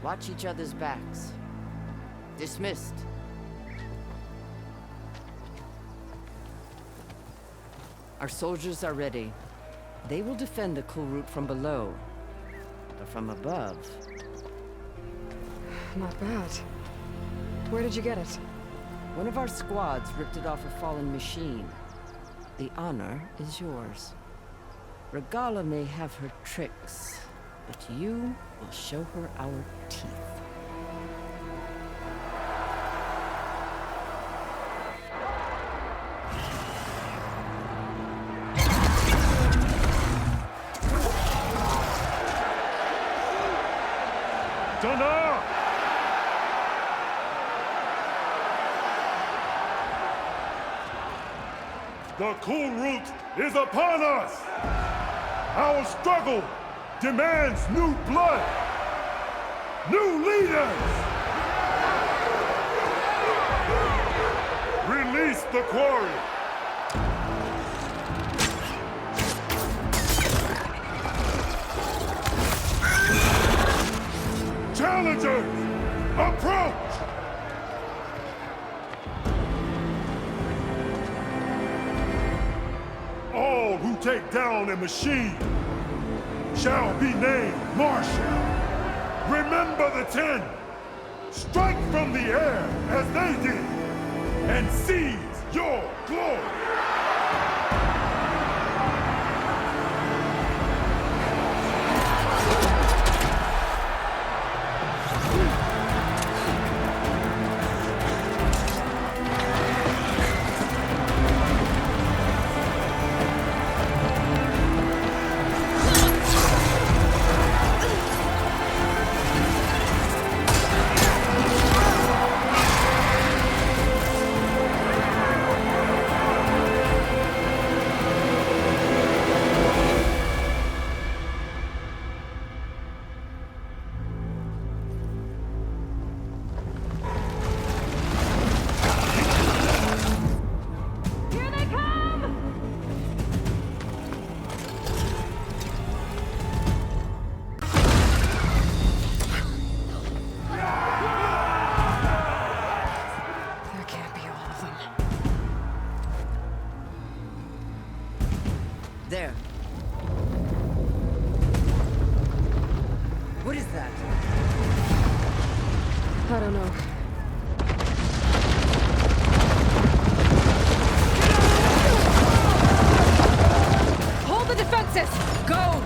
Watch each other's backs. Dismissed. Our soldiers are ready. They will defend the cool route from below. But from above... Not bad. Where did you get it? One of our squads ripped it off a fallen machine. The honor is yours. Regala may have her tricks, but you will show her our teeth. Donna! The cool route is upon us! Our struggle demands new blood! New leaders! Release the quarry! Challengers, approach! All who take down a machine shall be named Marshal. Remember the 10. Strike from the air as they did, and seize your glory. There. What is that? I don't know. Hold the defenses! Go!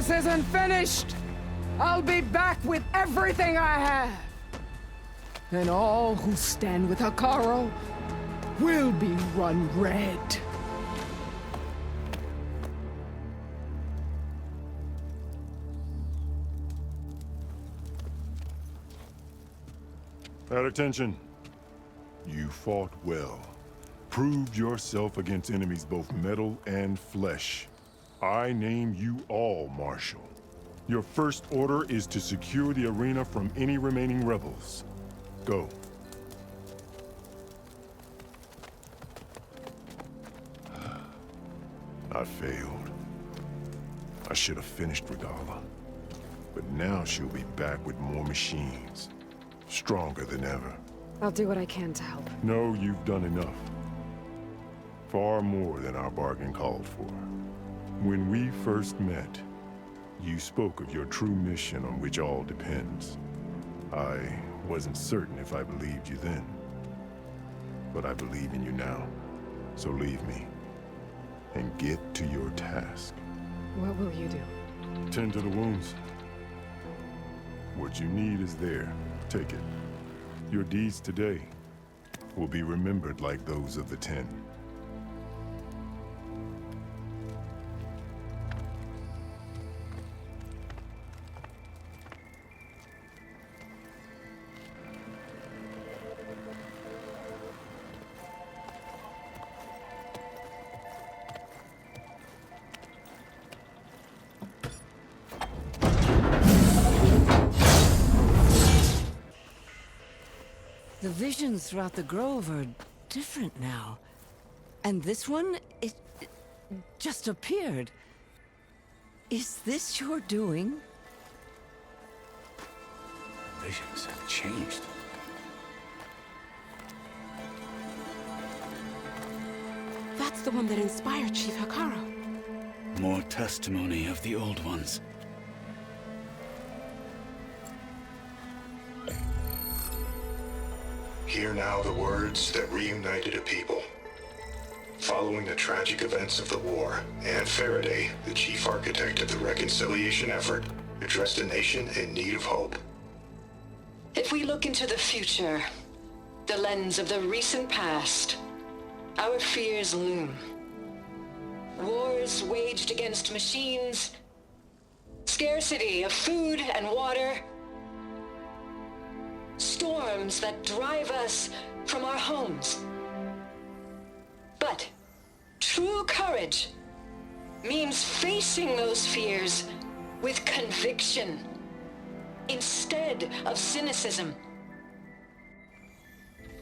this isn't finished, I'll be back with everything I have. And all who stand with Hikaru will be run red. At attention. You fought well. Proved yourself against enemies both metal and flesh. I name you all Marshal. Your first order is to secure the arena from any remaining rebels. Go. I failed. I should have finished Regala. But now she'll be back with more machines. Stronger than ever. I'll do what I can to help. No, you've done enough. Far more than our bargain called for. When we first met, you spoke of your true mission on which all depends. I wasn't certain if I believed you then. But I believe in you now. So leave me. And get to your task. What will you do? Tend to the wounds. What you need is there. Take it. Your deeds today will be remembered like those of the 10. The visions throughout the grove are different now. And this one, it just appeared. Is this your doing? Visions have changed. That's the one that inspired Chief Hikaru. More testimony of the old ones. Hear now the words that reunited a people. Following the tragic events of the war, Anne Faraday, the chief architect of the reconciliation effort, addressed a nation in need of hope. If we look into the future, the lens of the recent past, our fears loom. Wars waged against machines, scarcity of food and water, storms that drive us from our homes. But true courage means facing those fears with conviction instead of cynicism.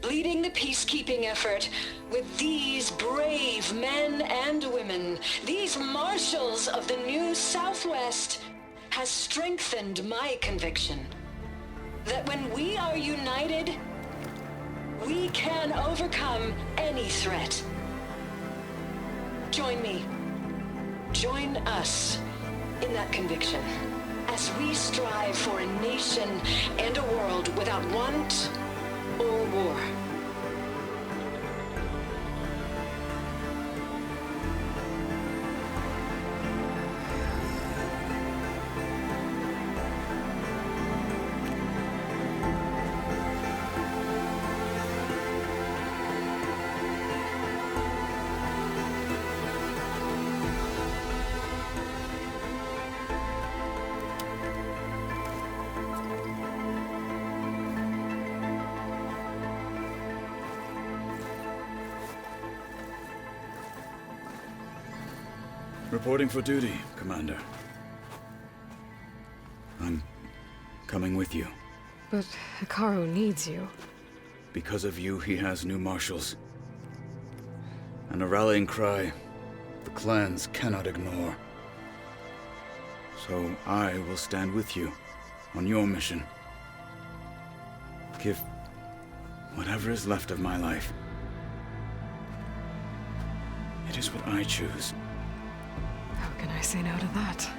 Leading the peacekeeping effort with these brave men and women, these marshals of the new Southwest, has strengthened my conviction that when we are united, we can overcome any threat. Join me. Join us in that conviction as we strive for a nation and a world without want or war. Reporting for duty, Commander. I'm coming with you. But Hikaru needs you. Because of you, he has new marshals. And a rallying cry the clans cannot ignore. So I will stand with you on your mission. Give whatever is left of my life. It is what I choose. How can I say no to that?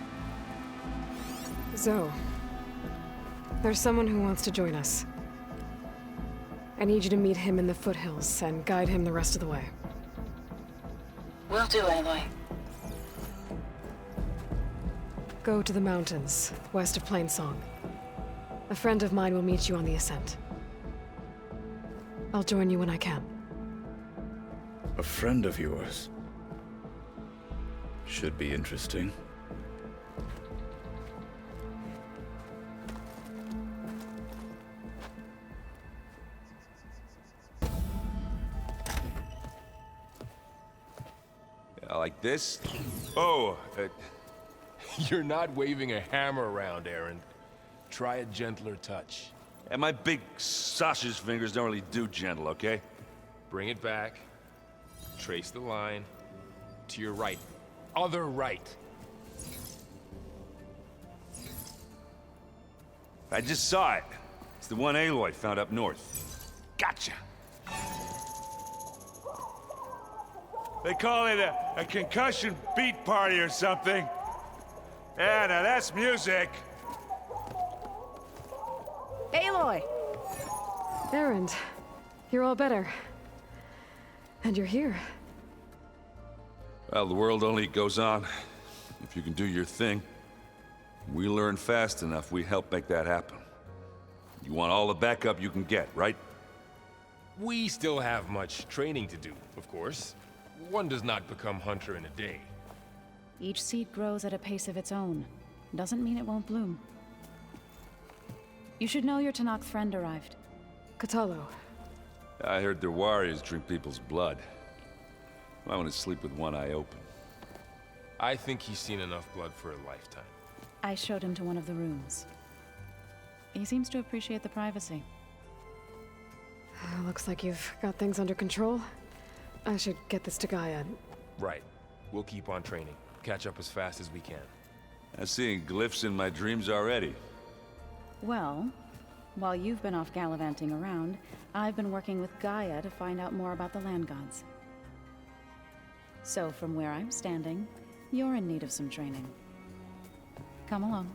Zoe, there's someone who wants to join us. I need you to meet him in the foothills and guide him the rest of the way. Will do, Aloy. Go to the mountains, west of Plainsong. A friend of mine will meet you on the ascent. I'll join you when I can. A friend of yours? Should be interesting. Like this? Oh, You're not waving a hammer around, Aaron. Try a gentler touch. and my big sausage fingers don't really do gentle, okay? Bring it back. Trace the line. To your right. Other right. I just saw it. It's the one Aloy found up north. Gotcha! They call it a concussion beat party or something. Yeah, now that's music. Aloy! Aaron, you're all better. And you're here. Well, the world only goes on if you can do your thing. We learn fast enough, we help make that happen. You want all the backup you can get, right? We still have much training to do, of course. One does not become hunter in a day. Each seed grows at a pace of its own. Doesn't mean it won't bloom. You should know your Tanakh friend arrived. Katalo. I heard their warriors drink people's blood. I want to sleep with one eye open. I think he's seen enough blood for a lifetime. I showed him to one of the rooms. He seems to appreciate the privacy. Looks like you've got things under control. I should get this to Gaia. Right. We'll keep on training. Catch up as fast as we can. I'm seeing glyphs in my dreams already. Well, while you've been off gallivanting around, I've been working with Gaia to find out more about the land gods. So from where I'm standing, you're in need of some training. Come along.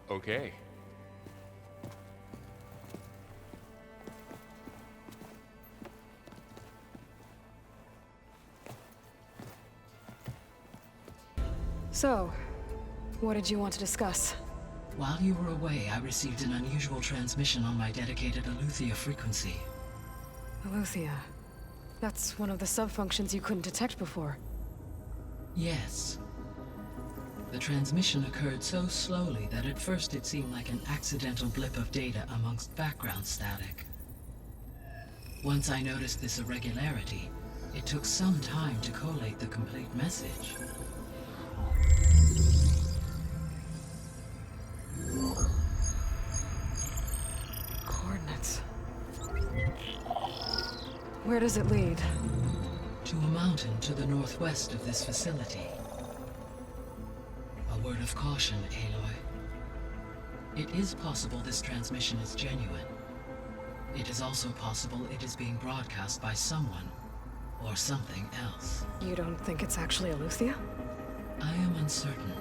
Okay. So, what did you want to discuss? While you were away, I received an unusual transmission on my dedicated Aletheia frequency. Aletheia. That's one of the sub-functions you couldn't detect before. Yes. The transmission occurred so slowly that at first it seemed like an accidental blip of data amongst background static. Once I noticed this irregularity, it took some time to collate the complete message. Coordinates. Where does it lead? To a mountain to the northwest of this facility. A word of caution, Aloy. It is possible this transmission is genuine. It is also possible it is being broadcast by someone or something else. You don't think it's actually Aletheia? I am uncertain.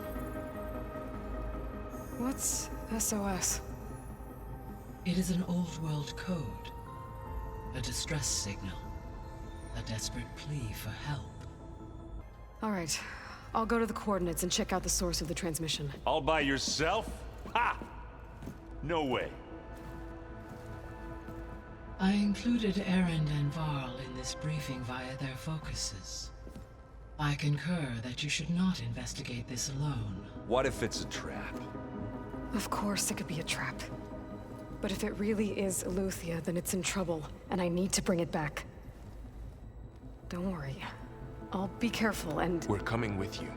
What's SOS? It is an old world code. A distress signal. A desperate plea for help. All right. I'll go to the coordinates and check out the source of the transmission. All by yourself? Ha! No way. I included Erend and Varl in this briefing via their focuses. I concur that you should not investigate this alone. What if it's a trap? Of course it could be a trap. But if it really is Aletheia, then it's in trouble, and I need to bring it back. Don't worry. I'll be careful and... We're coming with you.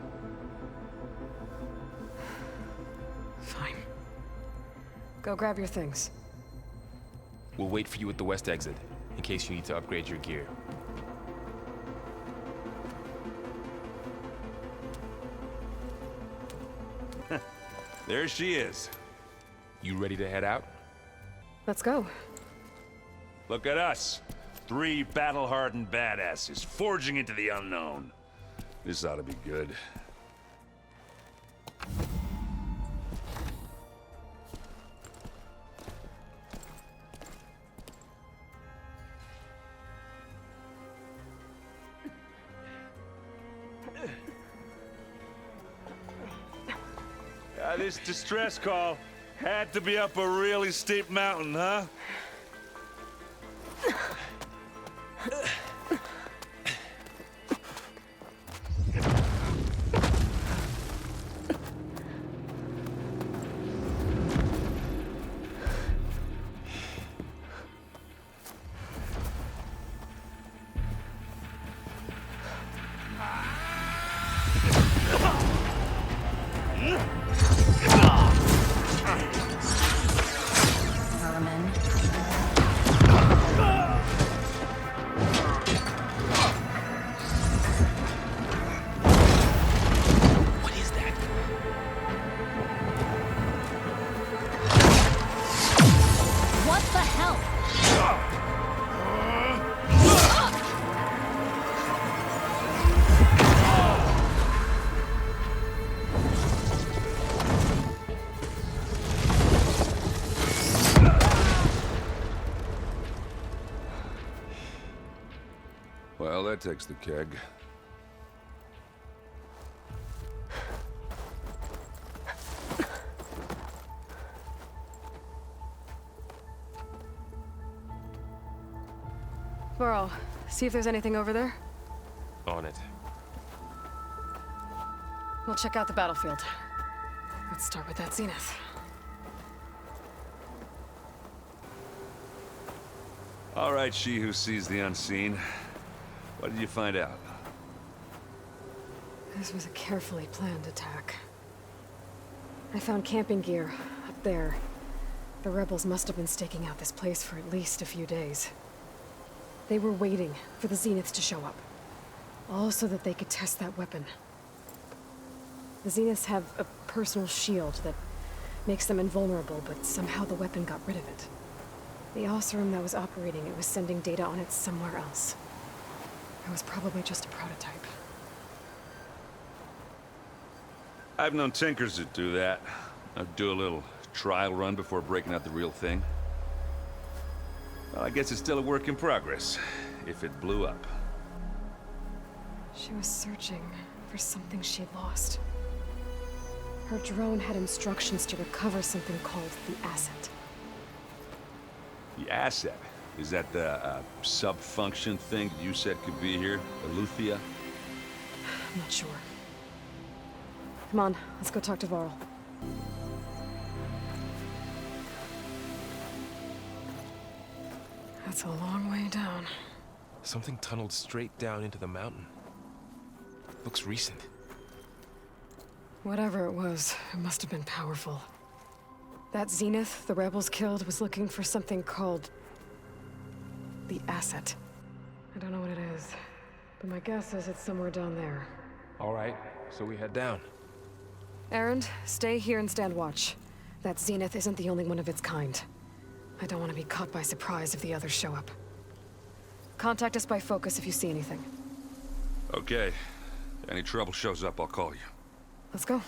Fine. Go grab your things. We'll wait for you at the west exit, in case you need to upgrade your gear. There she is. You ready to head out? Let's go. Look at us. 3 battle-hardened badasses forging into the unknown. This ought to be good. This distress call had to be up a really steep mountain, huh? Well, that takes the keg. Burrow, see if there's anything over there. On it. We'll check out the battlefield. Let's start with that Zenith. All right, she who sees the unseen. What did you find out? This was a carefully planned attack. I found camping gear up there. The rebels must have been staking out this place for at least a few days. They were waiting for the Zeniths to show up. All so that they could test that weapon. The Zeniths have a personal shield that makes them invulnerable, but somehow the weapon got rid of it. The Oseram that was operating it was sending data on it somewhere else. It was probably just a prototype. I've known tinkers that do that. I'd do a little trial run before breaking out the real thing. Well, I guess it's still a work in progress, if it blew up. She was searching for something she lost. Her drone had instructions to recover something called the asset. The asset? Is that the sub-function thing that you said could be here? Eleuthia? I'm not sure. Come on, let's go talk to Varl. That's a long way down. Something tunneled straight down into the mountain. Looks recent. Whatever it was, it must have been powerful. That Zenith the rebels killed was looking for something called the asset. I don't know what it is, but my guess is it's somewhere down there. All right, so we head down. Erend, stay here and stand watch. That Zenith isn't the only one of its kind. I don't want to be caught by surprise if the others show up. Contact us by focus if you see anything. Okay. Any trouble shows up, I'll call you. Let's go.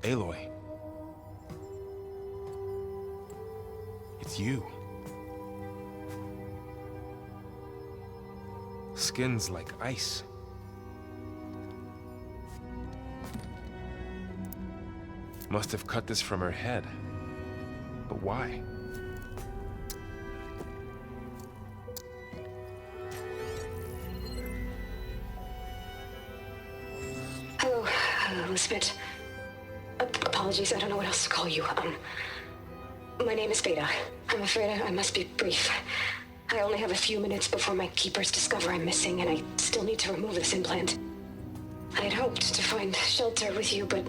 Aloy. It's you. Skin's like ice. Must have cut this from her head. But why? Hello, Elizabeth. Apologies, I don't know what else to call you. My name is Beta. I'm afraid I must be brief. I only have a few minutes before my keepers discover I'm missing, and I still need to remove this implant. I had hoped to find shelter with you, but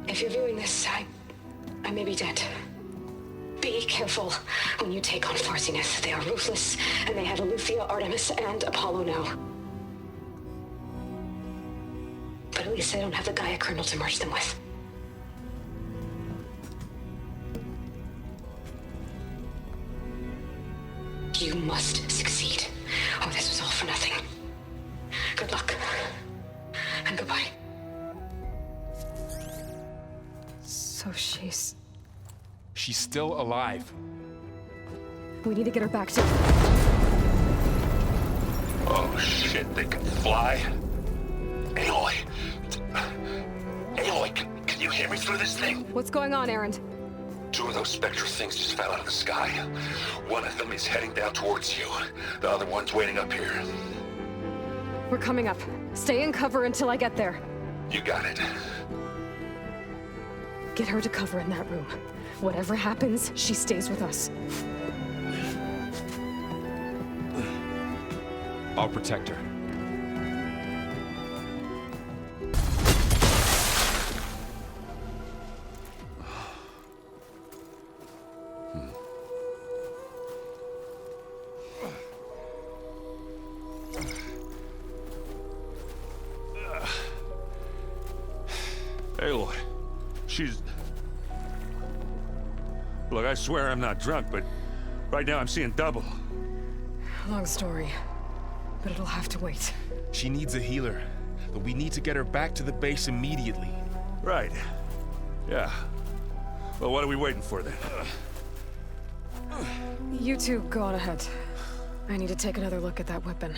If you're viewing this, I may be dead. Be careful when you take on Far Zenith. They are ruthless, and they have Eleuthia, Artemis, and Apollo now. But at least they don't have the Gaia kernel to merge them with. You must succeed, or this was all for nothing. Good luck, and goodbye. So she's still alive. We need to get her back to... Oh shit, they can fly? Aloy! Aloy, can you hear me through this thing? What's going on, Erend? 2 of those spectral things just fell out of the sky. One of them is heading down towards you. The other one's waiting up here. We're coming up. Stay in cover until I get there. You got it. Get her to cover in that room. Whatever happens, she stays with us. I'll protect her. Aloy, she's... Look, I swear I'm not drunk, but right now I'm seeing double. Long story, but it'll have to wait. She needs a healer, but we need to get her back to the base immediately. Right. Yeah. Well, what are we waiting for then? You two go on ahead. I need to take another look at that weapon.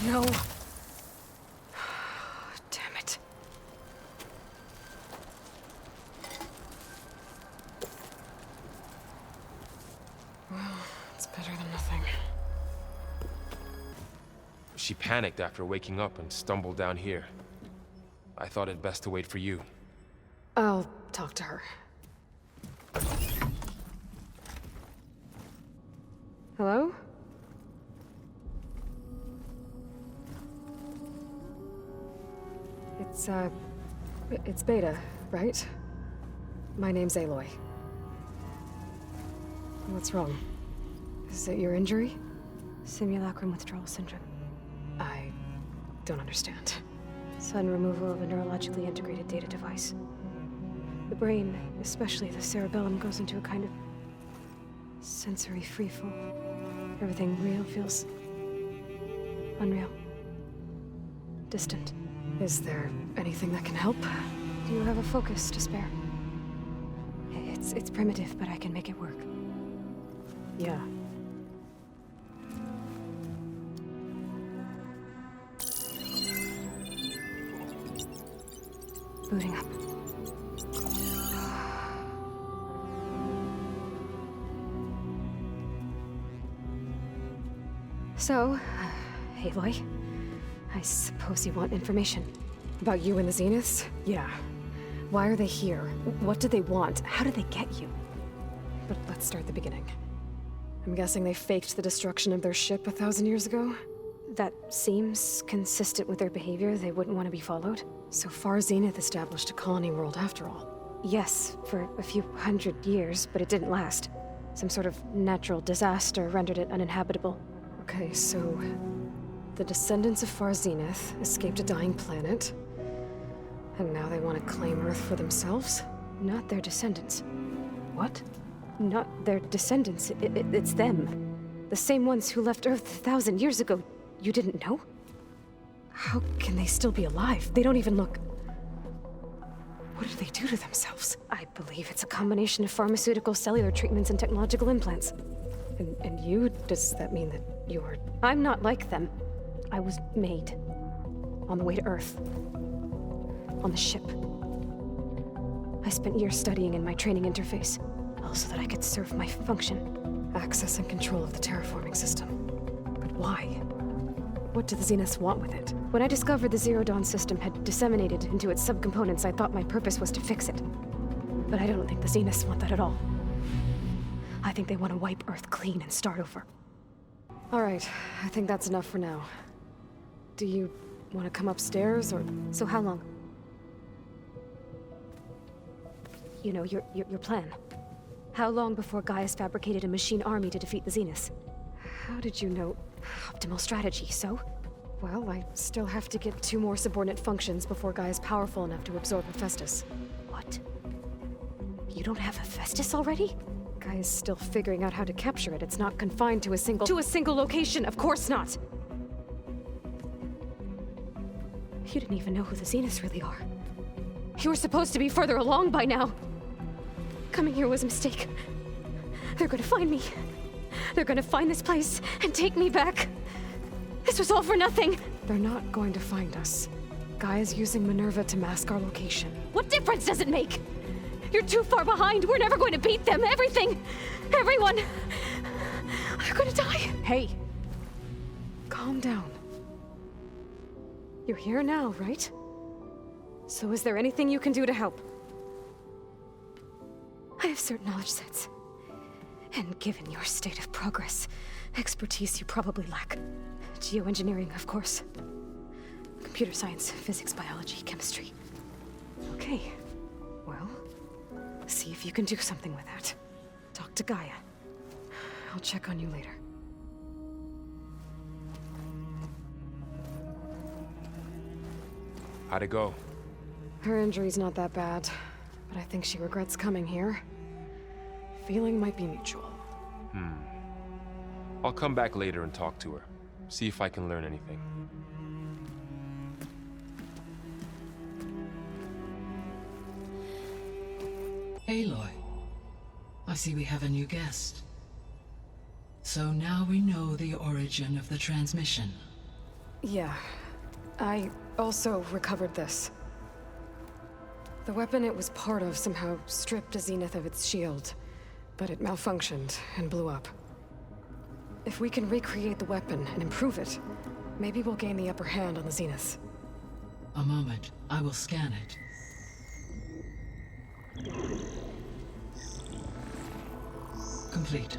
No. Damn it. Well, it's better than nothing. She panicked after waking up and stumbled down here. I thought it best to wait for you. I'll talk to her. Hello? It's Beta, right? My name's Aloy. What's wrong? Is it your injury? Simulacrum withdrawal syndrome. I don't understand. Sudden removal of a neurologically integrated data device. The brain, especially the cerebellum, goes into a kind of sensory freefall. Everything real feels unreal. Distant. Is there anything that can help? Do you have a focus to spare? It's primitive, but I can make it work. Yeah. Booting up. So, Aloy, I suppose you want information. About you and the Zeniths? Yeah. Why are they here? What do they want? How did they get you? But let's start at the beginning. I'm guessing they faked the destruction of their ship 1,000 years ago? That seems consistent with their behavior. They wouldn't want to be followed. So Far Zenith established a colony world after all. Yes, for a few hundred years, but it didn't last. Some sort of natural disaster rendered it uninhabitable. Okay, so the descendants of Far Zenith escaped a dying planet, and now they want to claim Earth for themselves? Not their descendants. What? Not their descendants. It's them. The same ones who left Earth 1,000 years ago. You didn't know? How can they still be alive? They don't even look... What do they do to themselves? I believe it's a combination of pharmaceutical, cellular treatments, and technological implants. And you? Does that mean that you're... I'm not like them. I was made. On the way to Earth. On the ship. I spent years studying in my training interface, all so that I could serve my function. Access and control of the terraforming system. But why? What do the Zeniths want with it? When I discovered the Zero Dawn system had disseminated into its subcomponents, I thought my purpose was to fix it. But I don't think the Zeniths want that at all. I think they want to wipe Earth clean and start over. All right, I think that's enough for now. Do you want to come upstairs, or... So how long? You know, your plan. How long before Gaius fabricated a machine army to defeat the Zeniths? How did you know? Optimal strategy, so? Well, I still have to get 2 more subordinate functions before Gaia's powerful enough to absorb Hephaestus. What? You don't have Hephaestus already? Gaia's still figuring out how to capture it. It's not confined to a single... To a single location, of course not! You didn't even know who the Zeniths really are. You were supposed to be further along by now. Coming here was a mistake. They're gonna find me. They're gonna find this place and take me back. This was all for nothing. They're not going to find us. Gaia's using Minerva to mask our location. What difference does it make? You're too far behind. We're never going to beat them. Everything. Everyone. They're gonna die. Hey. Calm down. You're here now, right? So is there anything you can do to help? I have certain knowledge sets. And given your state of progress, expertise you probably lack. Geoengineering, of course. Computer science, physics, biology, chemistry. Okay. Well, see if you can do something with that. Talk to Gaia. I'll check on you later. How'd it go? Her injury's not that bad, but I think she regrets coming here. Feeling might be mutual. I'll come back later and talk to her. See if I can learn anything. Aloy, I see we have a new guest. So now we know the origin of the transmission. Yeah. I also recovered this. The weapon it was part of somehow stripped a Zenith of its shield, but it malfunctioned and blew up. If we can recreate the weapon and improve it, maybe we'll gain the upper hand on the Zeniths. A moment, I will scan it. Complete.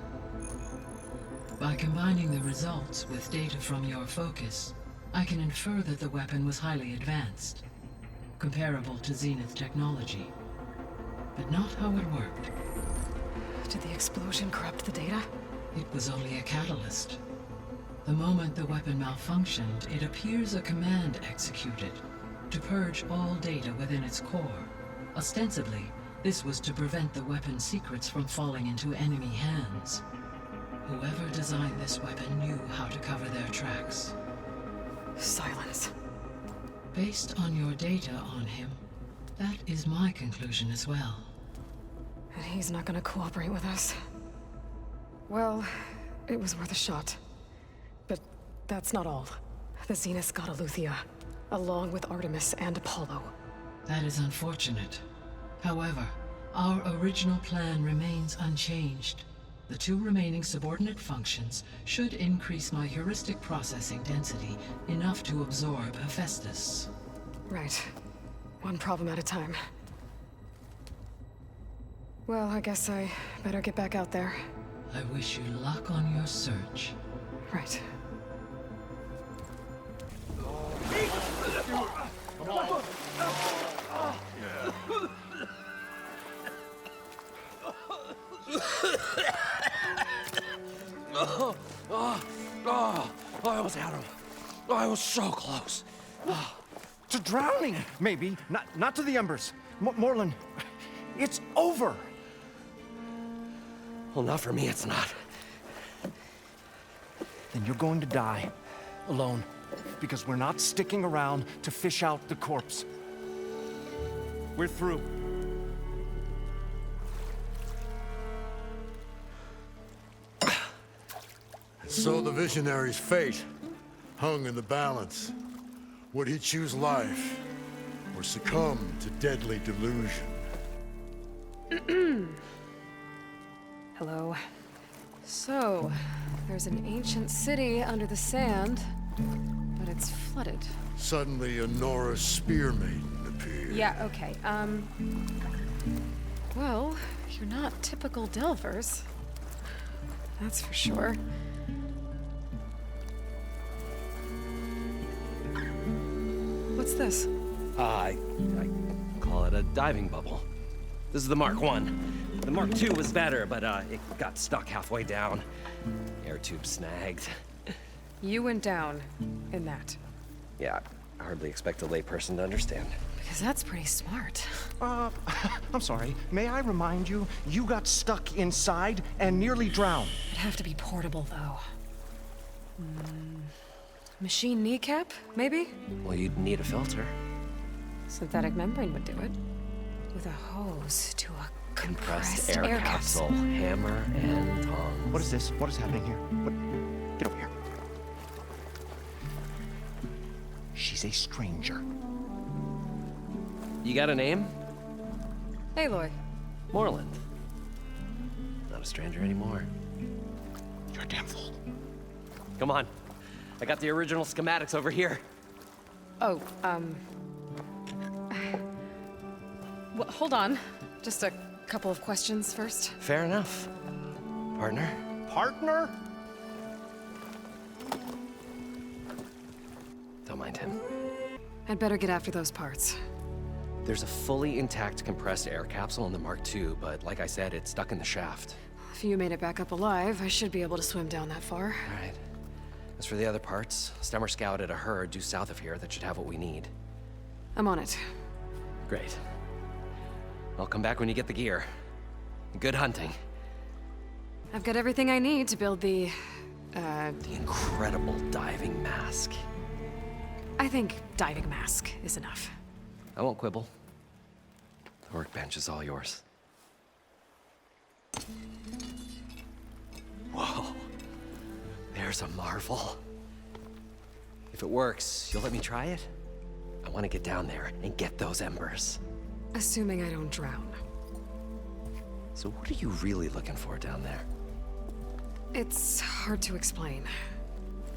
By combining the results with data from your focus, I can infer that the weapon was highly advanced, comparable to Zenith technology, but not how it worked. Did the explosion corrupt the data? It was only a catalyst. The moment the weapon malfunctioned, it appears a command executed to purge all data within its core. Ostensibly, this was to prevent the weapon's secrets from falling into enemy hands. Whoever designed this weapon knew how to cover their tracks. Silence. Based on your data on him, that is my conclusion as well. And he's not gonna cooperate with us. Well, it was worth a shot. But that's not all. The Zeniths got Aletheia, along with Artemis and Apollo. That is unfortunate. However, our original plan remains unchanged. The 2 remaining subordinate functions should increase my heuristic processing density enough to absorb Hephaestus. Right. One problem at a time. Well, I guess I better get back out there. I wish you luck on your search. Right. I almost had him. I was so close. To drowning, maybe. Not to the embers. Morlun, it's over. Well, not for me, it's not. Then you're going to die. Alone. Because we're not sticking around to fish out the corpse. We're through. So the visionary's fate hung in the balance. Would he choose life or succumb to deadly delusion? Hello. So, there's an ancient city under the sand, but it's flooded. Suddenly, a Nora spear maiden appeared. Yeah, okay. Well, you're not typical Delvers. That's for sure. What's this? I call it a diving bubble. This is the Mark 1. The Mark 2 was better, but it got stuck halfway down. Air tube snagged. You went down in that. Yeah, I hardly expect a layperson to understand. Because that's pretty smart. I'm sorry. May I remind you, you got stuck inside and nearly drowned. It'd have to be portable, though. Machine kneecap, maybe? Well, you'd need a filter. Synthetic membrane would do it. With a hose to a Compressed air capsule. Hammer and tongs. What is this? What is happening here? Get over here. She's a stranger. You got a name? Aloy. Moreland. Not a stranger anymore. You're a damn fool. Come on. I got the original schematics over here. Oh, well, hold on. Just a couple of questions first. Fair enough. Partner? Partner? Don't mind him. I'd better get after those parts. There's a fully intact compressed air capsule in the Mark II, but like I said, it's stuck in the shaft. If you made it back up alive, I should be able to swim down that far. All right. As for the other parts, Stemmer scouted a herd due south of here that should have what we need. I'm on it. Great. I'll come back when you get the gear. Good hunting. I've got everything I need to build the incredible diving mask. I think diving mask is enough. I won't quibble. The workbench is all yours. Whoa. There's a marvel. If it works, you'll let me try it? I want to get down there and get those embers. Assuming I don't drown. So what are you really looking for down there? It's hard to explain.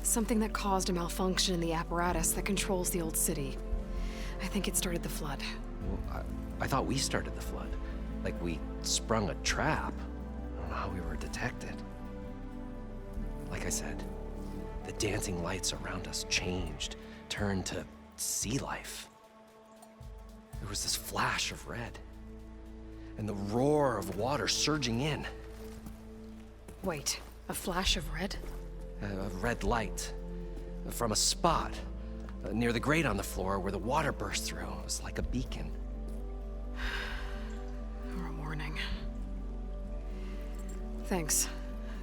Something that caused a malfunction in the apparatus that controls the old city. I think it started the flood. Well, I thought we started the flood. Like we sprung a trap. I don't know how we were detected. Like I said, the dancing lights around us changed, turned to sea life. There was this flash of red, and the roar of water surging in. Wait, a flash of red? A red light from a spot near the grate on the floor where the water burst through. It was like a beacon. Or a warning. Thanks.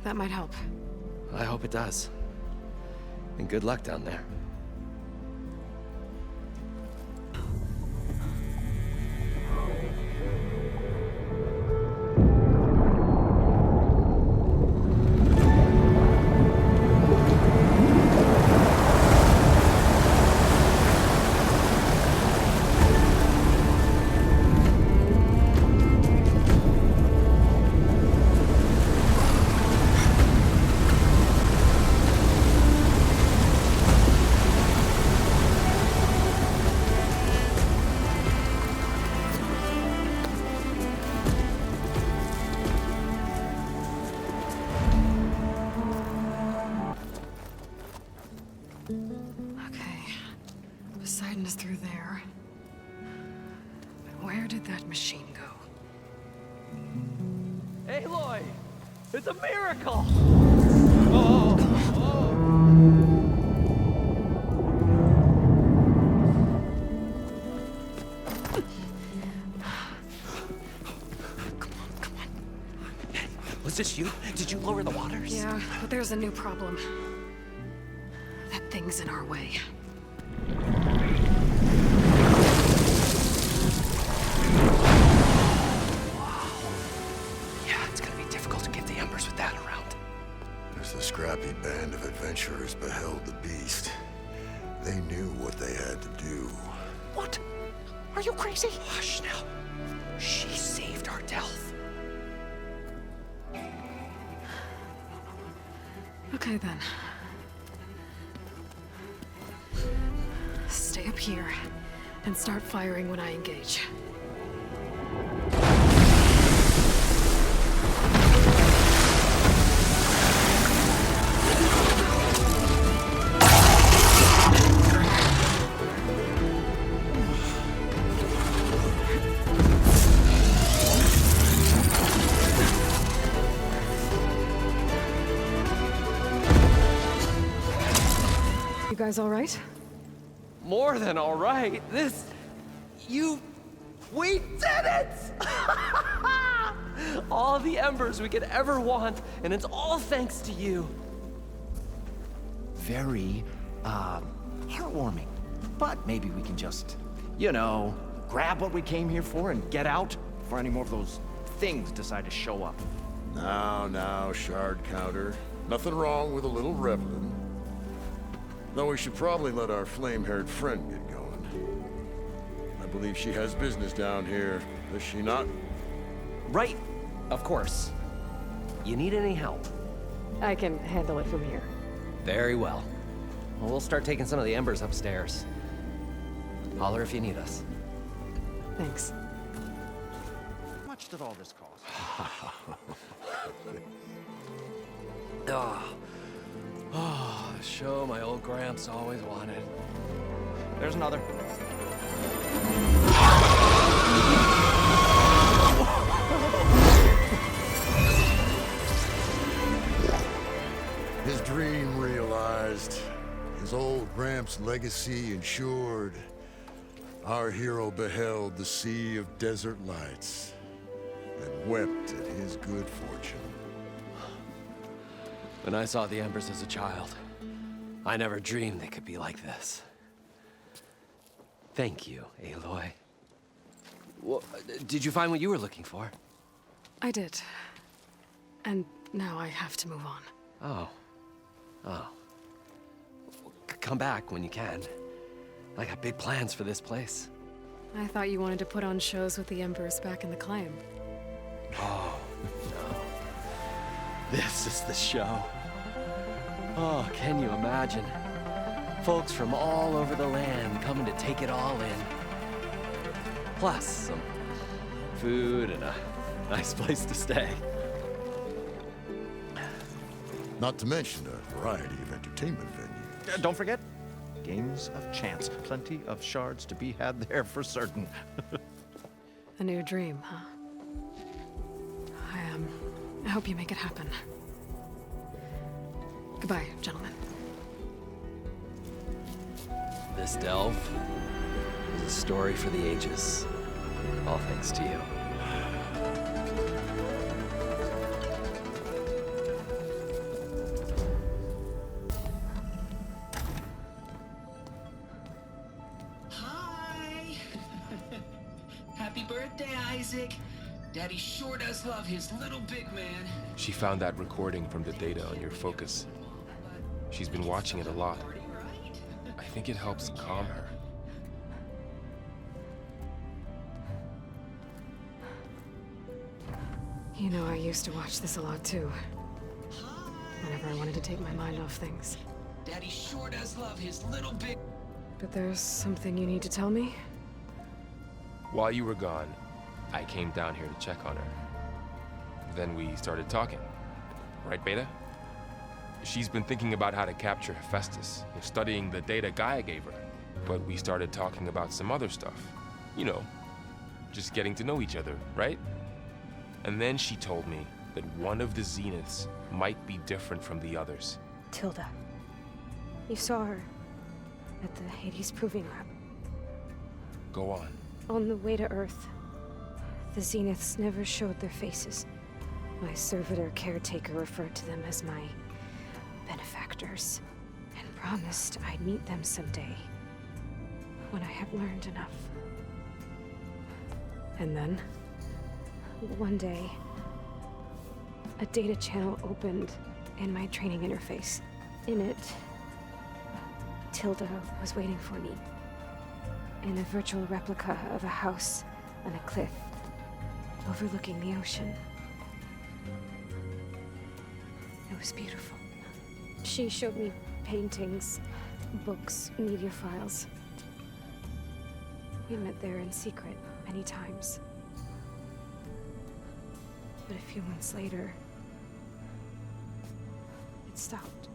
That might help. I hope it does. And good luck down there. Through there. But where did that machine go? Aloy! It's a miracle! Come on. Was this you? Did you lower the waters? Yeah, but there's a new problem. That thing's in our way. The scrappy band of adventurers beheld the beast. They knew what they had to do. What? Are you crazy? Hush now. She saved our Delph. Okay then. Stay up here and start firing when I engage. guys all right? More than all right. We did it! All the embers we could ever want, and it's all thanks to you. Very, heartwarming. But maybe we can just, you know, grab what we came here for and get out before any more of those things decide to show up. Now, shard counter. Nothing wrong with a little reveling. Though we should probably let our flame-haired friend get going. I believe she has business down here, does she not? Right, of course. You need any help? I can handle it from here. Very well. Well, we'll start taking some of the embers upstairs. Holler if you need us. Thanks. How much did all this cost? The show my old Gramps always wanted. There's another. His dream realized. His old Gramps' legacy ensured. Our hero beheld the sea of desert lights and wept at his good fortune. When I saw the embers as a child, I never dreamed they could be like this. Thank you, Aloy. Well, did you find what you were looking for? I did. And now I have to move on. Oh. Come back when you can. I got big plans for this place. I thought you wanted to put on shows with the Embers back in the claim. Oh, no. This is the show. Oh, can you imagine? Folks from all over the land coming to take it all in. Plus some food and a nice place to stay. Not to mention a variety of entertainment venues. Don't forget, games of chance. Plenty of shards to be had there for certain. A new dream, huh? I hope you make it happen. Goodbye, gentlemen. This delve is a story for the ages. All thanks to you. Happy birthday, Isaac. Daddy sure does love his little big man. She found that recording from the data on your focus. She's been watching it a lot. I think it helps calm her. You know, I used to watch this a lot too. Whenever I wanted to take my mind off things. Daddy sure does love his little big... But there's something you need to tell me? While you were gone, I came down here to check on her. Then we started talking. Right, Beta? She's been thinking about how to capture Hephaestus, studying the data Gaia gave her. But we started talking about some other stuff. You know, just getting to know each other, right? And then she told me that one of the Zeniths might be different from the others. Tilda. You saw her at the Hades Proving Lab. Go on. On the way to Earth, the Zeniths never showed their faces. My servitor caretaker referred to them as my benefactors, and promised I'd meet them someday, when I had learned enough. And then? One day, a data channel opened in my training interface. In it, Tilda was waiting for me, in a virtual replica of a house on a cliff overlooking the ocean. It was beautiful. She showed me paintings, books, media files. We met there in secret many times. But a few months later, it stopped.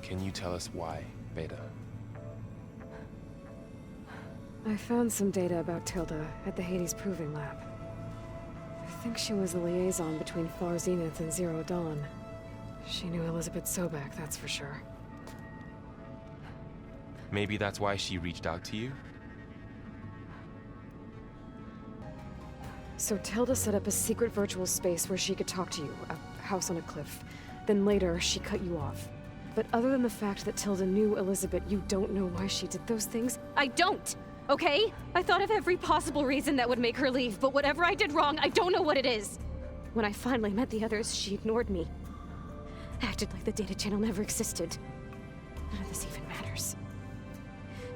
Can you tell us why, Beta? I found some data about Tilda at the Hades Proving Lab. I think she was the liaison between Far Zenith and Zero Dawn. She knew Elizabeth Sobek, that's for sure. Maybe that's why she reached out to you? So Tilda set up a secret virtual space where she could talk to you, a house on a cliff. Then later, she cut you off. But other than the fact that Tilda knew Elizabeth, you don't know why she did those things? I don't, okay? I thought of every possible reason that would make her leave, but whatever I did wrong, I don't know what it is. When I finally met the others, she ignored me. Acted like the data channel never existed. None of this even matters.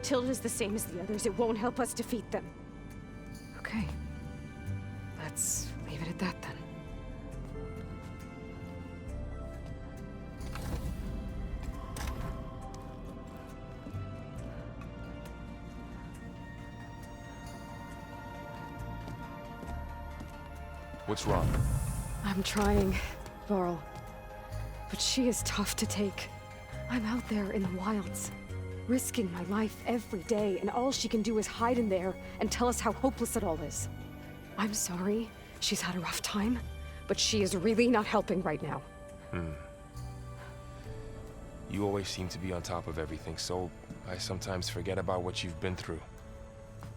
Tilda's the same as the others. It won't help us defeat them. Okay. Let's leave it at that then. What's wrong? I'm trying, Varl. But she is tough to take. I'm out there in the wilds, risking my life every day, and all she can do is hide in there and tell us how hopeless it all is. I'm sorry she's had a rough time, but she is really not helping right now. You always seem to be on top of everything, so I sometimes forget about what you've been through.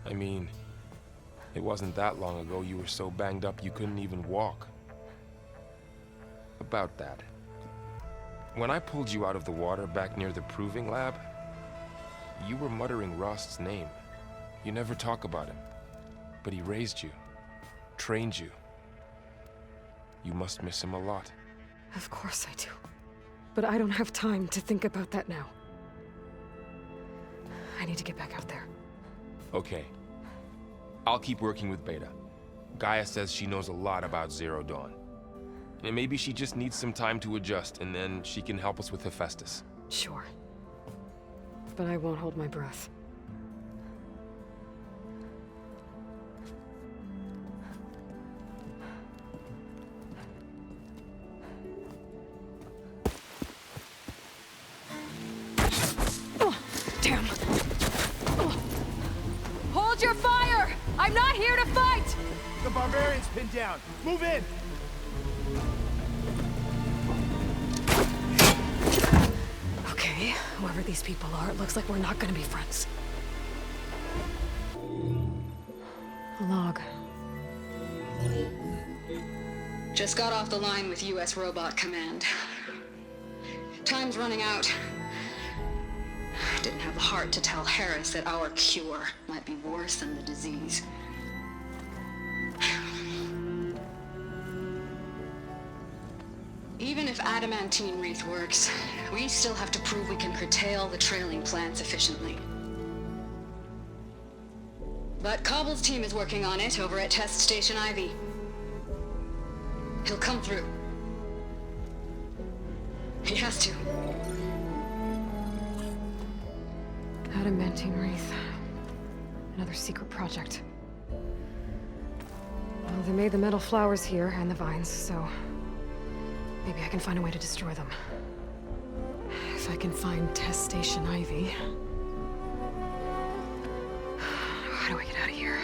I mean, it wasn't that long ago you were so banged up you couldn't even walk. About that. When I pulled you out of the water back near the proving lab, you were muttering Rost's name. You never talk about him, but he raised you, trained you. You must miss him a lot. Of course I do. But I don't have time to think about that now. I need to get back out there. Okay. I'll keep working with Beta. Gaia says she knows a lot about Zero Dawn. And maybe she just needs some time to adjust, and then she can help us with Hephaestus. Sure. But I won't hold my breath. Oh, damn. Oh. Hold your fire! I'm not here to fight! The barbarian's pinned down. Move in! Okay, whoever these people are, it looks like we're not gonna be friends. A log. Just got off the line with US Robot Command. Time's running out. Didn't have the heart to tell Harris that our cure might be worse than the disease. Even if adamantine wreath works, we still have to prove we can curtail the trailing plants efficiently. But Cobble's team is working on it over at Test Station Ivy. He'll come through. He has to. Adamantine wreath. Another secret project. Well, they made the metal flowers here and the vines, so maybe I can find a way to destroy them. If I can find Test Station Ivy. How do I get out of here?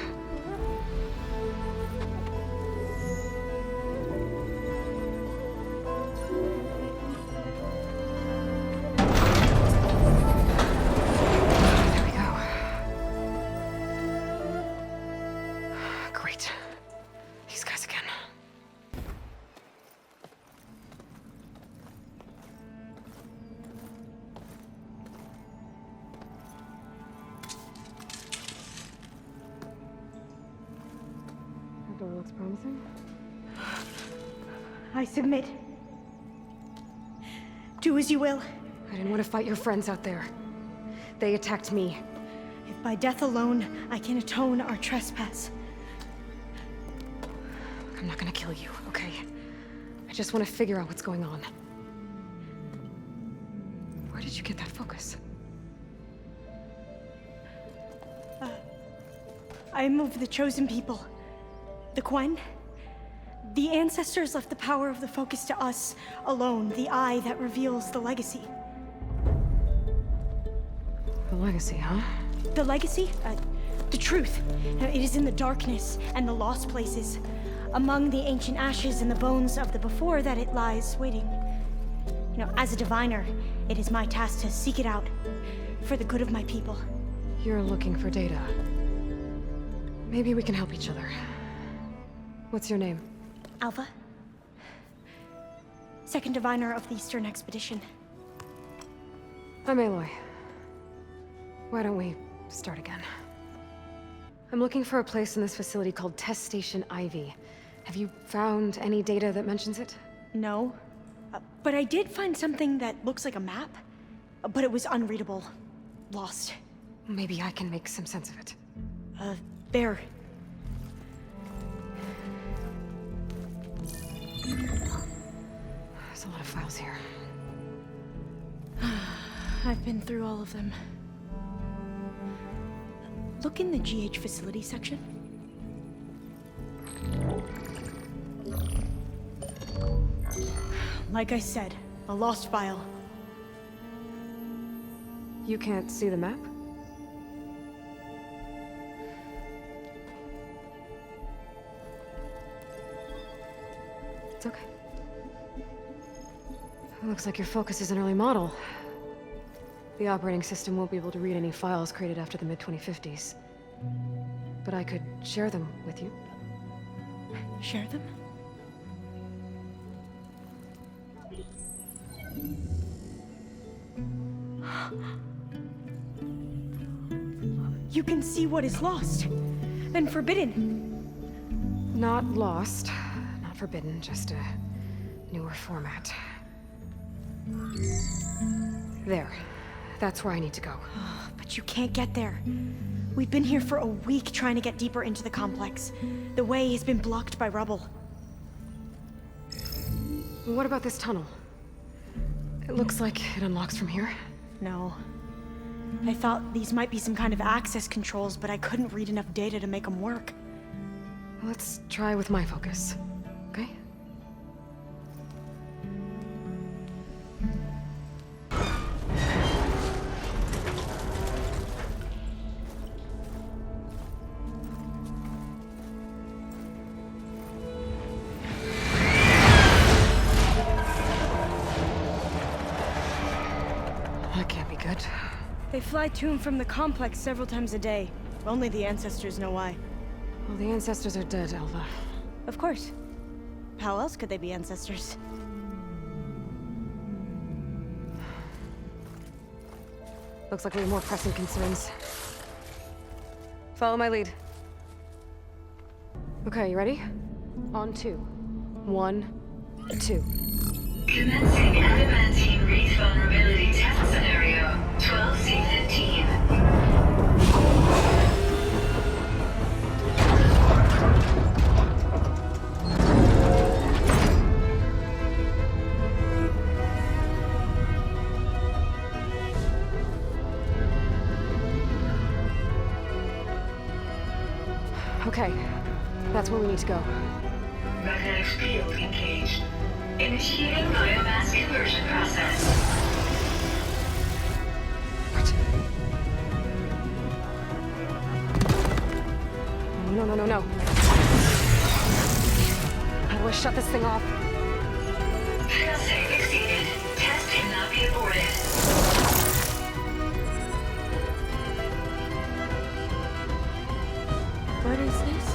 There we go. Great. These guys again. That door looks promising. I submit. Do as you will. I didn't want to fight your friends out there. They attacked me. If by death alone I can atone our trespass. I'm not gonna kill you, okay? I just want to figure out what's going on. Where did you get that focus? I am of the chosen people. The Quen. The ancestors left the power of the focus to us alone, the eye that reveals the legacy. The legacy, huh? The legacy? The truth. It is in the darkness and the lost places, among the ancient ashes and the bones of the before that it lies waiting. As a diviner, it is my task to seek it out, For the good of my people. You're looking for data. Maybe we can help each other. What's your name? Alva. Second diviner of the Eastern Expedition. I'm Aloy. Why don't we start again? I'm looking for a place in this facility called Test Station Ivy. Have you found any data that mentions it? No. But I did find something that looks like a map. But it was unreadable. Lost. Maybe I can make some sense of it. There. There's a lot of files here. I've been through all of them. Look in the GH facility section. Like I said, a lost file. You can't see the map? It's okay. It looks like your focus is an early model. The operating system won't be able to read any files created after the mid-2050s. But I could share them with you. Share them? You can see what is lost and forbidden. Not lost, not forbidden, just a newer format. There. That's where I need to go. But you can't get there. We've been here for a week trying to get deeper into the complex. The way has been blocked by rubble. What about this tunnel? It looks like it unlocks from here. No. I thought these might be some kind of access controls, but I couldn't read enough data to make them work. Let's try with my focus, okay? That can't be good. They fly to and from the complex several times a day. Only the ancestors know why. Well, the ancestors are dead, Alva. Of course. How else could they be ancestors? Looks like we have more pressing concerns. Follow my lead. Okay, you ready? On 2. 1, 2. Commencing adamantine wreath vulnerability test scenario 12C15. Okay, that's where we need to go. Magnetic field engaged. Initiating biomass conversion process. What? No. How do I shut this thing off? Failsafe exceeded. Test cannot be aborted. What is this?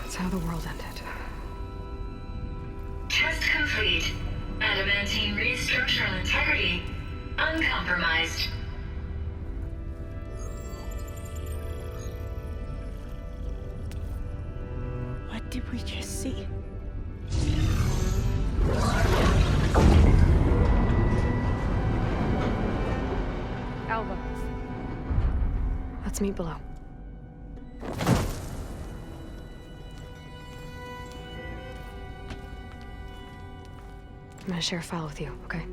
That's how the world ended. Test complete. Adamantine wreath structural integrity uncompromised. What did we just see? Alva. Let's meet below. I'm gonna share a file with you, okay?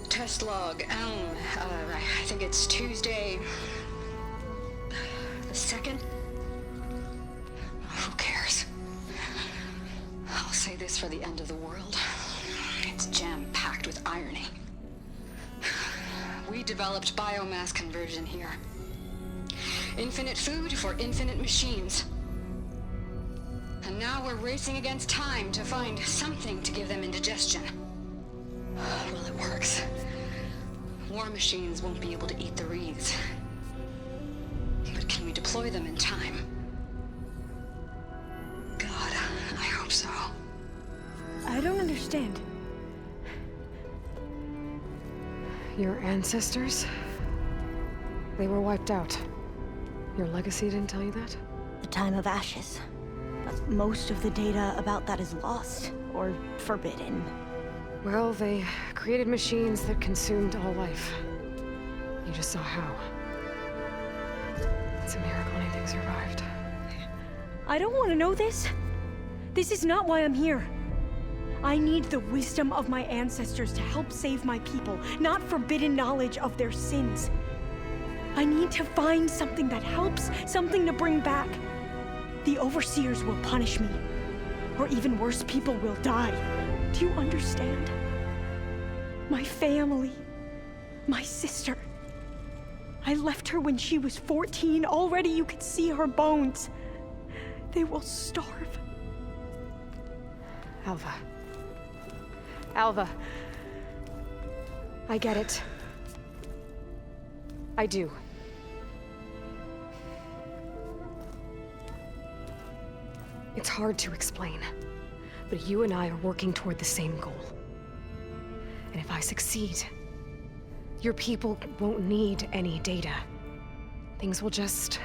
Test log, I think it's Tuesday the 2nd? Who cares? I'll say this for the end of the world. It's jam-packed with irony. We developed biomass conversion here. Infinite food for infinite machines. And now we're racing against time to find something to give them indigestion. Well, it works. War machines won't be able to eat the wreaths. But can we deploy them in time? God, I hope so. I don't understand. Your ancestors? They were wiped out. Your legacy didn't tell you that? The time of ashes. But most of the data about that is lost, or forbidden. Well, they created machines that consumed all life. You just saw how. It's a miracle anything survived. I don't want to know this. This is not why I'm here. I need the wisdom of my ancestors to help save my people, not forbidden knowledge of their sins. I need to find something that helps, something to bring back. The overseers will punish me. Or even worse, people will die. Do you understand? My family. My sister. I left her when she was 14. Already you could see her bones. They will starve. Alva. Alva. I get it. I do. It's hard to explain, but you and I are working toward the same goal. And if I succeed, your people won't need any data. Things will just...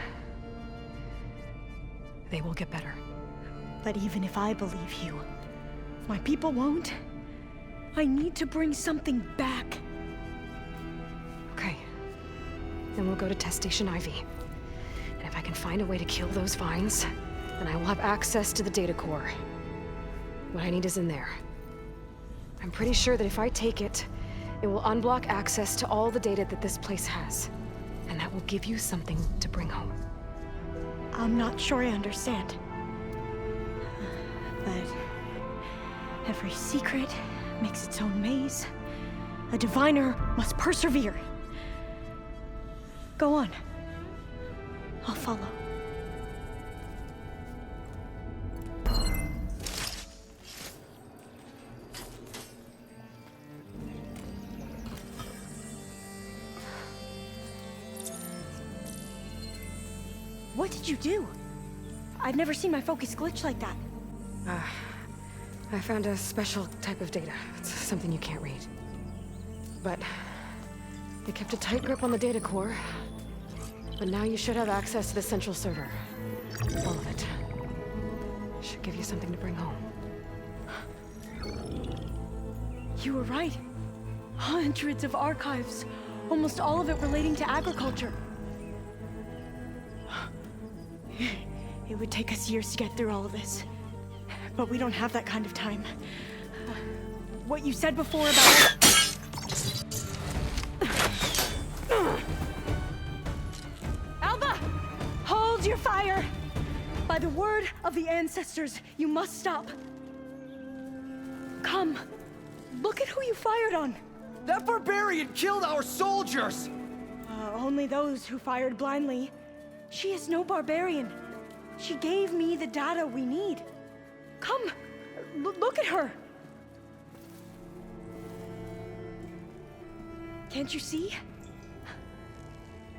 they will get better. But even if I believe you, my people won't. I need to bring something back. Okay. Then we'll go to Test Station Ivy. And if I can find a way to kill those vines, then I will have access to the data core. What I need is in there. I'm pretty sure that if I take it, it will unblock access to all the data that this place has. And that will give you something to bring home. I'm not sure I understand. But every secret makes its own maze. A diviner must persevere. Go on. I'll follow. What did you do? I've never seen my focus glitch like that. I found a special type of data. It's something you can't read. But they kept a tight grip on the data core. But now you should have access to the central server. All of it. Should give you something to bring home. You were right. Hundreds of archives. Almost all of it relating to agriculture. It would take us years to get through all of this. But we don't have that kind of time. What you said before about... Alva! Hold your fire! By the word of the ancestors, you must stop. Come. Look at who you fired on. That barbarian killed our soldiers! Only those who fired blindly. She is no barbarian. She gave me the data we need. Come, look at her. Can't you see?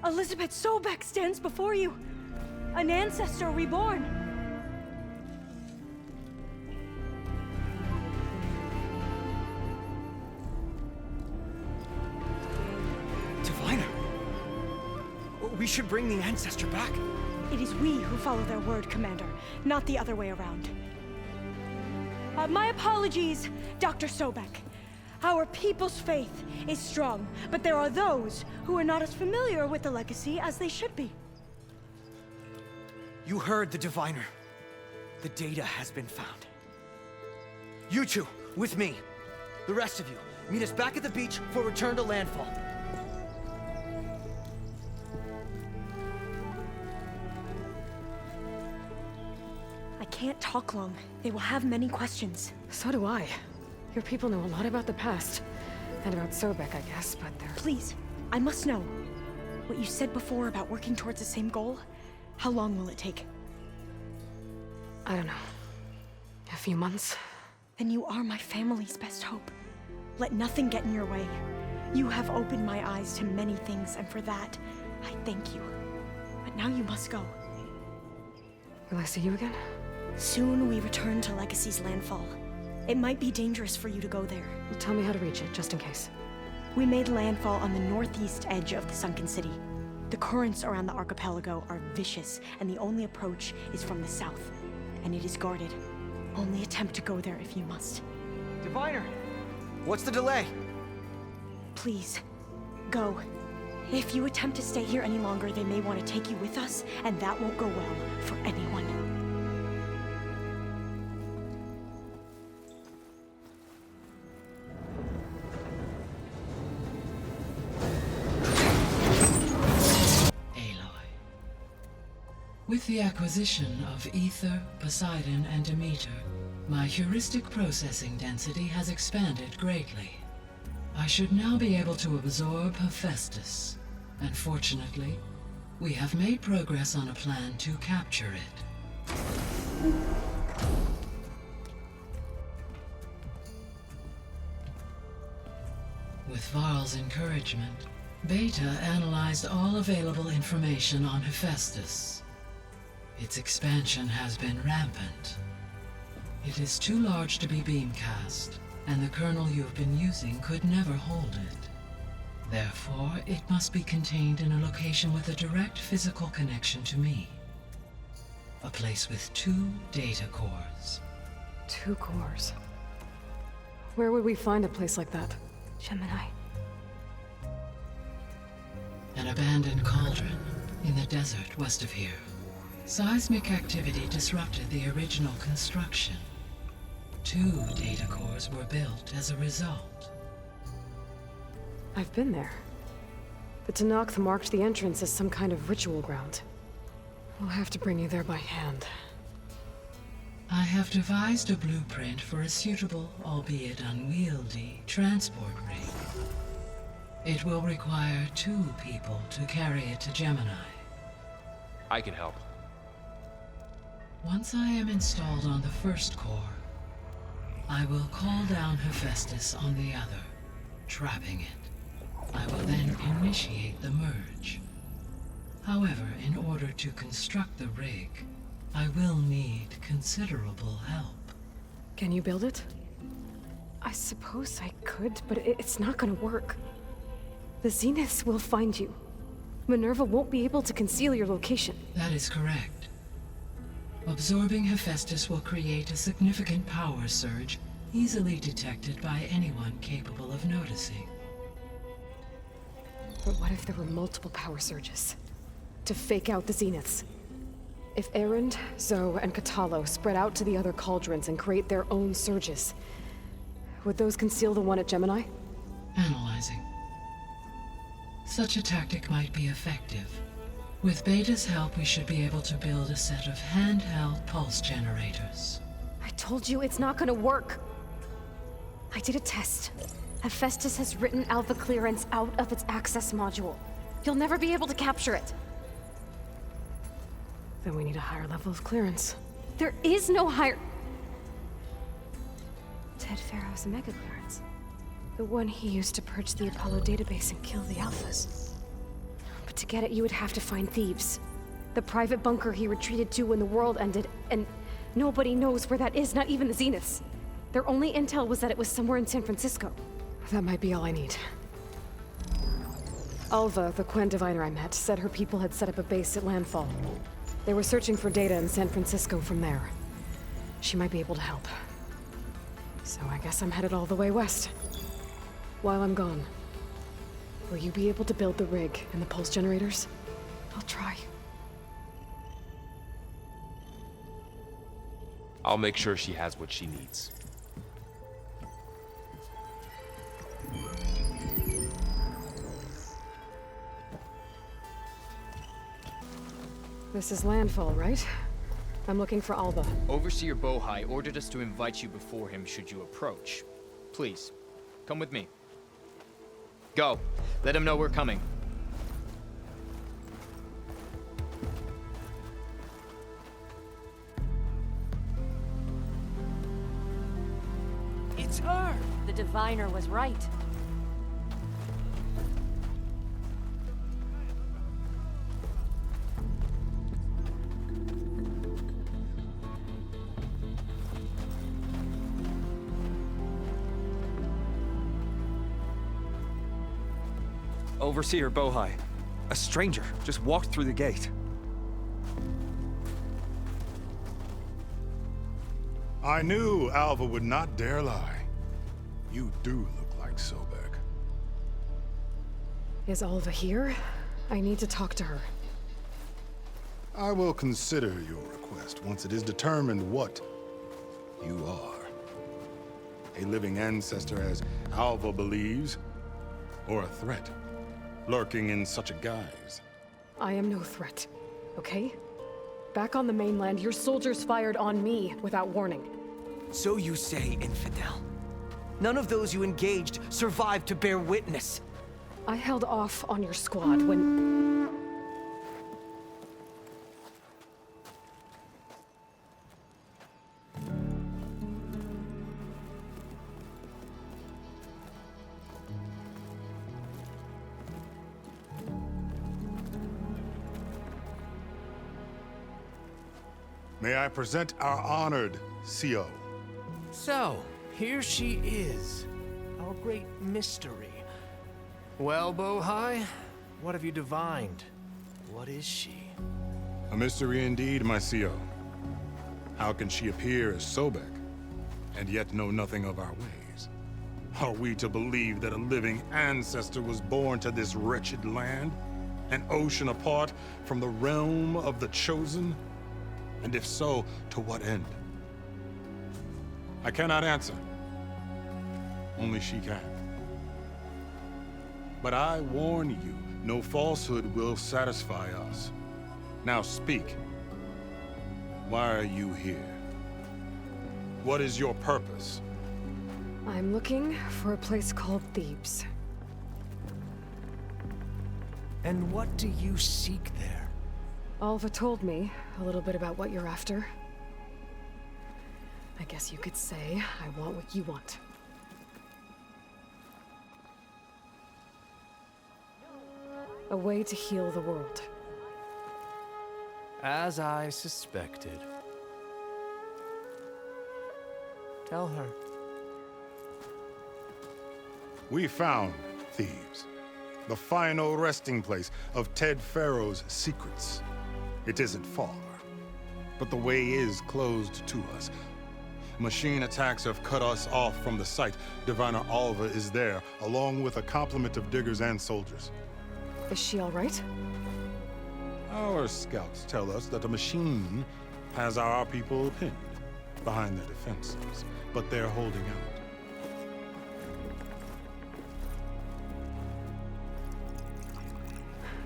Elizabeth Sobek stands before you. An ancestor reborn. Diviner! We should bring the ancestor back. It is we who follow their word, Commander, not the other way around. My apologies, Dr. Sobek. Our people's faith is strong, but there are those who are not as familiar with the legacy as they should be. You heard the diviner. The data has been found. You two, with me. The rest of you, meet us back at the beach for return to landfall. I can't talk long. They will have many questions. So do I. Your people know a lot about the past. And about Sobek, I guess, but they're... Please, I must know. What you said before about working towards the same goal, how long will it take? I don't know. A few months. Then you are my family's best hope. Let nothing get in your way. You have opened my eyes to many things, and for that, I thank you. But now you must go. Will I see you again? Soon we return to Legacy's landfall. It might be dangerous for you to go there. Well, tell me how to reach it, just in case. We made landfall on the northeast edge of the sunken city. The currents around the archipelago are vicious, and the only approach is from the south. And it is guarded. Only attempt to go there if you must. Diviner! What's the delay? Please, go. If you attempt to stay here any longer, they may want to take you with us, and that won't go well for anyone. With the acquisition of Ether, Poseidon, and Demeter, my heuristic processing density has expanded greatly. I should now be able to absorb Hephaestus, and fortunately, we have made progress on a plan to capture it. With Varl's encouragement, Beta analyzed all available information on Hephaestus. Its expansion has been rampant. It is too large to be beamcast, and the kernel you've been using could never hold it. Therefore, it must be contained in a location with a direct physical connection to me. A place with 2 data cores. 2 cores? Where would we find a place like that? Gemini. An abandoned cauldron in the desert west of here. Seismic activity disrupted the original construction. 2 data cores were built as a result. I've been there. The Tenakth marked the entrance as some kind of ritual ground. We'll have to bring you there by hand. I have devised a blueprint for a suitable, albeit unwieldy, transport ring. It will require 2 people to carry it to Gemini. I can help. Once I am installed on the first core, I will call down Hephaestus on the other, trapping it. I will then initiate the merge. However, in order to construct the rig, I will need considerable help. Can you build it? I suppose I could, but it's not gonna work. The Zeniths will find you. Minerva won't be able to conceal your location. That is correct. Absorbing Hephaestus will create a significant power surge, easily detected by anyone capable of noticing. But what if there were multiple power surges? To fake out the Zeniths? If Erend, Zoe, and Katalo spread out to the other cauldrons and create their own surges, would those conceal the one at Gemini? Analyzing. Such a tactic might be effective. With Beta's help, we should be able to build a set of handheld pulse generators. I told you it's not gonna work. I did a test. Hephaestus has written Alpha clearance out of its access module. You'll never be able to capture it. Then we need a higher level of clearance. There is no higher... Ted Pharaoh's Omega clearance. The one he used to purge the Apollo database and kill the Alphas. But to get it, you would have to find Thebes. The private bunker he retreated to when the world ended, and nobody knows where that is, not even the Zeniths. Their only intel was that it was somewhere in San Francisco. That might be all I need. Alva, the Quen diviner I met, said her people had set up a base at landfall. They were searching for data in San Francisco from there. She might be able to help. So I guess I'm headed all the way west. While I'm gone, will you be able to build the rig and the pulse generators? I'll try. I'll make sure she has what she needs. This is landfall, right? I'm looking for Alba. Overseer Bohai ordered us to invite you before him should you approach. Please, come with me. Go. Let him know we're coming. The diviner was right. Overseer Bohai. A stranger just walked through the gate. I knew Alva would not dare lie. You do look like Sobek. Is Alva here? I need to talk to her. I will consider your request once it is determined what you are. A living ancestor, as Alva believes, or a threat, lurking in such a guise. I am no threat, okay? Back on the mainland, your soldiers fired on me without warning. So you say, infidel. None of those you engaged survived to bear witness. I held off on your squad when... May I present our honored CO. So, here she is. Our great mystery. Well, Bohai, what have you divined? What is she? A mystery indeed, my CO. How can she appear as Sobek, and yet know nothing of our ways? Are we to believe that a living ancestor was born to this wretched land? An ocean apart from the realm of the Chosen? And if so, to what end? I cannot answer. Only she can. But I warn you, no falsehood will satisfy us. Now speak. Why are you here? What is your purpose? I'm looking for a place called Thebes. And what do you seek there? Alva told me a little bit about what you're after. I guess you could say I want what you want. A way to heal the world. As I suspected. Tell her. We found Thebes, the final resting place of Ted Pharaoh's secrets. It isn't far, but the way is closed to us. Machine attacks have cut us off from the site. Diviner Alva is there, along with a complement of diggers and soldiers. Is she all right? Our scouts tell us that a machine has our people pinned behind their defenses, but they're holding out.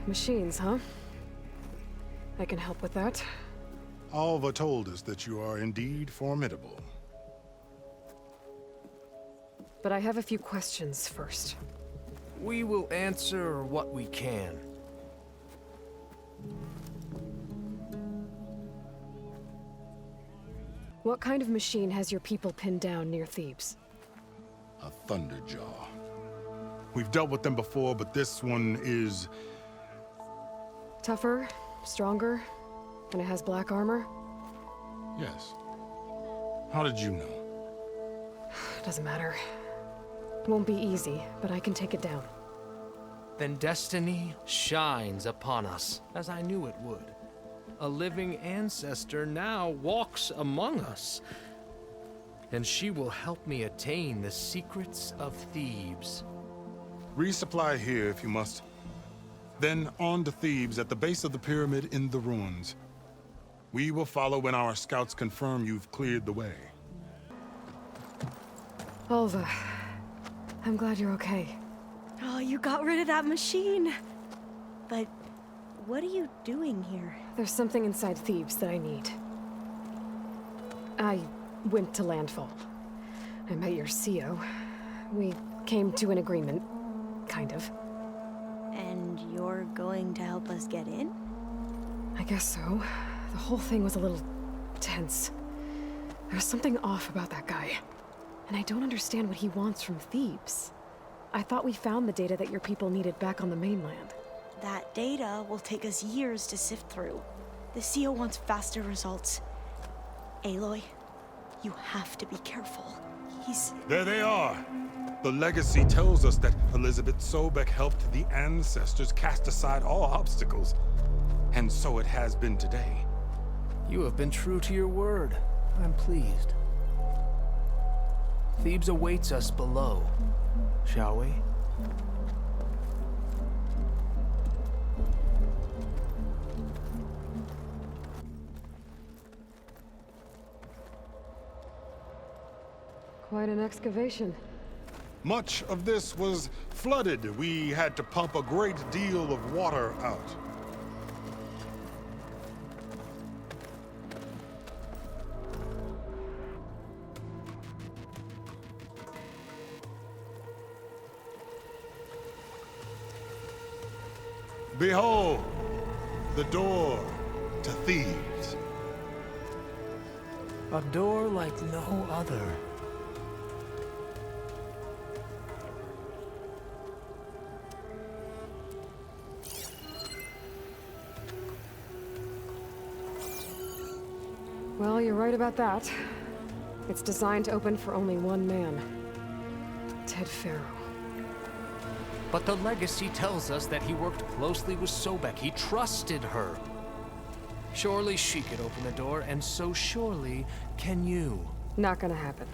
Machines, huh? I can help with that. Alva told us that you are indeed formidable. But I have a few questions first. We will answer what we can. What kind of machine has your people pinned down near Thebes? A Thunderjaw. We've dealt with them before, but this one is... Tougher, stronger, and it has black armor? Yes. How did you know? Doesn't matter. Won't be easy, but I can take it down. Then destiny shines upon us, as I knew it would. A living ancestor now walks among us, and she will help me attain the secrets of Thebes. Resupply here if you must. Then on to Thebes at the base of the pyramid in the ruins. We will follow when our scouts confirm you've cleared the way. Alva, I'm glad you're okay. Oh, you got rid of that machine. But what are you doing here? There's something inside Thebes that I need. I went to landfall. I met your CO. We came to an agreement, kind of. And you're going to help us get in? I guess so. The whole thing was a little tense. There was something off about that guy. And I don't understand what he wants from Thebes. I thought we found the data that your people needed back on the mainland. That data will take us years to sift through. The CO wants faster results. Aloy, you have to be careful. He's... There they are! The legacy tells us that Elizabeth Sobek helped the ancestors cast aside all obstacles. And so it has been today. You have been true to your word. I'm pleased. Thebes awaits us below, shall we? Quite an excavation. Much of this was flooded. We had to pump a great deal of water out. Behold, the door to Thebes. A door like no other. Well, you're right about that. It's designed to open for only one man. Ted Faro. But the legacy tells us that he worked closely with Sobek. He trusted her. Surely she could open the door, and so surely can you. Not gonna happen.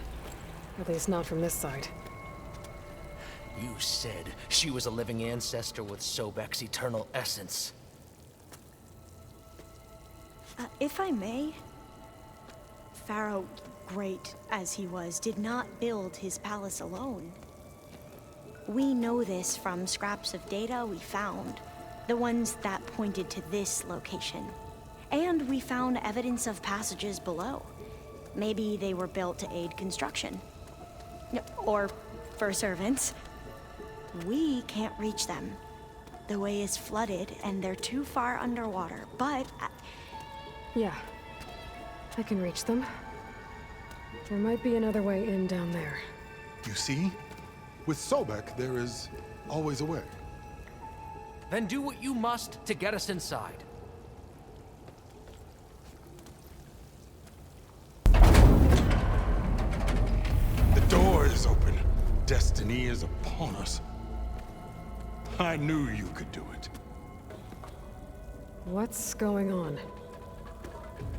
At least not from this side. You said she was a living ancestor with Sobek's eternal essence. If I may, Pharaoh, great as he was, did not build his palace alone. We know this from scraps of data we found, the ones that pointed to this location. And we found evidence of passages below. Maybe they were built to aid construction. Or for servants. We can't reach them. The way is flooded and they're too far underwater, but... Yeah, I can reach them. There might be another way in down there. You see? With Sobek, there is always a way. Then do what you must to get us inside. The door is open. Destiny is upon us. I knew you could do it. What's going on?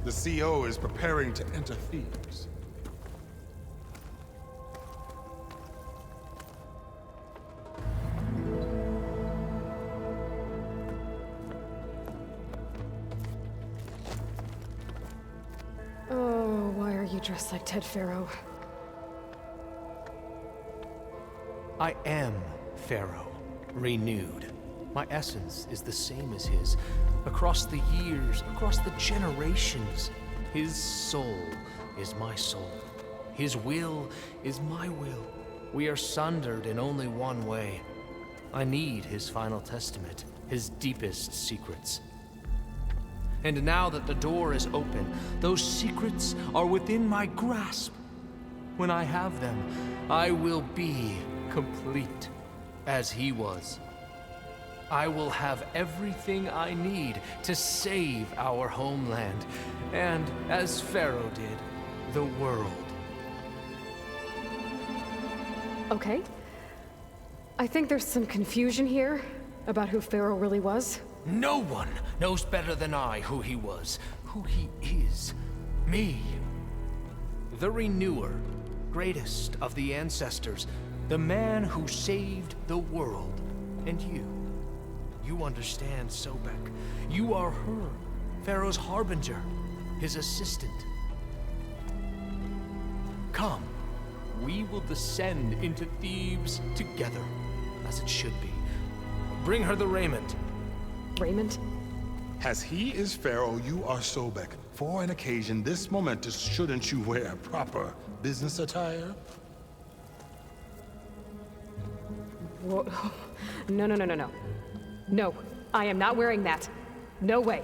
The CO is preparing to enter Thebes. Oh, why are you dressed like Ted Faro? I am Pharaoh, renewed. My essence is the same as his. Across the years, across the generations, his soul is my soul. His will is my will. We are sundered in only one way. I need his final testament, his deepest secrets. And now that the door is open, those secrets are within my grasp. When I have them, I will be complete, as he was. I will have everything I need to save our homeland, and, as Pharaoh did, the world. Okay. I think there's some confusion here about who Pharaoh really was. No one knows better than I who he was, who he is. Me. The Renewer, greatest of the ancestors, the man who saved the world. And you. You understand Sobek. You are her, Pharaoh's harbinger, his assistant. Come, we will descend into Thebes together, as it should be. Bring her the raiment. Raiment? As he is Pharaoh, you are Sobek. For an occasion this momentous, shouldn't you wear proper business attire? Whoa. No. No, I am not wearing that. No way.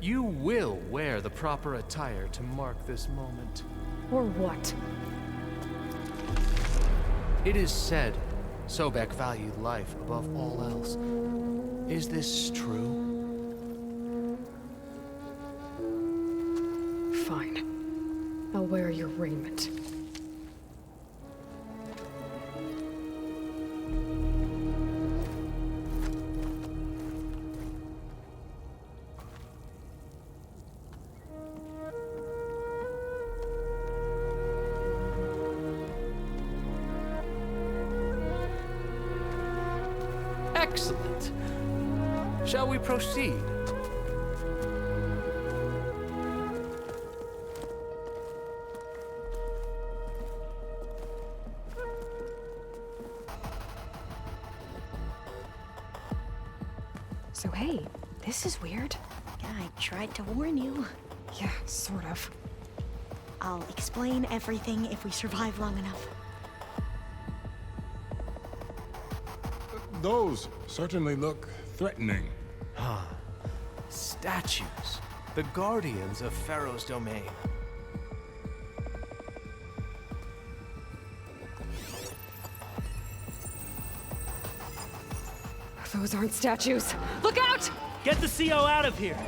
You will wear the proper attire to mark this moment. Or what? It is said Sobek valued life above all else. Is this true? Fine. I'll wear your raiment. Excellent. Shall we proceed? So hey, this is weird. Yeah, I tried to warn you. Yeah, sort of. I'll explain everything if we survive long enough. Those certainly look threatening. Ah, statues. The guardians of Pharaoh's domain. Those aren't statues. Look out! Get the CO out of here!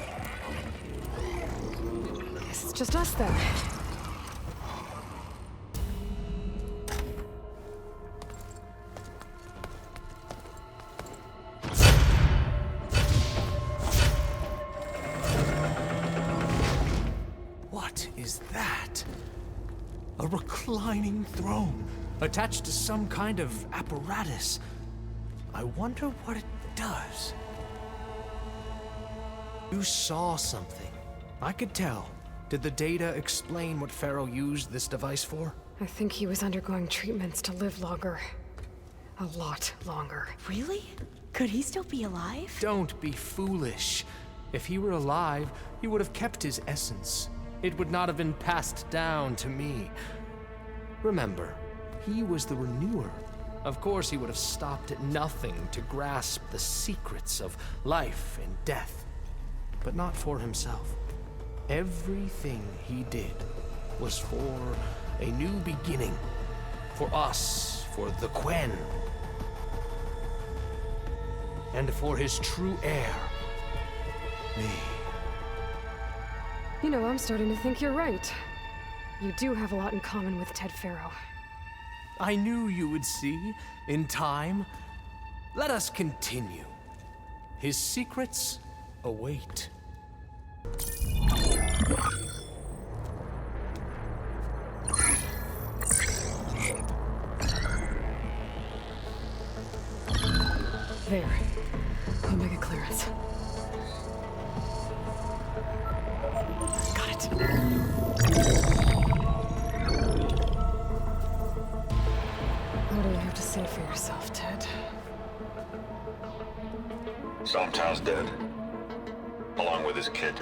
Guess it's just us then. What is that? A reclining throne, attached to some kind of apparatus. I wonder what it does. You saw something. I could tell. Did the data explain what Pharaoh used this device for? I think he was undergoing treatments to live longer. A lot longer. Really? Could he still be alive? Don't be foolish. If he were alive, he would have kept his essence. It would not have been passed down to me. Remember, he was the renewer. Of course, he would have stopped at nothing to grasp the secrets of life and death. But not for himself. Everything he did was for a new beginning. For us, for the Quen. And for his true heir, me. You know, I'm starting to think you're right. You do have a lot in common with Ted Pharaoh. I knew you would see, in time. Let us continue. His secrets await. There. Omega clearance. Got it. What do you have to say for yourself, Ted? Somtown's dead. Along with his kid.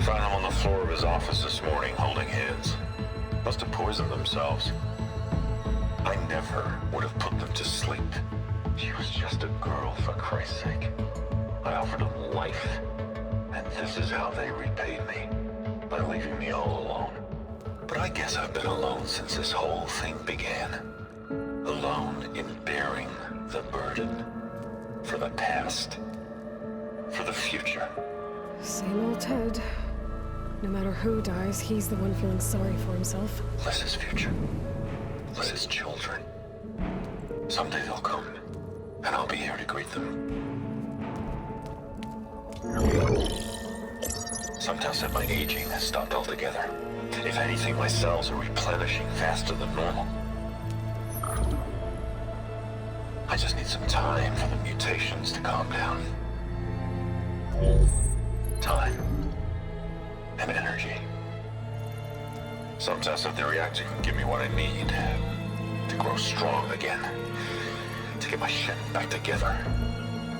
Found him on the floor of his office this morning, holding hands. Must have poisoned themselves. I never would have put them to sleep. She was just a girl, for Christ's sake. I offered them life. And this is how they repaid me. By leaving me all alone. But I guess I've been alone since this whole thing began. Alone in bearing the burden. For the past. For the future. Same old Ted. No matter who dies, he's the one feeling sorry for himself. Less his future. Less his children. Someday they'll come. And I'll be here to greet them. Sometimes said my aging has stopped altogether. If anything, my cells are replenishing faster than normal. I just need some time for the mutations to calm down. Time. And energy. Sometimes said the reactor can give me what I need to grow strong again. To get my shit back together.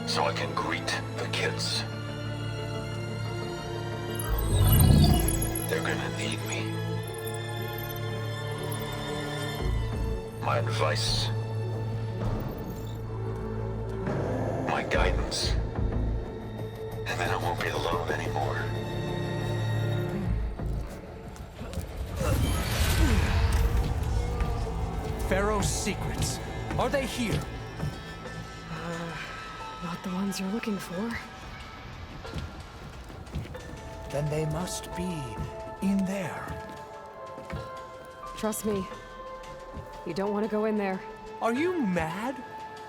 So I can greet the kids. They're gonna need me. My advice. My guidance. And then I won't be alone anymore. Pharaoh's secrets. Are they here? Not the ones you're looking for. Then they must be in there. Trust me. You don't want to go in there. Are you mad?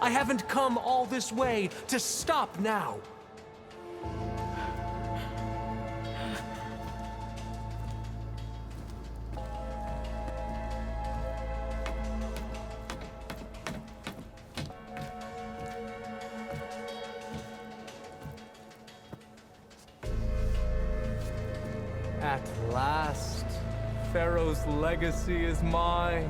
I haven't come all this way to stop now. At last, Pharaoh's legacy is mine.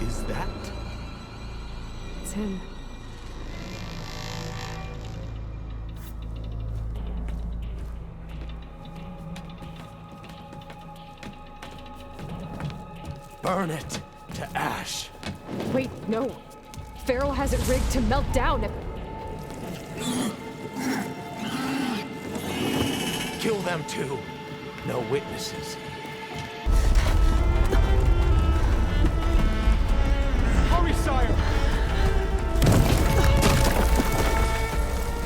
Is that? It's him. Burn it to ash. Wait, no. Pharaoh has it rigged to melt down if... Kill them too. No witnesses. Hurry, sire!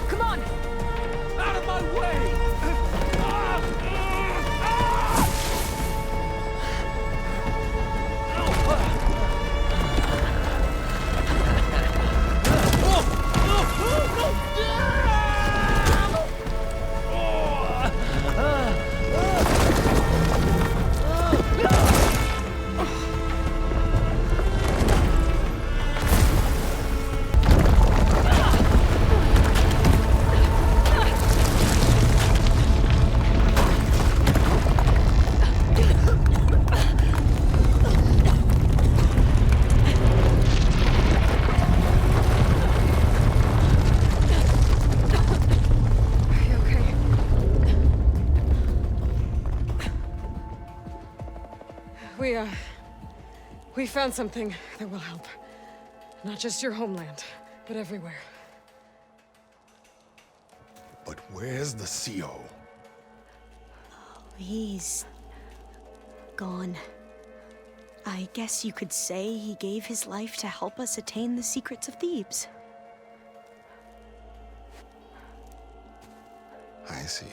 Come on! Out of my way! We found something that will help. Not just your homeland, but everywhere. But where's the CO? He's gone. I guess you could say he gave his life to help us attain the secrets of Thebes. I see.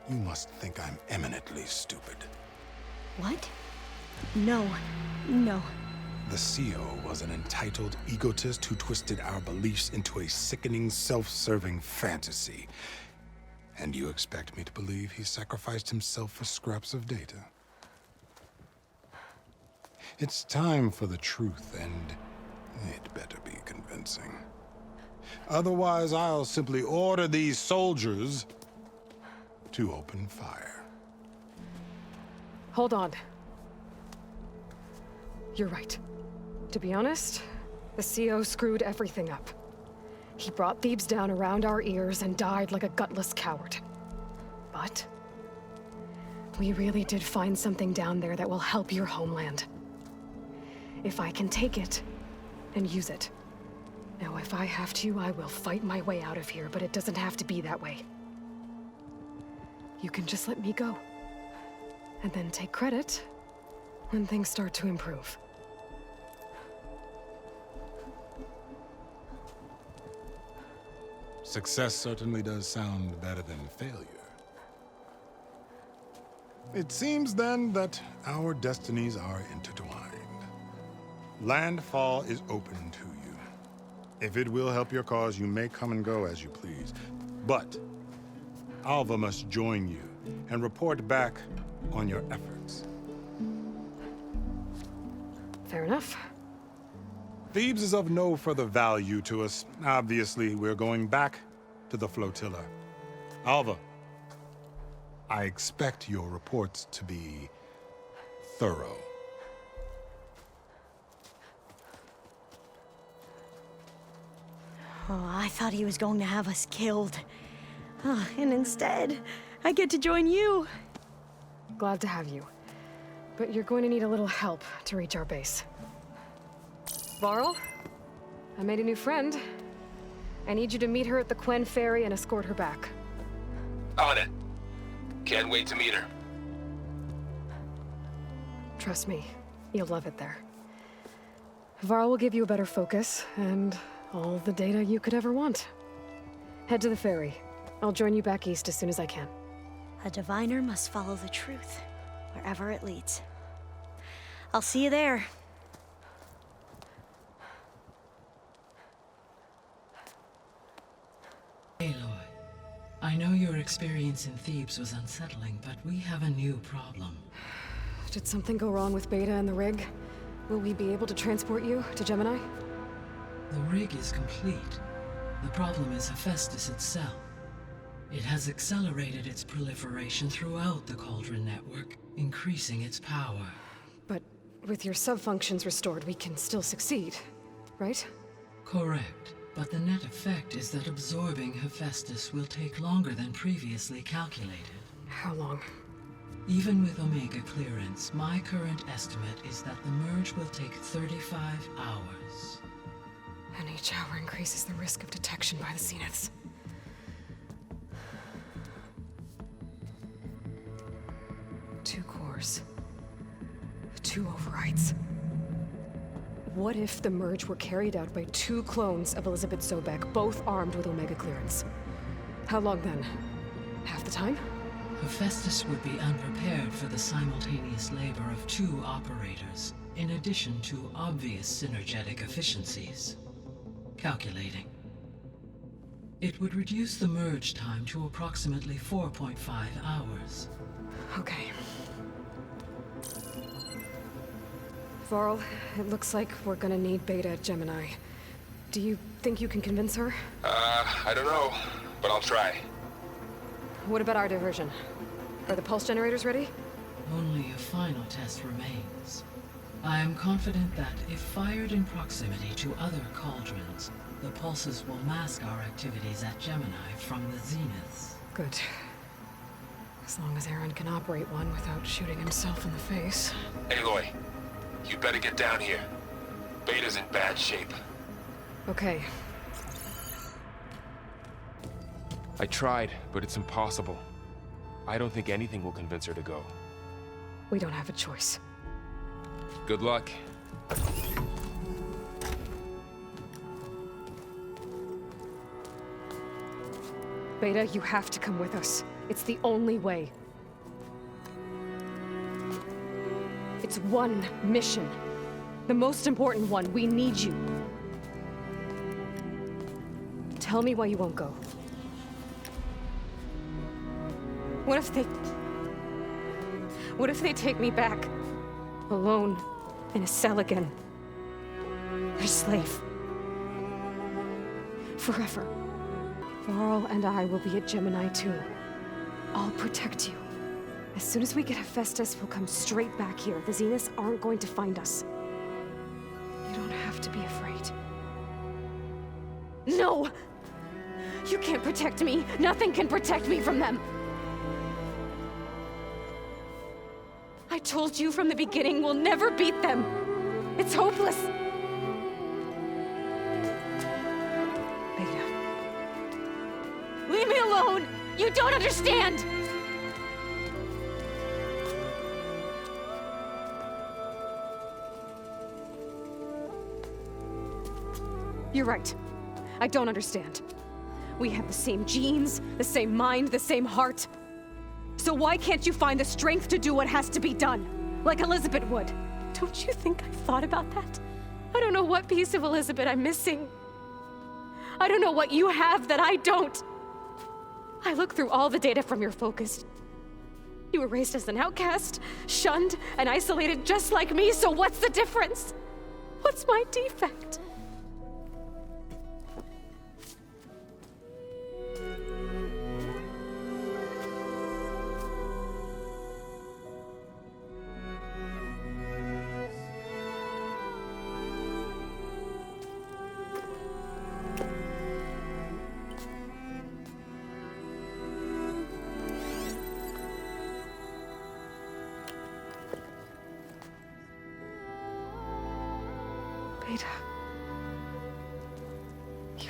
You must think I'm eminently stupid. What? No. The CO was an entitled egotist who twisted our beliefs into a sickening, self-serving fantasy. And you expect me to believe he sacrificed himself for scraps of data? It's time for the truth, and it better be convincing. Otherwise, I'll simply order these soldiers to open fire. Hold on. You're right. To be honest, the CO screwed everything up. He brought Thebes down around our ears and died like a gutless coward. But we really did find something down there that will help your homeland. If I can take it and use it. Now, if I have to, I will fight my way out of here, but it doesn't have to be that way. You can just let me go. And then take credit when things start to improve. Success certainly does sound better than failure. It seems then that our destinies are intertwined. Landfall is open to you. If it will help your cause, you may come and go as you please. But Alva must join you and report back on your efforts. Fair enough. Thebes is of no further value to us. Obviously, we're going back to the flotilla. Alva, I expect your reports to be thorough. Oh, I thought he was going to have us killed. And instead, I get to join you. Glad to have you. But you're going to need a little help to reach our base. Varl, I made a new friend. I need you to meet her at the Quen Ferry and escort her back. On it. Can't wait to meet her. Trust me, you'll love it there. Varl will give you a better focus, and all the data you could ever want. Head to the ferry. I'll join you back east as soon as I can. A diviner must follow the truth, wherever it leads. I'll see you there. Aloy, I know your experience in Thebes was unsettling, but we have a new problem. Did something go wrong with Beta and the rig? Will we be able to transport you to Gemini? The rig is complete. The problem is Hephaestus itself. It has accelerated its proliferation throughout the Cauldron network, increasing its power. But with your sub-functions restored, we can still succeed, right? Correct. But the net effect is that absorbing Hephaestus will take longer than previously calculated. How long? Even with Omega clearance, my current estimate is that the merge will take 35 hours. And each hour increases the risk of detection by the Zeniths. Two cores. Two overrides. What if the merge were carried out by two clones of Elizabeth Sobek, both armed with Omega clearance? How long then? Half the time? Hephaestus would be unprepared for the simultaneous labor of two operators, in addition to obvious synergetic efficiencies. Calculating. It would reduce the merge time to approximately 4.5 hours. Okay. Varl, it looks like we're gonna need Beta at Gemini. Do you think you can convince her? I don't know, but I'll try. What about our diversion? Are the pulse generators ready? Only a final test remains. I am confident that if fired in proximity to other cauldrons, the pulses will mask our activities at Gemini from the Zeniths. Good. As long as Aaron can operate one without shooting himself in the face. Aloy, you better get down here. Beta's in bad shape. Okay. I tried, but it's impossible. I don't think anything will convince her to go. We don't have a choice. Good luck. Beta, you have to come with us. It's the only way. It's one mission. The most important one. We need you. Tell me why you won't go. What if they take me back? Alone, in a cell again. Their slave. Forever. Varl and I will be at Gemini too. I'll protect you. As soon as we get Hephaestus, we'll come straight back here. The Zeniths aren't going to find us. You don't have to be afraid. No! You can't protect me. Nothing can protect me from them. I told you from the beginning we'll never beat them. It's hopeless. Beta. Leave me alone! You don't understand! You're right. I don't understand. We have the same genes, the same mind, the same heart. So why can't you find the strength to do what has to be done? Like Elizabeth would. Don't you think I've thought about that? I don't know what piece of Elizabeth I'm missing. I don't know what you have that I don't. I look through all the data from your focus. You were raised as an outcast, shunned, and isolated just like me, so what's the difference? What's my defect?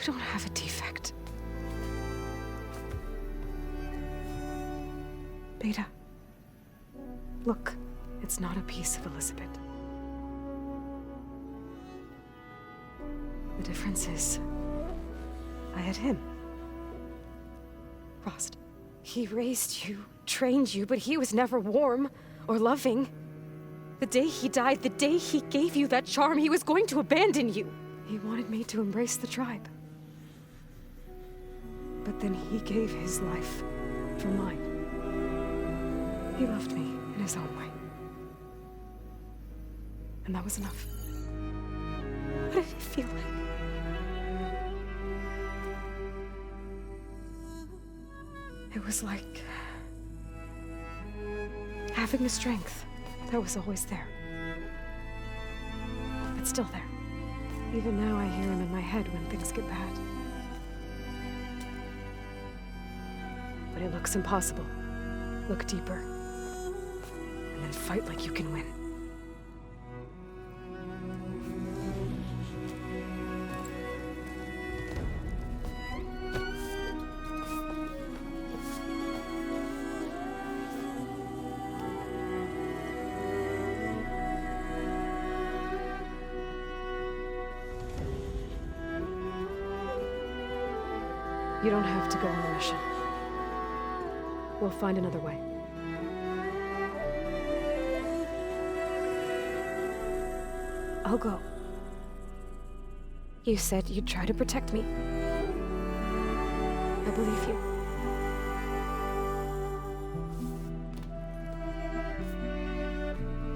don't have a defect. Beta. Look, it's not a piece of Elizabeth. The difference is, I had him. Frost. He raised you, trained you, but he was never warm or loving. The day he died, the day he gave you that charm, he was going to abandon you. He wanted me to embrace the tribe. But then he gave his life for mine. He loved me in his own way. And that was enough. What did it feel like? It was like having the strength that was always there. It's still there. Even now I hear him in my head when things get bad. But it looks impossible. Look deeper. And then fight like you can win. You don't have to go on the mission. We'll find another way. I'll go. You said you'd try to protect me. I believe you.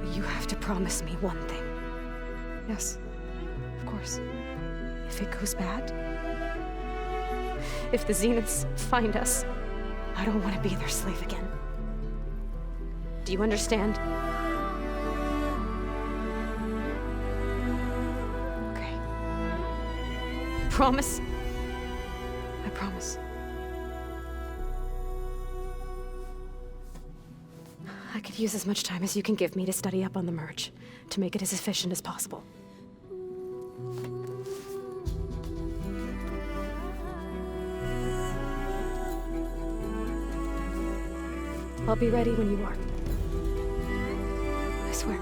But you have to promise me one thing. Yes, of course. If it goes bad, if the Zeniths find us, I don't want to be their slave again. Do you understand? Okay. Promise? I promise. I could use as much time as you can give me to study up on the merge, to make it as efficient as possible. I'll be ready when you are. I swear.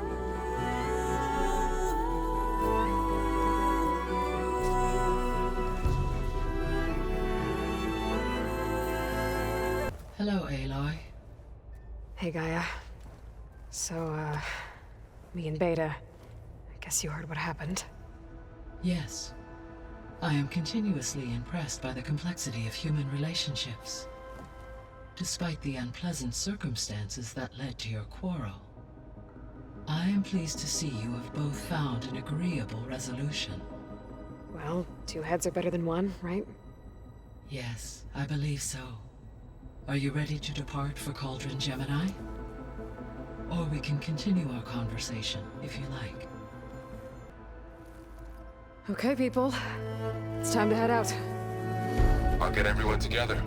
Hello, Aloy. Hey, Gaia. So, me and Beta, I guess you heard what happened. Yes. I am continuously impressed by the complexity of human relationships. Despite the unpleasant circumstances that led to your quarrel, I am pleased to see you have both found an agreeable resolution. Well, 2 heads are better than 1, right? Yes, I believe so. Are you ready to depart for Cauldron Gemini? Or we can continue our conversation, if you like. Okay, people. It's time to head out. I'll get everyone together.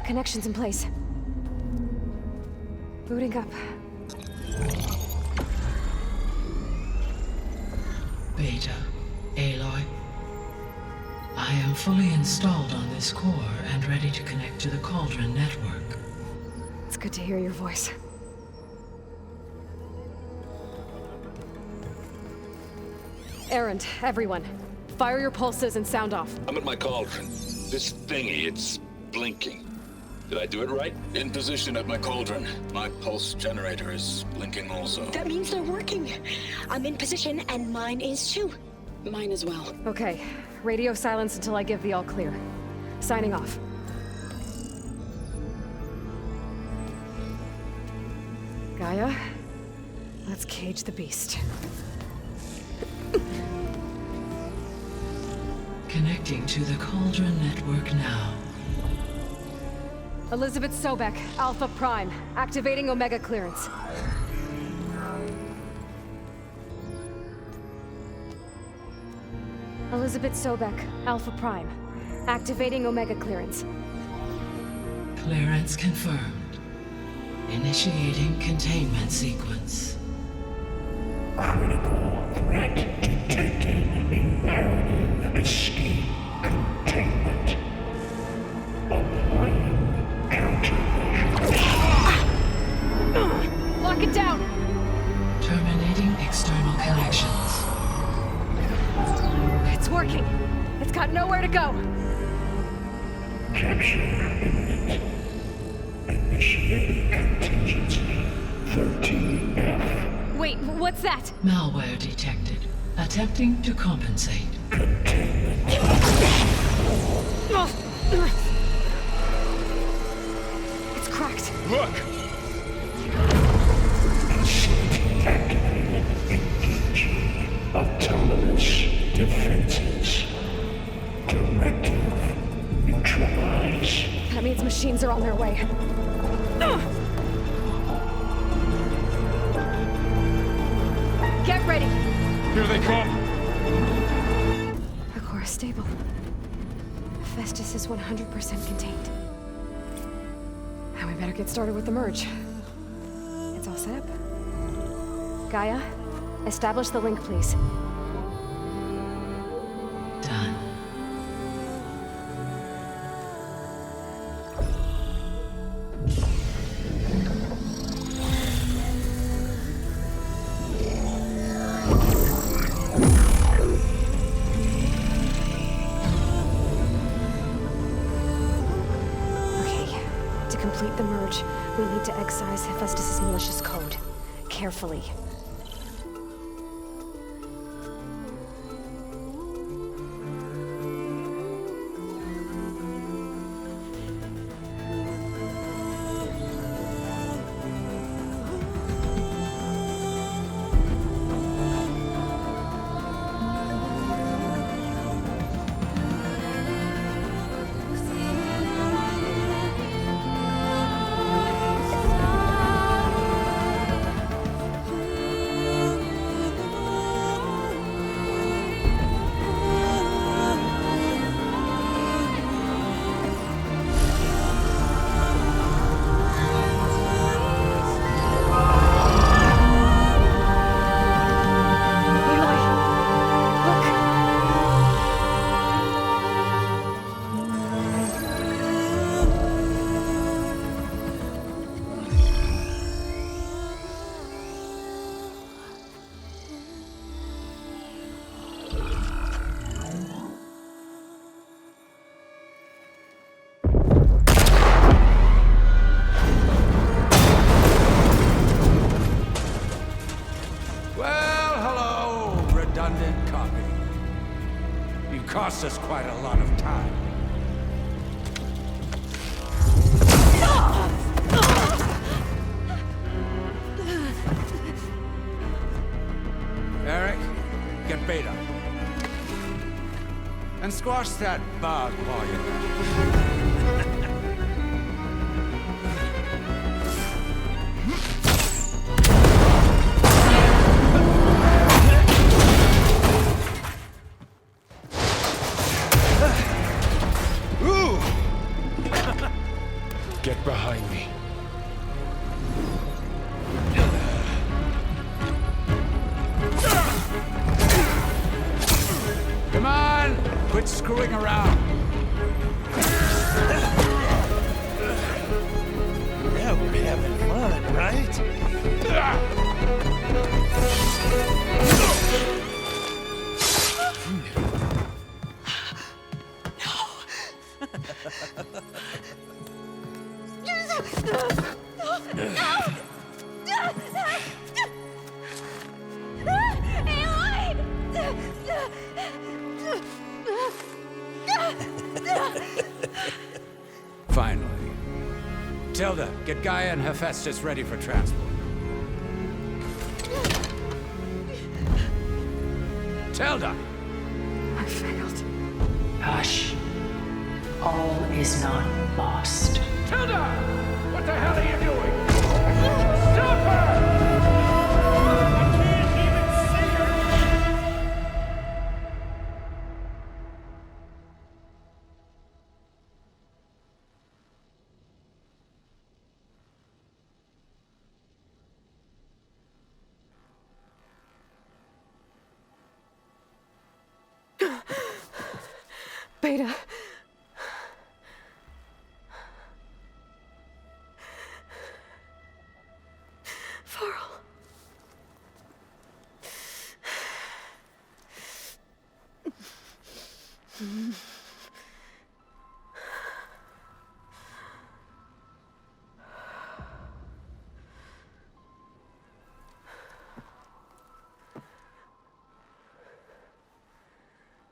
Connections in place. Booting up. Beta, Aloy, I I am fully installed on this core and ready to connect to the Cauldron network. It's good to hear your voice. Errand, everyone. Fire your pulses and sound off. I'm at my cauldron. This thingy, it's blinking. Did I do it right? In position at my cauldron. My pulse generator is blinking also. That means they're working. I'm in position, and mine is too. Mine as well. Okay. Radio silence until I give the all clear. Signing off. Gaia, let's cage the beast. Connecting to the Cauldron network now. Elizabeth Sobek, Alpha Prime, activating Omega clearance. Elizabeth Sobek, Alpha Prime, activating Omega clearance. Clearance confirmed. Initiating containment sequence. Critical threat detected. Imperative escape containment. Applying countermeasures. Lock it down! Terminating external connections. It's working. It's got nowhere to go. Capture imminent. Initiating contingency 13F. Wait, what's that? Malware detected. Attempting to compensate. It's cracked. Look! Activated. Engaging autonomous defenses. Directive. Neutralize. That means machines are on their way. Get ready! Here they come! The core is stable. Festus is 100% contained. And we better get started with the merge. It's all set up. Gaia, establish the link, please. Done. To complete the merge, we need to excise Hephaestus' malicious code. Carefully. Cost us quite a lot of time. Eric, get Beta. And squash that bug while you're there. Get behind me. Come on! Quit screwing around. Now we're having fun, right? Finally. Tilda, get Gaia and Hephaestus ready for transport. Tilda! I failed. Hush. All is not lost. Tilda! What the hell are you doing? Stop her! Beta. Farrell.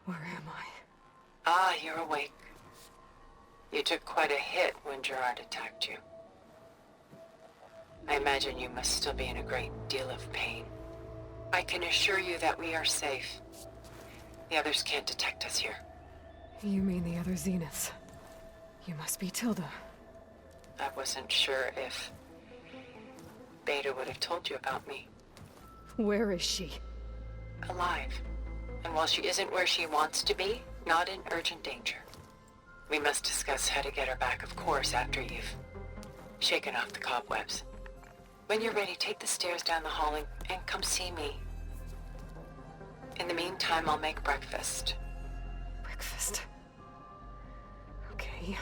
Where am I? Ah, you're awake. You took quite a hit when Gerard attacked you. I imagine you must still be in a great deal of pain. I can assure you that we are safe. The others can't detect us here. You mean the other Zeniths? You must be Tilda. I wasn't sure if Beta would have told you about me. Where is she? Alive. And while she isn't where she wants to be, not in urgent danger. We must discuss how to get her back, of course, after you've shaken off the cobwebs. When you're ready, take the stairs down the hall and come see me. In the meantime, I'll make breakfast. Breakfast. Okay.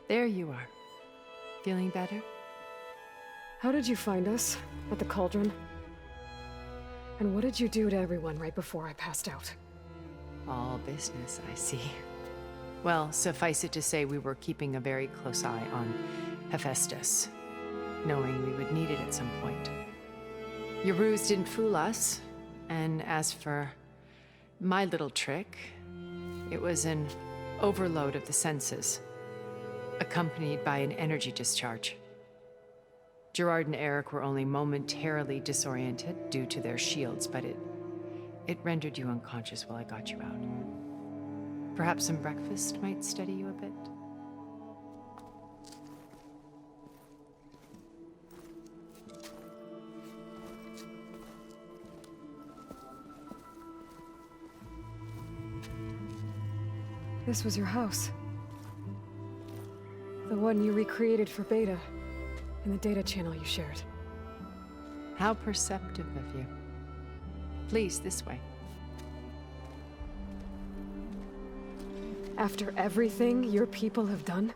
There you are. Feeling better? How did you find us? At the cauldron? And what did you do to everyone right before I passed out? All business, I see. Well, suffice it to say we were keeping a very close eye on Hephaestus, knowing we would need it at some point. Your ruse didn't fool us, and as for my little trick, it was an overload of the senses, accompanied by an energy discharge. Gerard and Eric were only momentarily disoriented due to their shields, but it rendered you unconscious while I got you out. Perhaps some breakfast might steady you a bit? This was your house. The one you recreated for Beta, in the data channel you shared. How perceptive of you. Please, this way. After everything your people have done,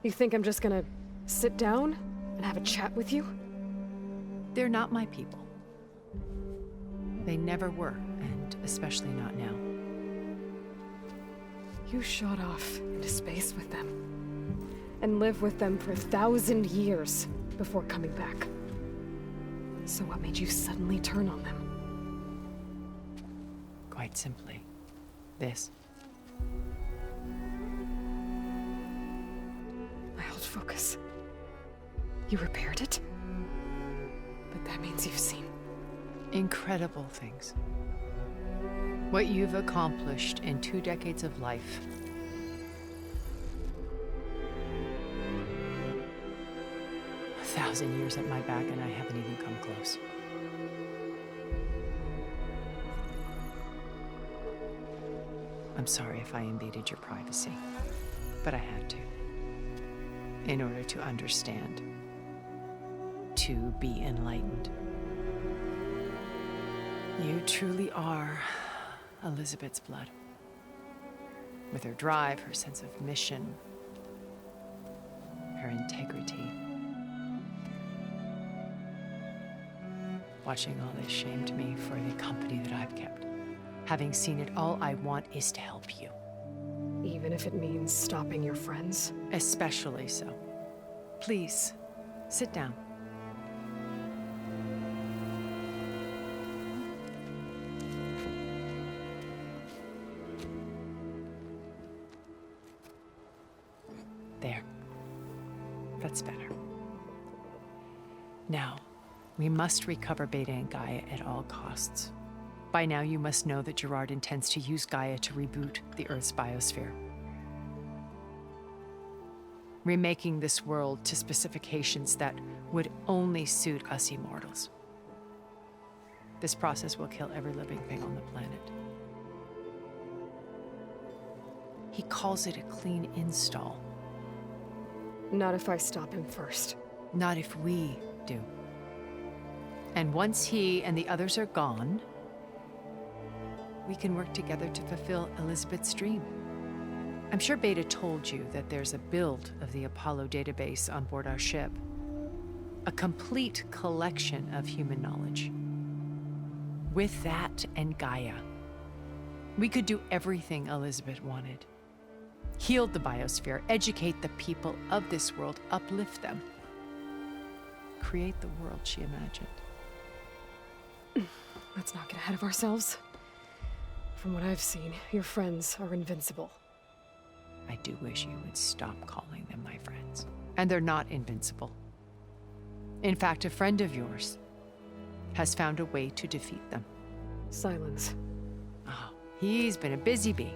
you think I'm just gonna sit down and have a chat with you? They're not my people. They never were, and especially not now. You shot off into space with them, and lived with them for 1,000 years before coming back. So what made you suddenly turn on them? Quite simply, this. I held focus. You repaired it? But that means you've seen incredible things. What you've accomplished in 2 decades of life. 1,000 years at my back and I haven't even come close. I'm sorry if I invaded your privacy, but I had to. In order to understand, to be enlightened. You truly are Elizabeth's blood. With her drive, her sense of mission, her integrity. Watching all this shamed me for the company that I've kept. Having seen it, all I want is to help you. Even if it means stopping your friends? Especially so. Please, sit down. There. That's better. Now, we must recover Beta and Gaia at all costs. By now, you must know that Gerard intends to use Gaia to reboot the Earth's biosphere. Remaking this world to specifications that would only suit us immortals. This process will kill every living thing on the planet. He calls it a clean install. Not if I stop him first. Not if we do. And once he and the others are gone, we can work together to fulfill Elizabeth's dream. I'm sure Beta told you that there's a build of the Apollo database on board our ship. A complete collection of human knowledge. With that and Gaia, we could do everything Elizabeth wanted. Heal the biosphere, educate the people of this world, uplift them. Create the world she imagined. Let's not get ahead of ourselves. From what I've seen, your friends are invincible. I do wish you would stop calling them my friends. And they're not invincible. In fact, a friend of yours has found a way to defeat them. Silence. Oh, he's been a busy bee,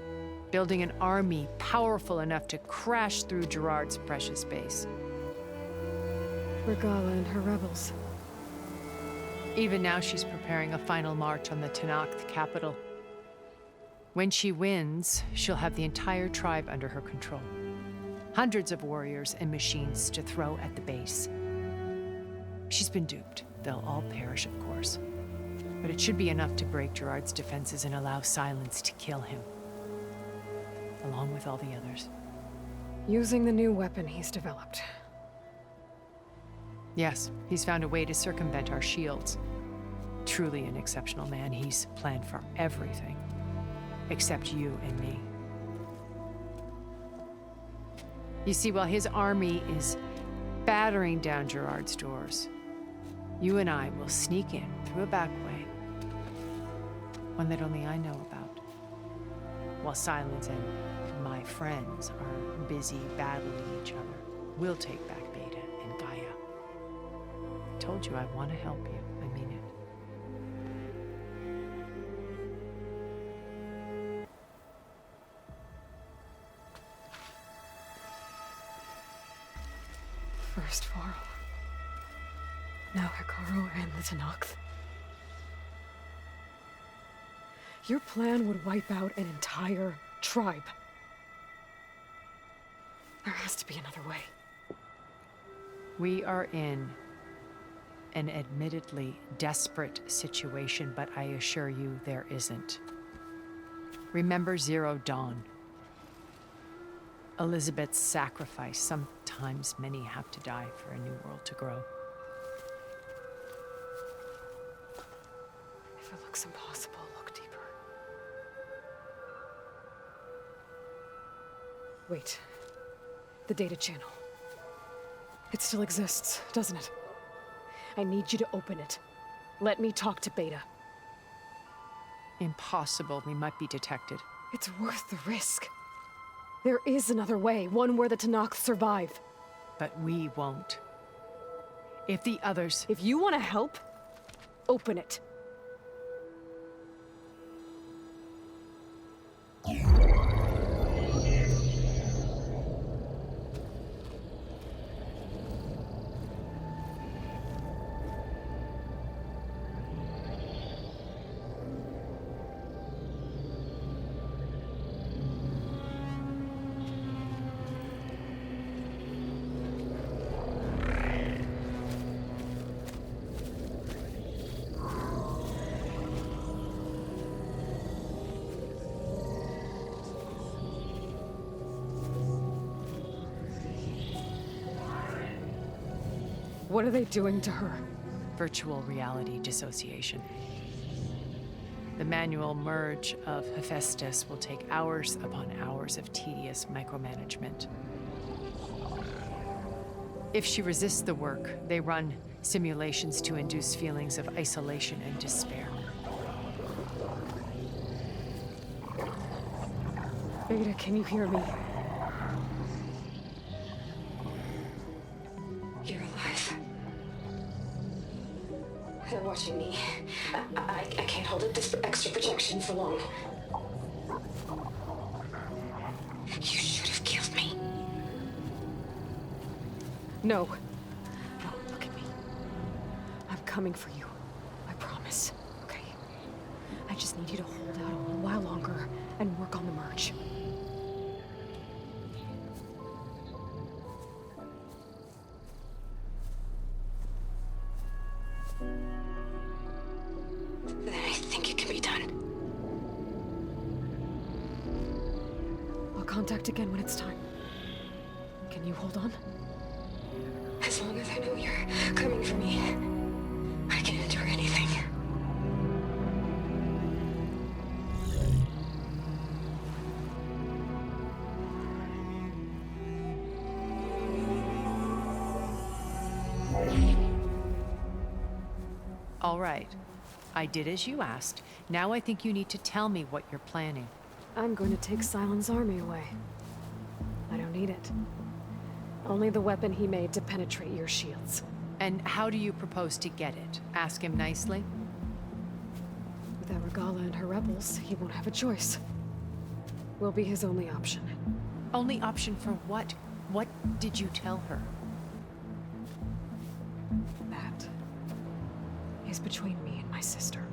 building an army powerful enough to crash through Gerard's precious base. Regala and her rebels. Even now, she's preparing a final march on the Tenakth capital. When she wins, she'll have the entire tribe under her control. Hundreds of warriors and machines to throw at the base. She's been duped. They'll all perish, of course. But it should be enough to break Gerard's defenses and allow Silence to kill him. Along with all the others. Using the new weapon he's developed. Yes, he's found a way to circumvent our shields. Truly an exceptional man. He's planned for everything. Except you and me. You see, while his army is battering down Gerard's doors, you and I will sneak in through a back way. One that only I know about. While Silence and my friends are busy battling each other, we'll take back Beta and Gaia. I told you I want to help you. I mean it. First Varl. Now Hikaru and the Tenakth. Your plan would wipe out an entire tribe. There has to be another way. We are in an admittedly desperate situation, but I assure you there isn't. Remember Zero Dawn. Elizabeth's sacrifice. Sometimes many have to die for a new world to grow. If it looks impossible, look deeper. Wait. The data channel. It still exists, doesn't it? I need you to open it. Let me talk to Beta. Impossible. We might be detected. It's worth the risk. There is another way, one where the Tenakth survive. But we won't. If the others... If you want to help, open it. What are they doing to her? Virtual reality dissociation. The manual merge of Hephaestus will take hours upon hours of tedious micromanagement. If she resists the work, they run simulations to induce feelings of isolation and despair. Beta, can you hear me? You're alive. They're watching me. I can't hold up this extra protection for long. You should have killed me. No. No, look at me. I'm coming for you. I promise. Okay? I just need you to hold out a little while longer and work on the merge. Then I think it can be done. I'll contact again when it's time. Can you hold on? As long as I know you're coming for me, I can endure anything. All right. I did as you asked. Now I think you need to tell me what you're planning. I'm going to take Silent's army away. I don't need it. Only the weapon he made to penetrate your shields. And how do you propose to get it? Ask him nicely? Without Regala and her rebels, he won't have a choice. We'll be his only option. Only option for what? What did you tell her? That is between me and my sister.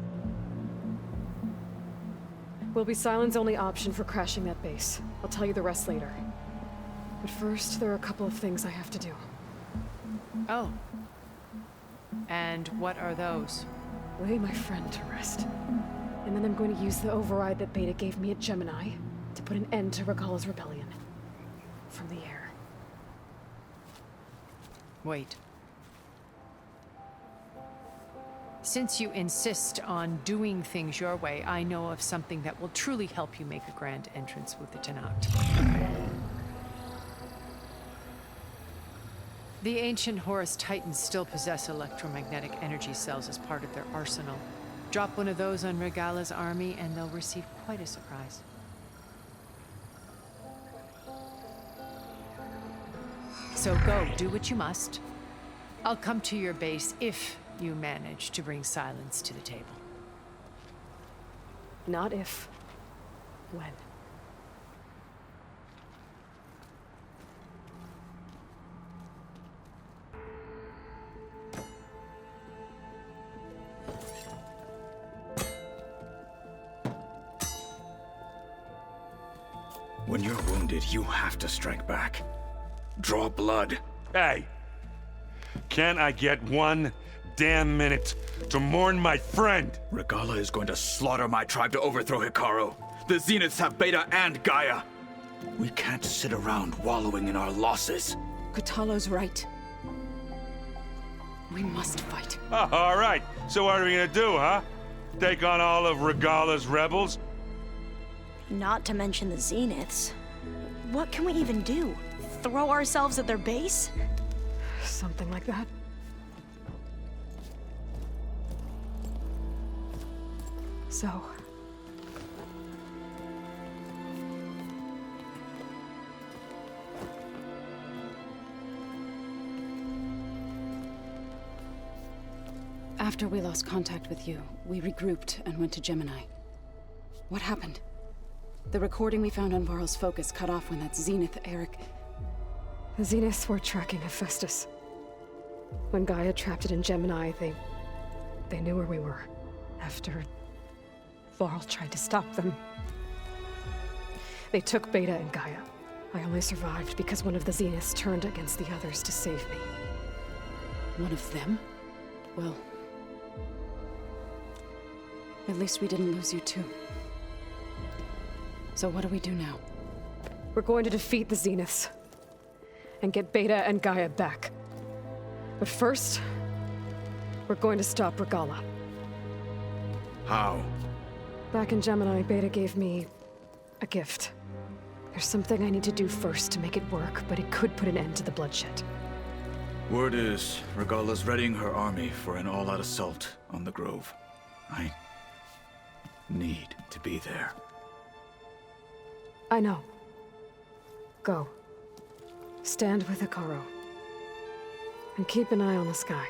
We'll be Silent's only option for crashing that base. I'll tell you the rest later. But first, there are a couple of things I have to do. Oh. And what are those? Lay my friend to rest. And then I'm going to use the override that Beta gave me at Gemini to put an end to Regala's rebellion. From the air. Wait. Since you insist on doing things your way, I know of something that will truly help you make a grand entrance with the Tenat. The ancient Horus Titans still possess electromagnetic energy cells as part of their arsenal. Drop one of those on Regala's army and they'll receive quite a surprise. So go, do what you must. I'll come to your base if you manage to bring Silence to the table. Not if. When. When you're wounded, you have to strike back. Draw blood. Hey! Can't I get one damn minute to mourn my friend? Regala is going to slaughter my tribe to overthrow Hikaru. The Zeniths have Beta and Gaia. We can't sit around wallowing in our losses. Kutalo's right. We must fight. All right, so what are we gonna do, huh? Take on all of Regala's rebels? Not to mention the Zeniths. What can we even do? Throw ourselves at their base? Something like that. So... After we lost contact with you, we regrouped and went to Gemini. What happened? The recording we found on Varl's focus cut off when that Zenith, Eric... The Zeniths were tracking Hephaestus. When Gaia trapped it in Gemini, they knew where we were. After Varl tried to stop them. They took Beta and Gaia. I only survived because one of the Zeniths turned against the others to save me. One of them? Well... at least we didn't lose you too. So what do we do now? We're going to defeat the Zeniths. And get Beta and Gaia back. But first, we're going to stop Regala. How? Back in Gemini, Beta gave me a gift. There's something I need to do first to make it work, but it could put an end to the bloodshed. Word is, Regala's readying her army for an all-out assault on the Grove. I need to be there. I know. Go. Stand with Hikaru. And keep an eye on the sky.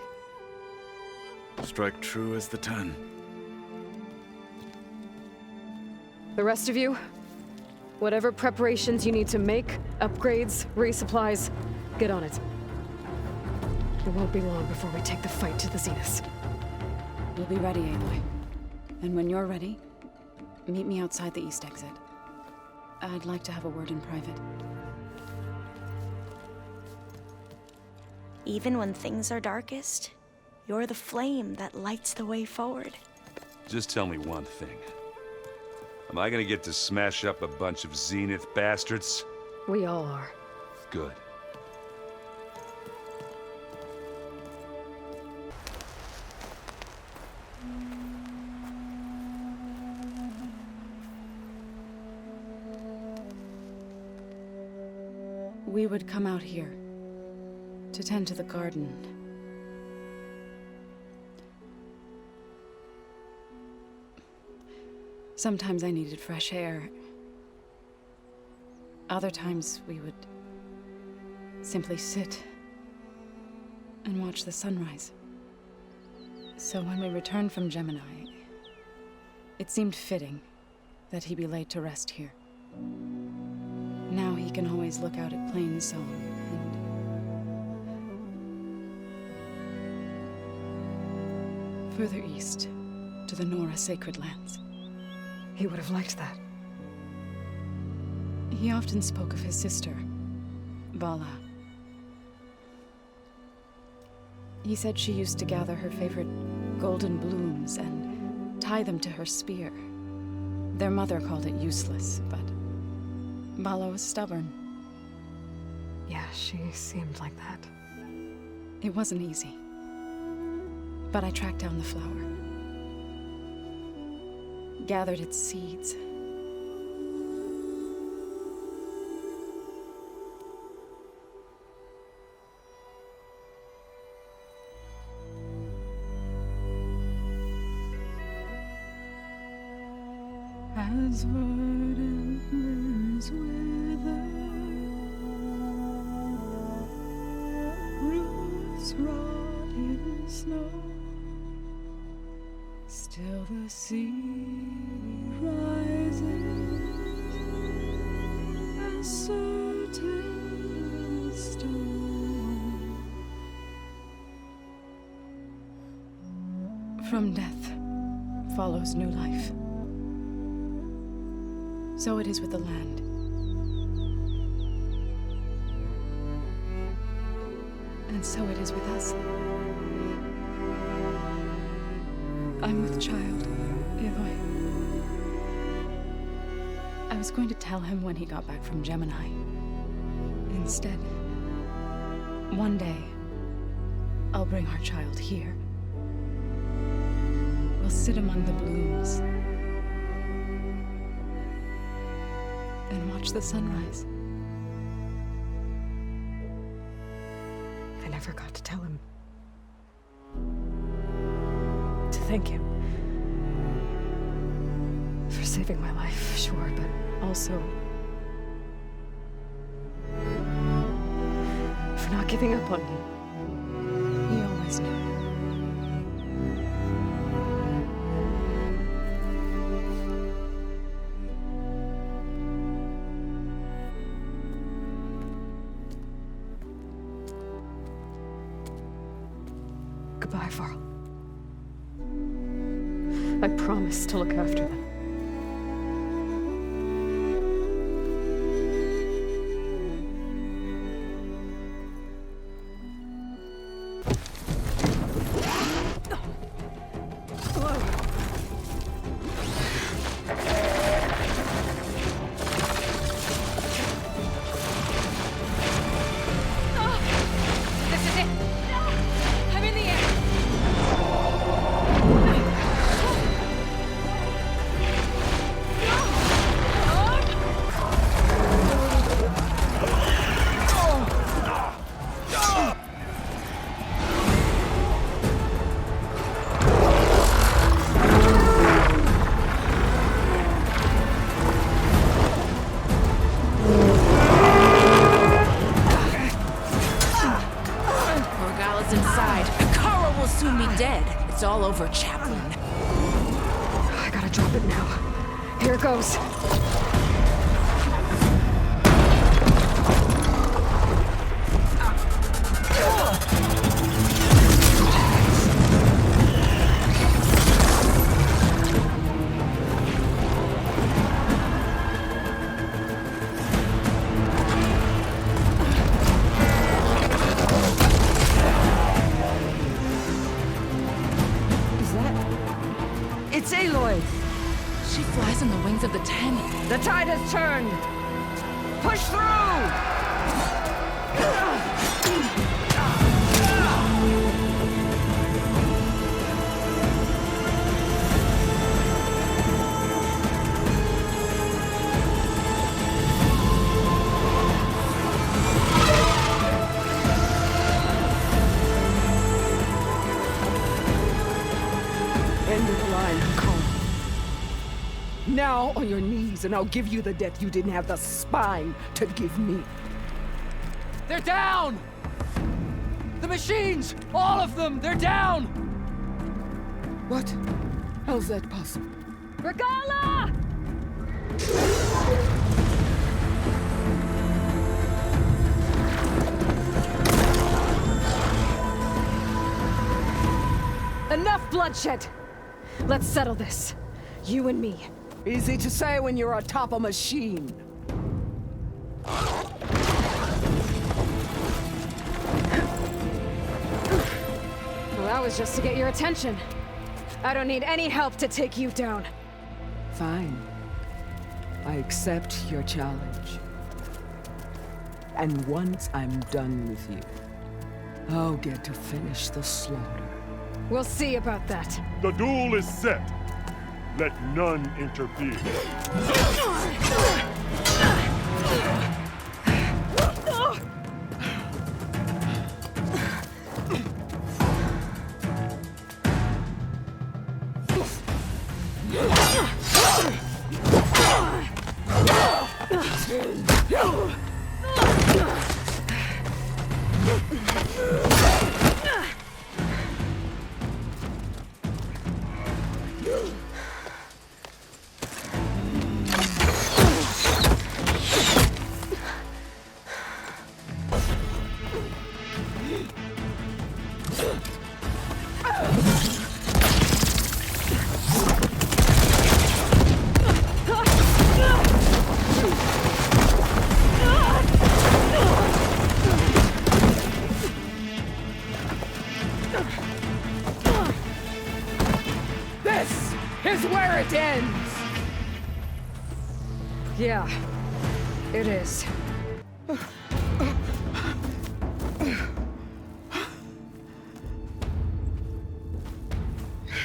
Strike true as the 10. The rest of you, whatever preparations you need to make, upgrades, resupplies, get on it. It won't be long before we take the fight to the Zenith. We'll be ready, Aloy. And when you're ready, meet me outside the east exit. I'd like to have a word in private. Even when things are darkest, you're the flame that lights the way forward. Just tell me one thing. Am I gonna get to smash up a bunch of Zenith bastards? We all are. Good. We would come out here to tend to the garden. Sometimes I needed fresh air. Other times we would simply sit and watch the sunrise. So when we returned from Gemini, it seemed fitting that he be laid to rest here. Now he can always look out at Plain Song and further east to the Nora Sacred Lands. He would have liked that. He often spoke of his sister, Vala. He said she used to gather her favorite golden blooms and tie them to her spear. Their mother called it useless, but Vala was stubborn. Yeah, she seemed like that. It wasn't easy. But I tracked down the flower. Gathered its seeds. As verdant blooms wither, roots rot in snow, still the sea rises as certain as stone. From death follows new life. So it is with the land. And so it is with us. I'm with child, Aloy. I was going to tell him when he got back from Gemini. Instead, one day, I'll bring our child here. We'll sit among the blooms and watch the sunrise. I never got to tell him. To thank him. For saving my life, sure, but also for not giving up on me. He always knew. Goodbye, Varl. I promise to look after them. This is it! all over Chaplain. I gotta drop it now. Here it goes. It's Aloy! She flies on the wings of the 10. The tide has turned! Push through! End of the line, Cole. Now on your knees, and I'll give you the death you didn't have the spine to give me. They're down! The machines! All of them! They're down! What? How's that possible? Regala! Enough bloodshed! Let's settle this. You and me. Easy to say when you're atop a machine. Well, that was just to get your attention. I don't need any help to take you down. Fine. I accept your challenge. And once I'm done with you, I'll get to finish the slaughter. We'll see about that. The duel is set. Let none interfere. This is where it ends! Yeah, it is.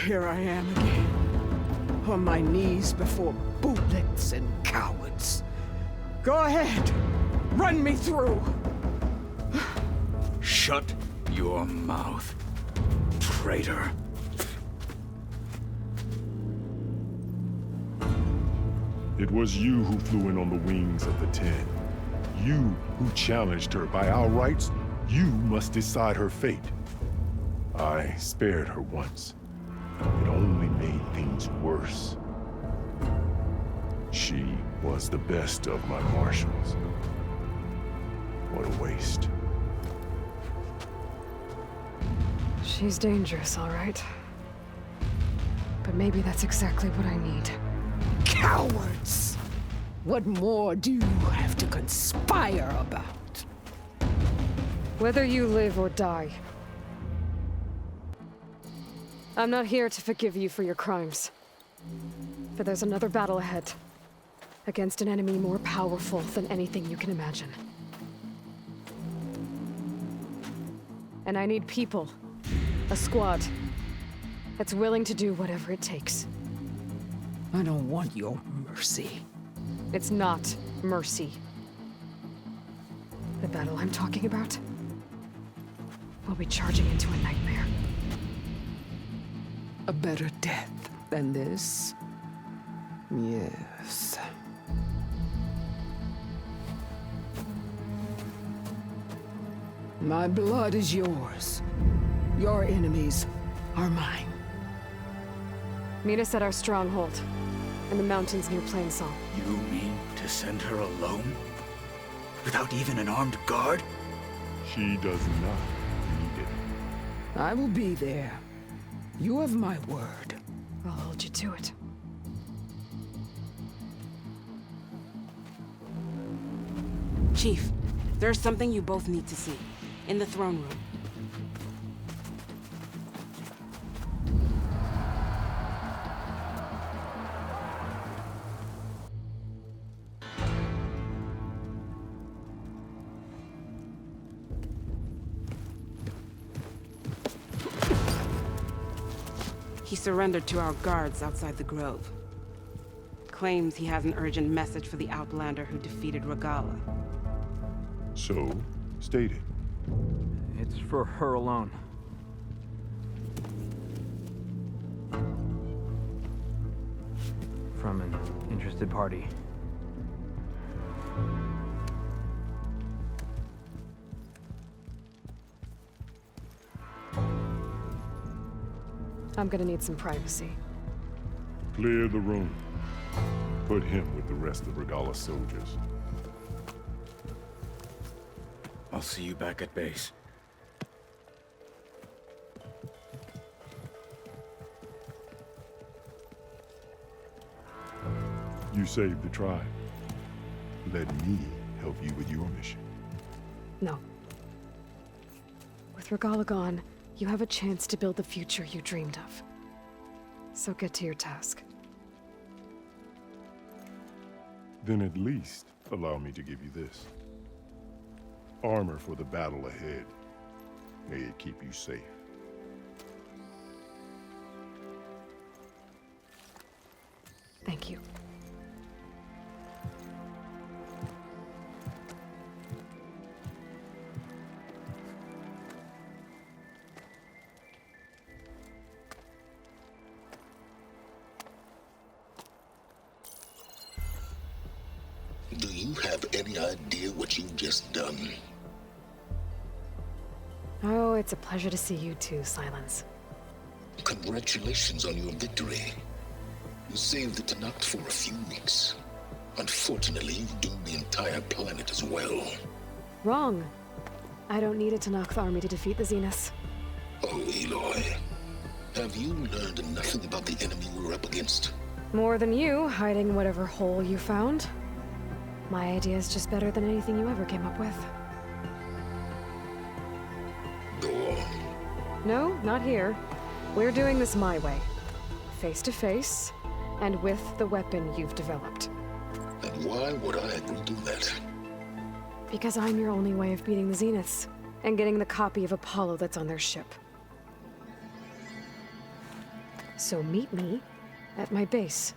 Here I am again, on my knees before bootlets and cowards. Go ahead, run me through. Shut your mouth, traitor. It was you who flew in on the wings of the 10. You who challenged her. By our rights, you must decide her fate. I spared her once. It only made things worse. She was the best of my marshals. What a waste. She's dangerous, all right. But maybe that's exactly what I need. Cowards! What more do you have to conspire about? Whether you live or die, I'm not here to forgive you for your crimes. But there's another battle ahead, against an enemy more powerful than anything you can imagine. And I need people, a squad, that's willing to do whatever it takes. I don't want your mercy. It's not mercy. The battle I'm talking about will be charging into a nightmare. A better death than this? Yes. My blood is yours. Your enemies are mine. Meet us at our stronghold, in the mountains near Plainsong. You mean to send her alone? Without even an armed guard? She does not need it. I will be there. You have my word. I'll hold you to it. Chief, there's something you both need to see. In the throne room. He surrendered to our guards outside the grove. Claims he has an urgent message for the Outlander who defeated Regala. So, state it. It's for her alone. From an interested party. I'm gonna need some privacy. Clear the room. Put him with the rest of Regala's soldiers. I'll see you back at base. You saved the tribe. Let me help you with your mission. No. With Regala gone, you have a chance to build the future you dreamed of. So get to your task. Then at least allow me to give you this. Armor for the battle ahead. May it keep you safe. Thank you. Do you have any idea what you've just done? Oh, it's a pleasure to see you too, Silence. Congratulations on your victory. You saved the Tanakh for a few weeks. Unfortunately, you've doomed the entire planet as well. Wrong. I don't need a Tanakh army to defeat the Zeniths. Oh, Aloy. Have you learned nothing about the enemy we're up against? More than you, hiding whatever hole you found. My idea is just better than anything you ever came up with. Go on. No, not here. We're doing this my way. Face to face, and with the weapon you've developed. And why would I agree to that? Because I'm your only way of beating the Zeniths, and getting the copy of Apollo that's on their ship. So meet me at my base.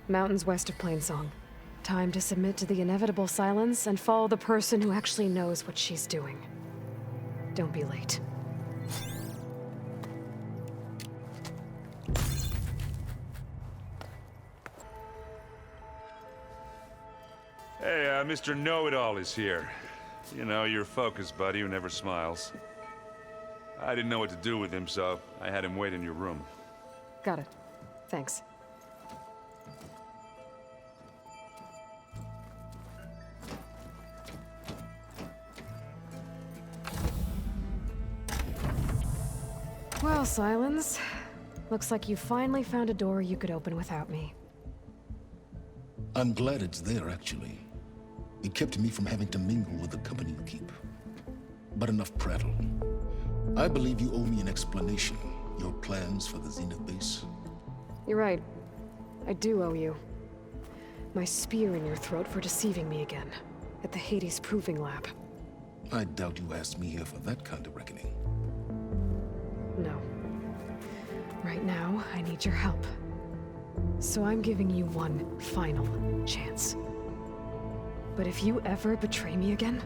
Mountains west of Plainsong. Time to submit to the inevitable silence and follow the person who actually knows what she's doing. Don't be late. Hey, Mr. Know-It-All is here. You know, your focus buddy who never smiles. I didn't know what to do with him, so I had him wait in your room. Got it. Thanks. Well, Silence. Looks like you finally found a door you could open without me. I'm glad it's there, actually. It kept me from having to mingle with the company you keep. But enough prattle. I believe you owe me an explanation. Your plans for the Zenith base. You're right. I do owe you. My spear in your throat for deceiving me again. At the Hades Proving Lab. I doubt you asked me here for that kind of reckoning. No. Right now, I need your help. So I'm giving you one final chance. But if you ever betray me again,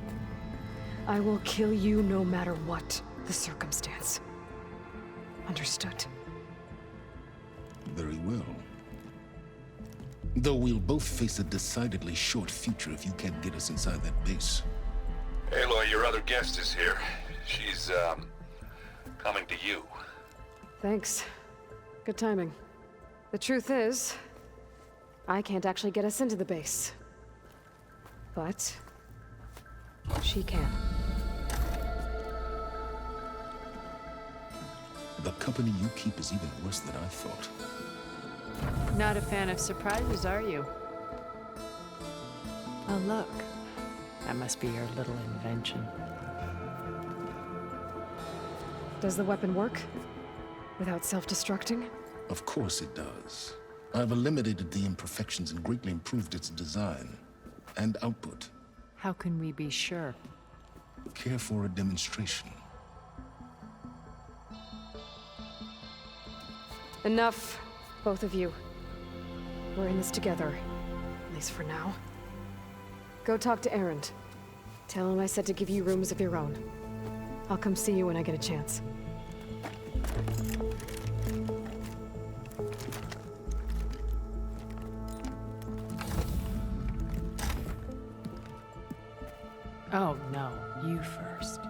I will kill you no matter what the circumstance. Understood? Very well. Though we'll both face a decidedly short future if you can't get us inside that base. Aloy, your other guest is here. She's, coming to you. Thanks. Good timing. The truth is, I can't actually get us into the base. But she can. The company you keep is even worse than I thought. Not a fan of surprises, are you? Oh, look. That must be your little invention. Does the weapon work? Without self-destructing? Of course it does. I've eliminated the imperfections and greatly improved its design and output. How can we be sure? Care for a demonstration? Enough, both of you. We're in this together, at least for now. Go talk to Erend. Tell him I said to give you rooms of your own. I'll come see you when I get a chance. Oh, no. You first.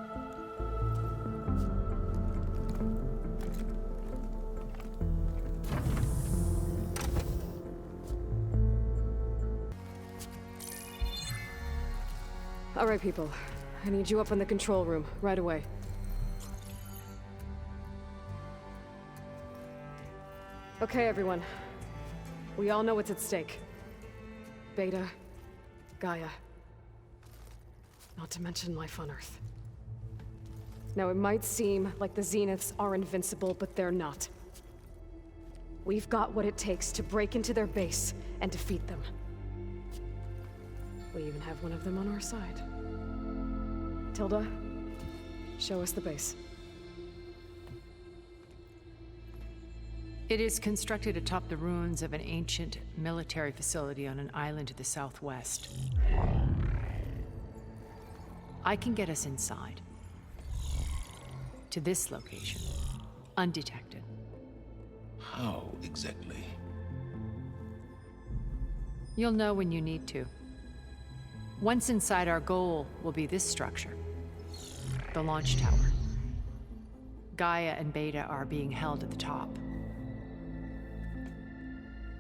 All right, people. I need you up in the control room, right away. Okay, everyone. We all know what's at stake. Beta, Gaia. Not to mention life on Earth. Now, it might seem like the Zeniths are invincible, but they're not. We've got what it takes to break into their base and defeat them. We even have one of them on our side. Tilda, show us the base. It is constructed atop the ruins of an ancient military facility on an island to the southwest. I can get us inside. To this location. Undetected. How exactly? You'll know when you need to. Once inside, our goal will be this structure. The launch tower. Gaia and Beta are being held at the top.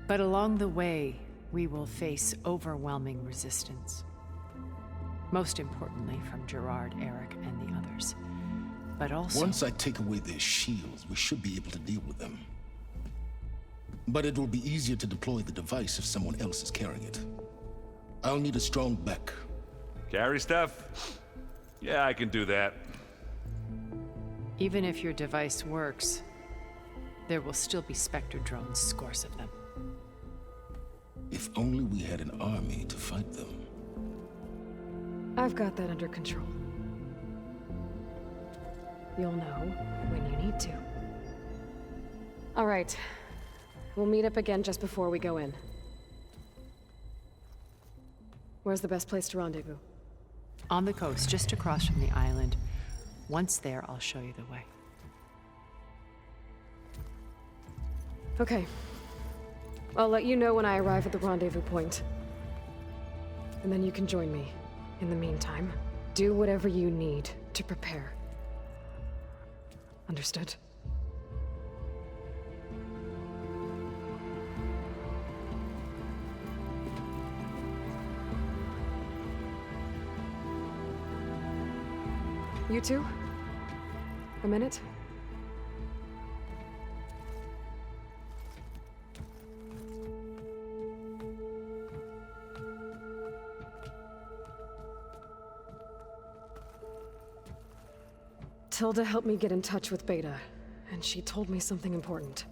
But along the way, we will face overwhelming resistance. Most importantly, from Gerard, Eric, and the others. But also... Once I take away their shields, we should be able to deal with them. But it will be easier to deploy the device if someone else is carrying it. I'll need a strong back. Carry stuff? Yeah, I can do that. Even if your device works, there will still be Spectre drones, scores of them. If only we had an army to fight them. I've got that under control. You'll know when you need to. All right. We'll meet up again just before we go in. Where's the best place to rendezvous? On the coast, just across from the island. Once there, I'll show you the way. Okay. I'll let you know when I arrive at the rendezvous point. And then you can join me. In the meantime, do whatever you need to prepare. Understood? You two? A minute? Tilda helped me get in touch with Beta, and she told me something important.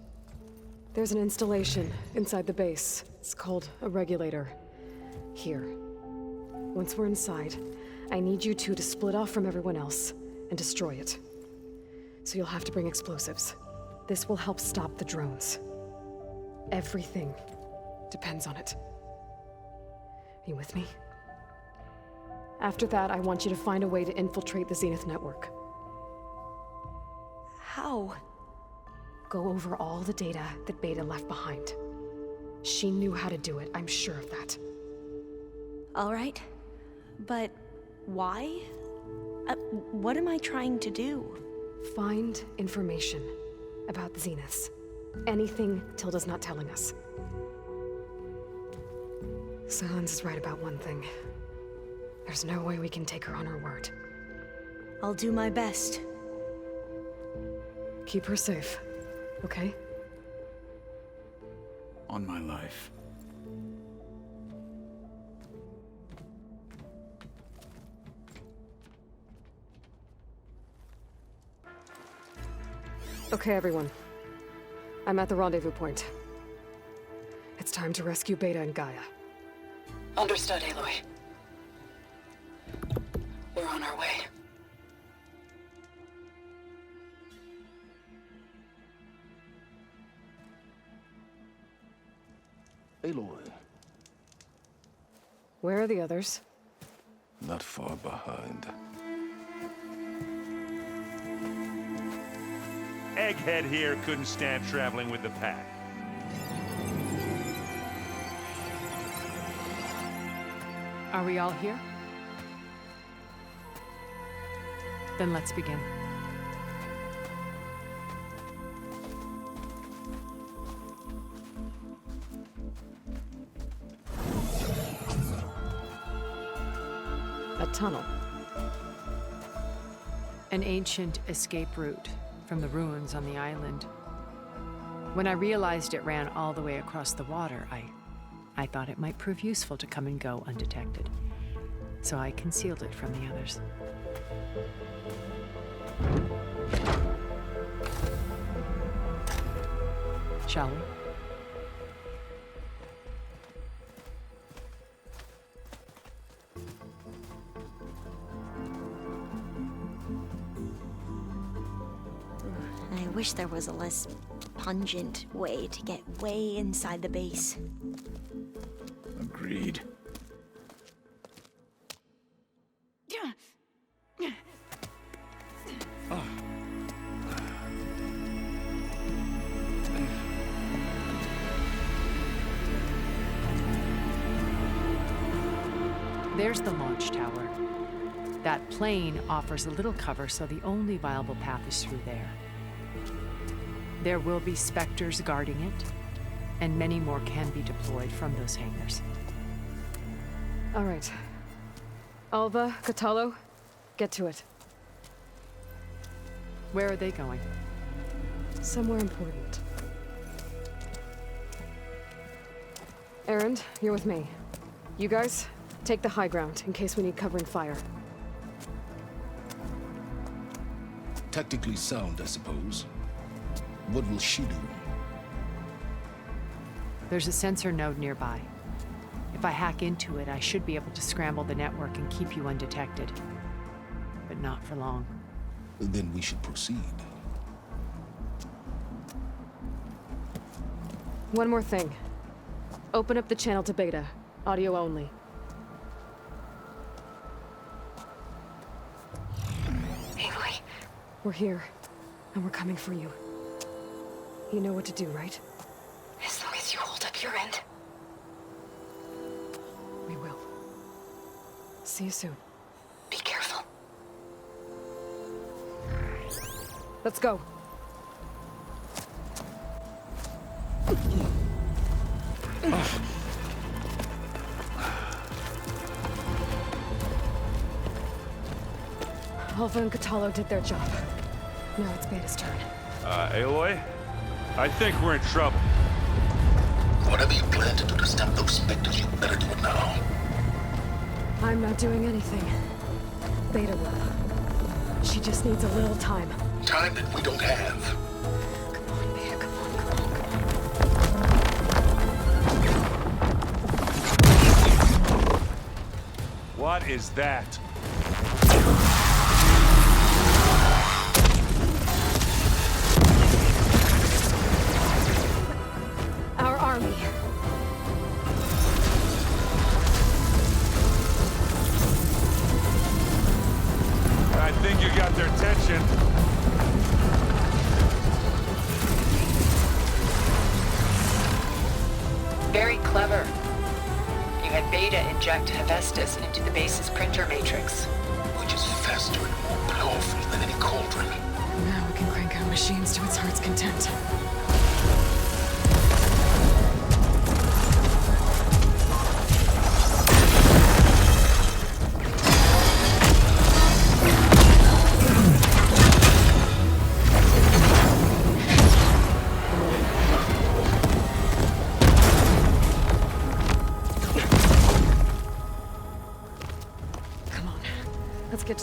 There's an installation inside the base. It's called a regulator. Here. Once we're inside, I need you two to split off from everyone else and destroy it. So you'll have to bring explosives. This will help stop the drones. Everything depends on it. Are you with me? After that, I want you to find a way to infiltrate the Zenith network. How? Go over all the data that Beta left behind. She knew how to do it, I'm sure of that. All right. But why? What am I trying to do? Find information about the Zeniths. anything Tilda's not telling us. Silence is right about one thing. There's no way we can take her on her word. I'll do my best. Keep her safe, okay? On my life. Okay, everyone. I'm at the rendezvous point. It's time to rescue Beta and Gaia. Understood, Aloy. We're on our way. Aloy. Where are the others? Not far behind. Egghead here couldn't stand traveling with the pack. Are we all here? Then let's begin. A tunnel. An ancient escape route from the ruins on the island. When I realized it ran all the way across the water, I thought it might prove useful to come and go undetected. So I concealed it from the others. Shall we? I wish there was a less pungent way to get way inside the base. Agreed. There's the launch tower. That plane offers a little cover, so the only viable path is through there. There will be Spectres guarding it, and many more can be deployed from those hangars. All right. Alva, Catalo, get to it. Where are they going? Somewhere important. Erend, you're with me. You guys, take the high ground in case we need covering fire. Tactically sound, I suppose. What will she do? There's a sensor node nearby. If I hack into it, I should be able to scramble the network and keep you undetected. But not for long. Then we should proceed. One more thing. Open up the channel to Beta. Audio only. Aloy. We're here, and we're coming for you. You know what to do, right? As long as you hold up your end. We will. See you soon. Be careful. Let's go. Alva and Catalo did their job. Now it's Beta's turn. Aloy? I think we're in trouble. Whatever you plan to do to stop those specters, you better do it now. I'm not doing anything. Beta will. She just needs a little time. Time that we don't have. Come on, Beta, come on. What is that? Our army. I think you got their attention. Very clever. You had Beta inject Hephaestus into the base's printer matrix. Which is faster and more powerful than any cauldron. Now we can crank out machines to its heart's content.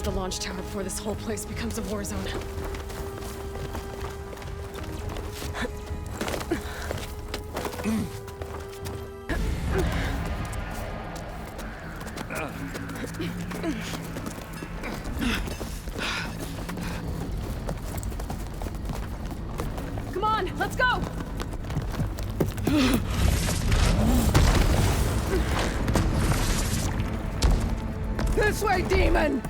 to the launch tower before this whole place becomes a war zone. Come on, let's go! This way, demon!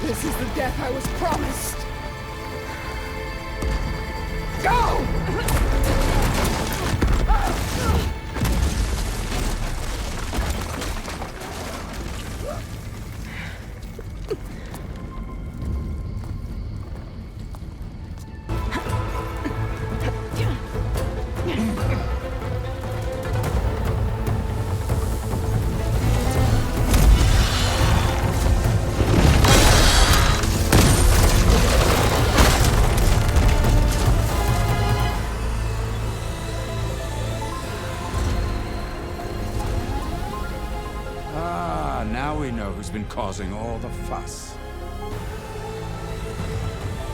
This is the death I was promised. Go! Now we know who's been causing all the fuss.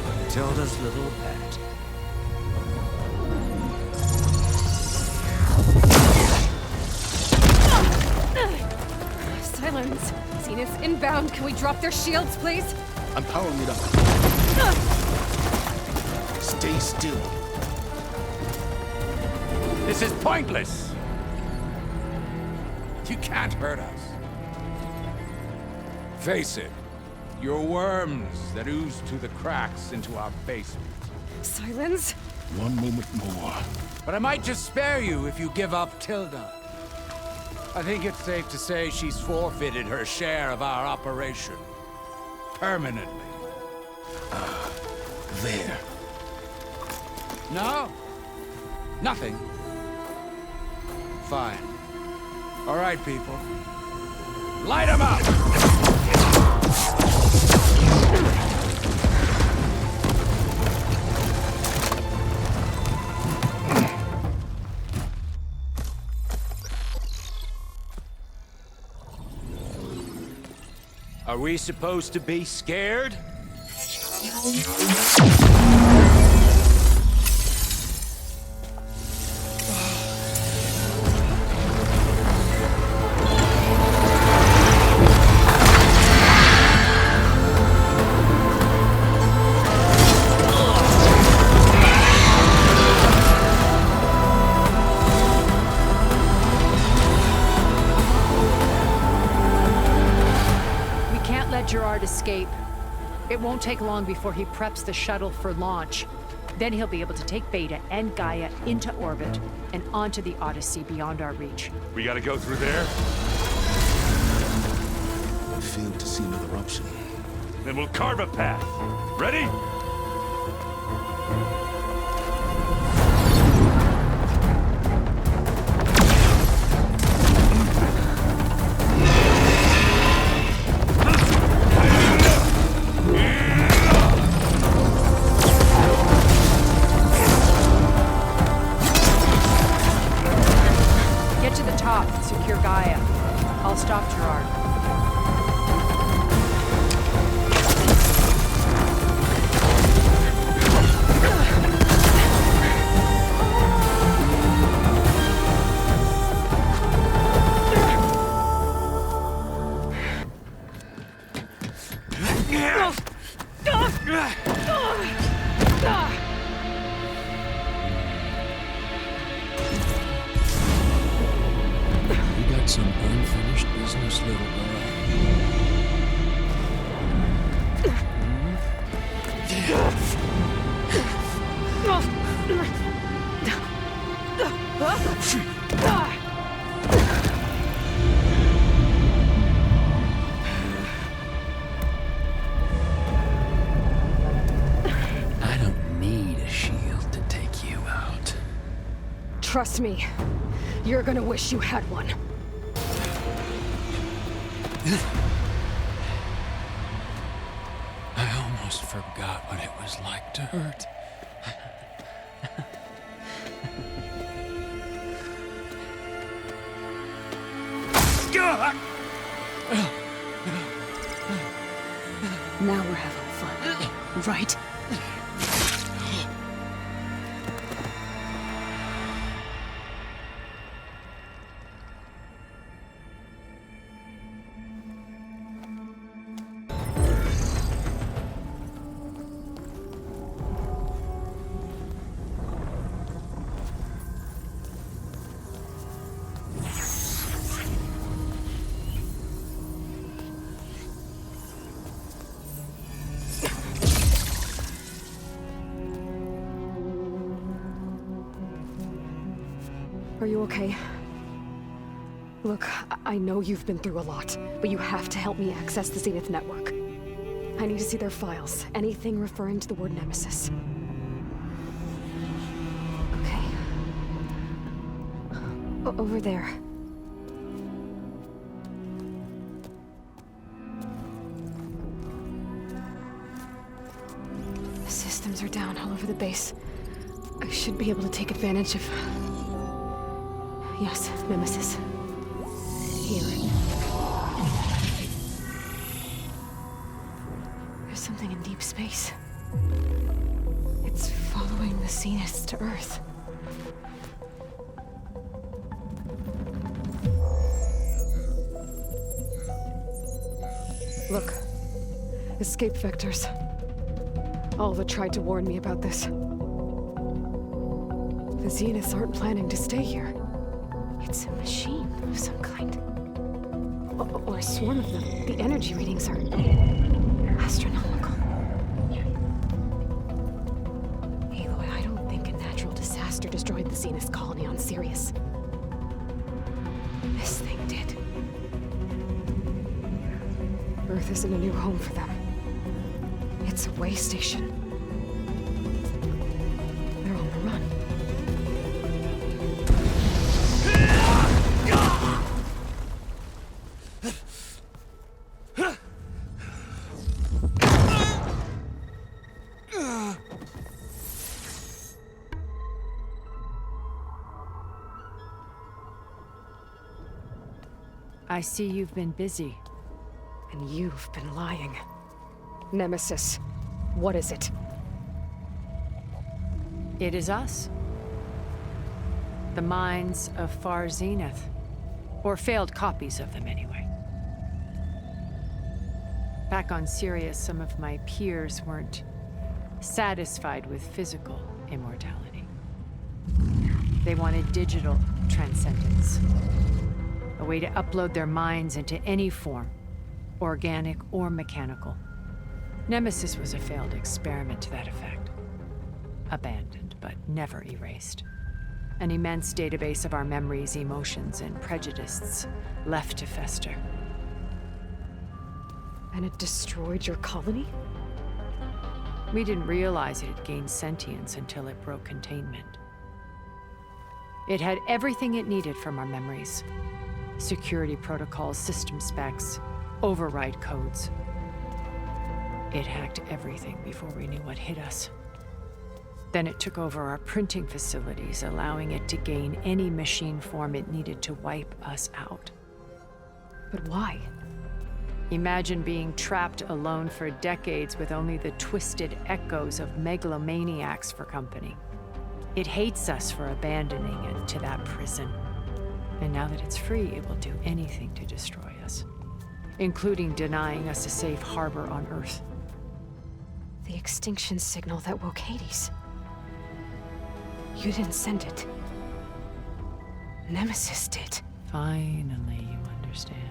Matilda's little pet. Silence! Zenith's inbound. Can we drop their shields, please? I'm powering it up. Stay still. This is pointless! You can't hurt us. Face it, you're worms that ooze through the cracks into our basement. Silence? One moment more. But I might just spare you if you give up Tilda. I think it's safe to say she's forfeited her share of our operation. Permanently. There. No? Nothing? Fine. All right, people. Light 'em up! Are we supposed to be scared? Gerard escape. It won't take long before he preps the shuttle for launch. Then he'll be able to take Beta and Gaia into orbit and onto the Odyssey beyond our reach. We gotta go through there? I failed to see another option. Then we'll carve a path. Ready? Secure Gaia. I'll stop Gerard. Some unfinished business, little girl. I don't need a shield to take you out. Trust me, you're gonna wish you had one. almost forgot what it was like to hurt. Now we're having fun, right? Are you okay? Look, I know you've been through a lot, but you have to help me access the Zenith network. I need to see their files, anything referring to the word Nemesis. Okay. Over there. The systems are down all over the base. I should be able to take advantage of... Yes, Nemesis. Here. There's something in deep space. It's following the Zeniths to Earth. Look. Escape vectors. Alva tried to warn me about this. The Zeniths aren't planning to stay here. It's a machine of some kind. Or a swarm of them. The energy readings are astronomical. Aloy, I don't think a natural disaster destroyed the Zenith colony on Sirius. This thing did. Earth isn't a new home for them. It's a way station. They're on the run. I see you've been busy. And you've been lying. Nemesis, what is it? It is us. The minds of Far Zenith. Or failed copies of them, anyway. Back on Sirius, some of my peers weren't satisfied with physical immortality. They wanted digital transcendence. A way to upload their minds into any form, organic or mechanical. Nemesis was a failed experiment to that effect. Abandoned, but never erased. An immense database of our memories, emotions, and prejudices left to fester. And it destroyed your colony? We didn't realize it had gained sentience until it broke containment. It had everything it needed from our memories. Security protocols, system specs, override codes. It hacked everything before we knew what hit us. Then it took over our printing facilities, allowing it to gain any machine form it needed to wipe us out. But why? Imagine being trapped alone for decades with only the twisted echoes of megalomaniacs for company. It hates us for abandoning it to that prison. And now that it's free, it will do anything to destroy us, including denying us a safe harbor on Earth. The extinction signal that woke Hades. You didn't send it. Nemesis did. Finally, you understand.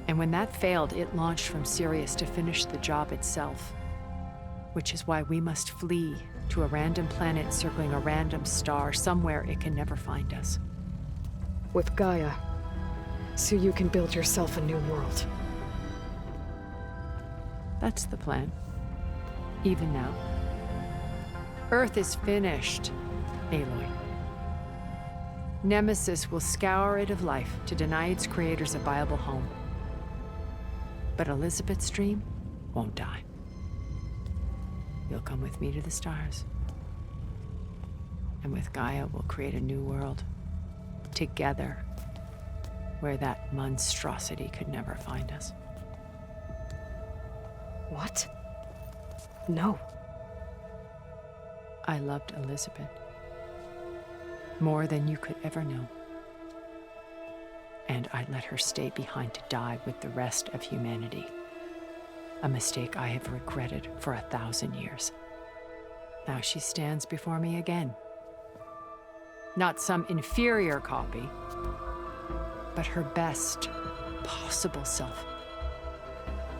And when that failed, it launched from Sirius to finish the job itself. Which is why we must flee to a random planet circling a random star, somewhere it can never find us. With Gaia, so you can build yourself a new world. That's the plan. Even now. Earth is finished, Aloy. Nemesis will scour it of life to deny its creators a viable home. But Elizabeth's dream won't die. you'll come with me to the stars. And with Gaia, we'll create a new world. Together. Where that monstrosity could never find us. What? No. I loved Elizabeth. More than you could ever know. And I let her stay behind to die with the rest of humanity. A mistake I have regretted for 1,000 years. Now she stands before me again. Not some inferior copy, but her best possible self.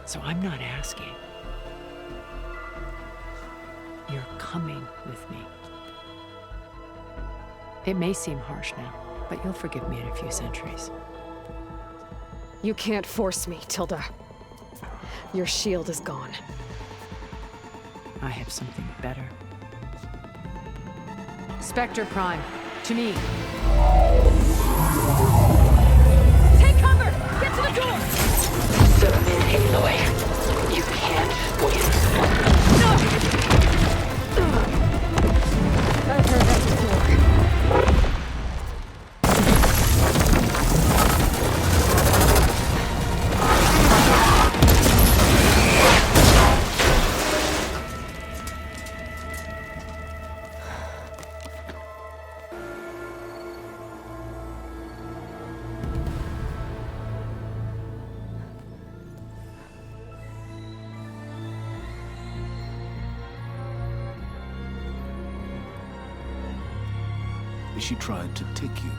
So I'm not asking. You're coming with me. It may seem harsh now, but you'll forgive me in a few centuries. You can't force me, Tilda. Your shield is gone. I have something better. Spectre Prime, to me. Take cover! Get to the door! Submit, Aloy. You can't win. I've heard that before. She tried to take you.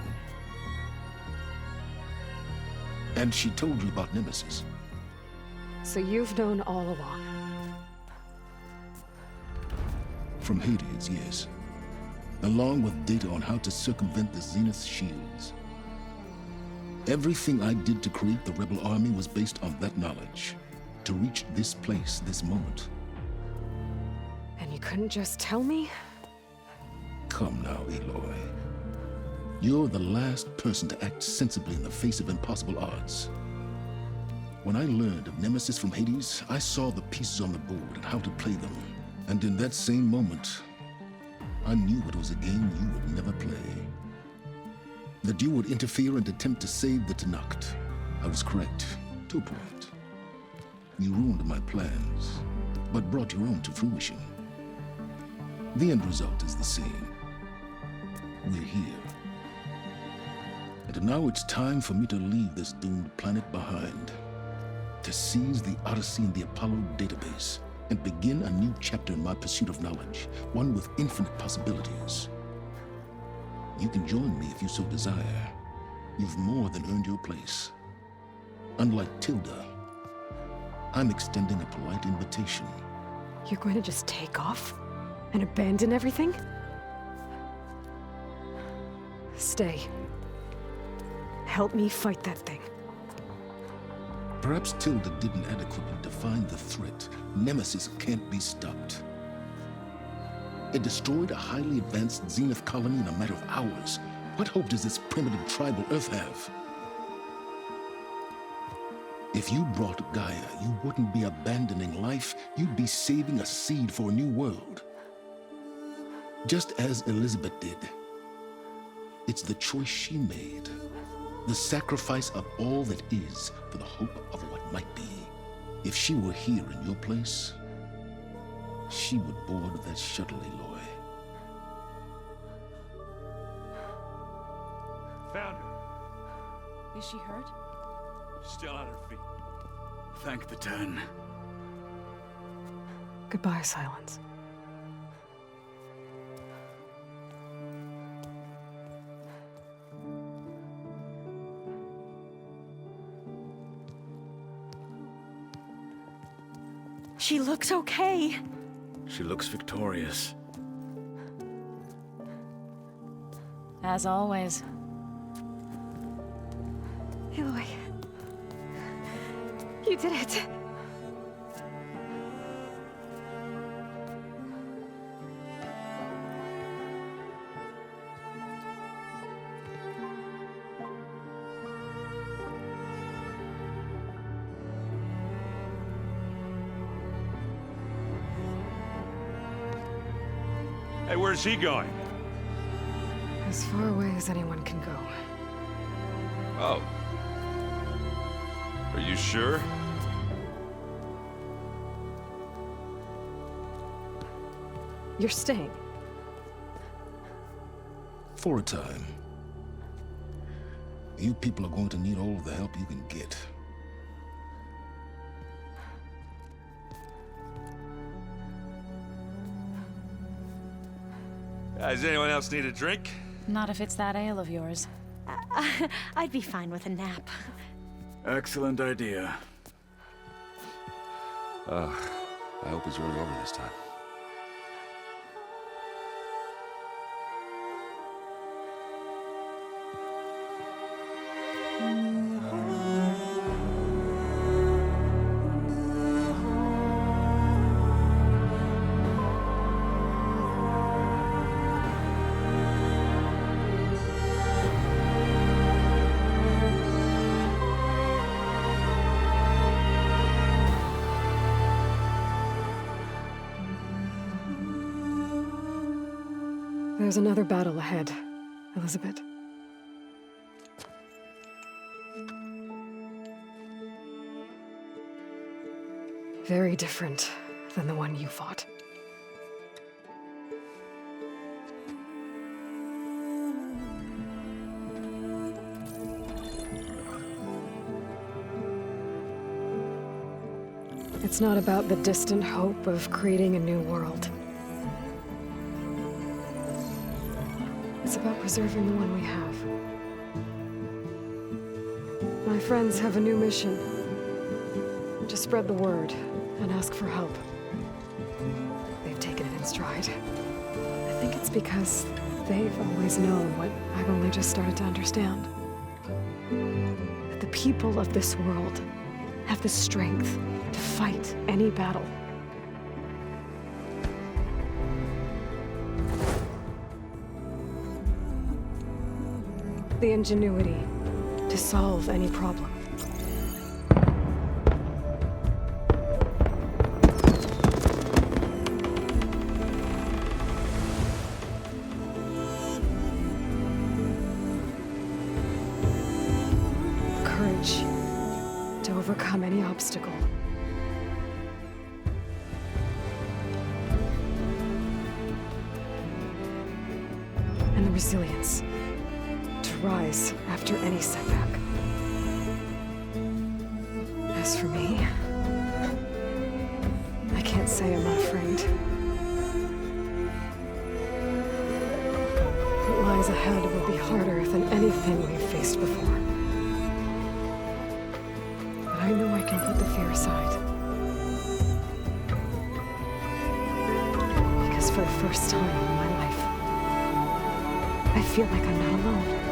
And she told you about Nemesis. So you've known all along. From Hades, yes. Along with data on how to circumvent the Zenith shields. Everything I did to create the rebel army was based on that knowledge. To reach this place, this moment. And you couldn't just tell me? Come now, Aloy. You're the last person to act sensibly in the face of impossible odds. When I learned of Nemesis from Hades, I saw the pieces on the board and how to play them. And in that same moment, I knew it was a game you would never play. That you would interfere and attempt to save the Tenakth. I was correct, to a point. You ruined my plans, but brought your own to fruition. The end result is the same. We're here. And now it's time for me to leave this doomed planet behind. To seize the Odyssey and the Apollo database, and begin a new chapter in my pursuit of knowledge, one with infinite possibilities. You can join me if you so desire. You've more than earned your place. Unlike Tilda, I'm extending a polite invitation. You're going to just take off? And abandon everything? Stay. Help me fight that thing. Perhaps Tilda didn't adequately define the threat. Nemesis can't be stopped. It destroyed a highly advanced Zenith colony in a matter of hours. What hope does this primitive tribal Earth have? If you brought Gaia, you wouldn't be abandoning life, you'd be saving a seed for a new world. Just as Elizabeth did. It's the choice she made. The sacrifice of all that is for the hope of what might be. If she were here in your place, she would board that shuttle, Aloy. Found her. Is she hurt? Still on her feet. Thank the Ten. Goodbye, Silence. She looks okay. She looks victorious. As always. Aloy. You did it. Hey, where's he going? As far away as anyone can go. Oh. Are you sure? You're staying. For a time. You people are going to need all of the help you can get. Does anyone else need a drink? Not if it's that ale of yours. I'd be fine with a nap. Excellent idea. I hope it's really over this time. There's another battle ahead, Elizabeth. Very different than the one you fought. It's not about the distant hope of creating a new world. It's about preserving the one we have. My friends have a new mission. To spread the word and ask for help. They've taken it in stride. I think it's because they've always known what I've only just started to understand. That the people of this world have the strength to fight any battle. The ingenuity to solve any problem. Courage to overcome any obstacle. And the resilience rise after any setback. As for me, I can't say I'm not afraid. What lies ahead will be harder than anything we've faced before. But I know I can put the fear aside. Because for the first time in my life, I feel like I'm not alone.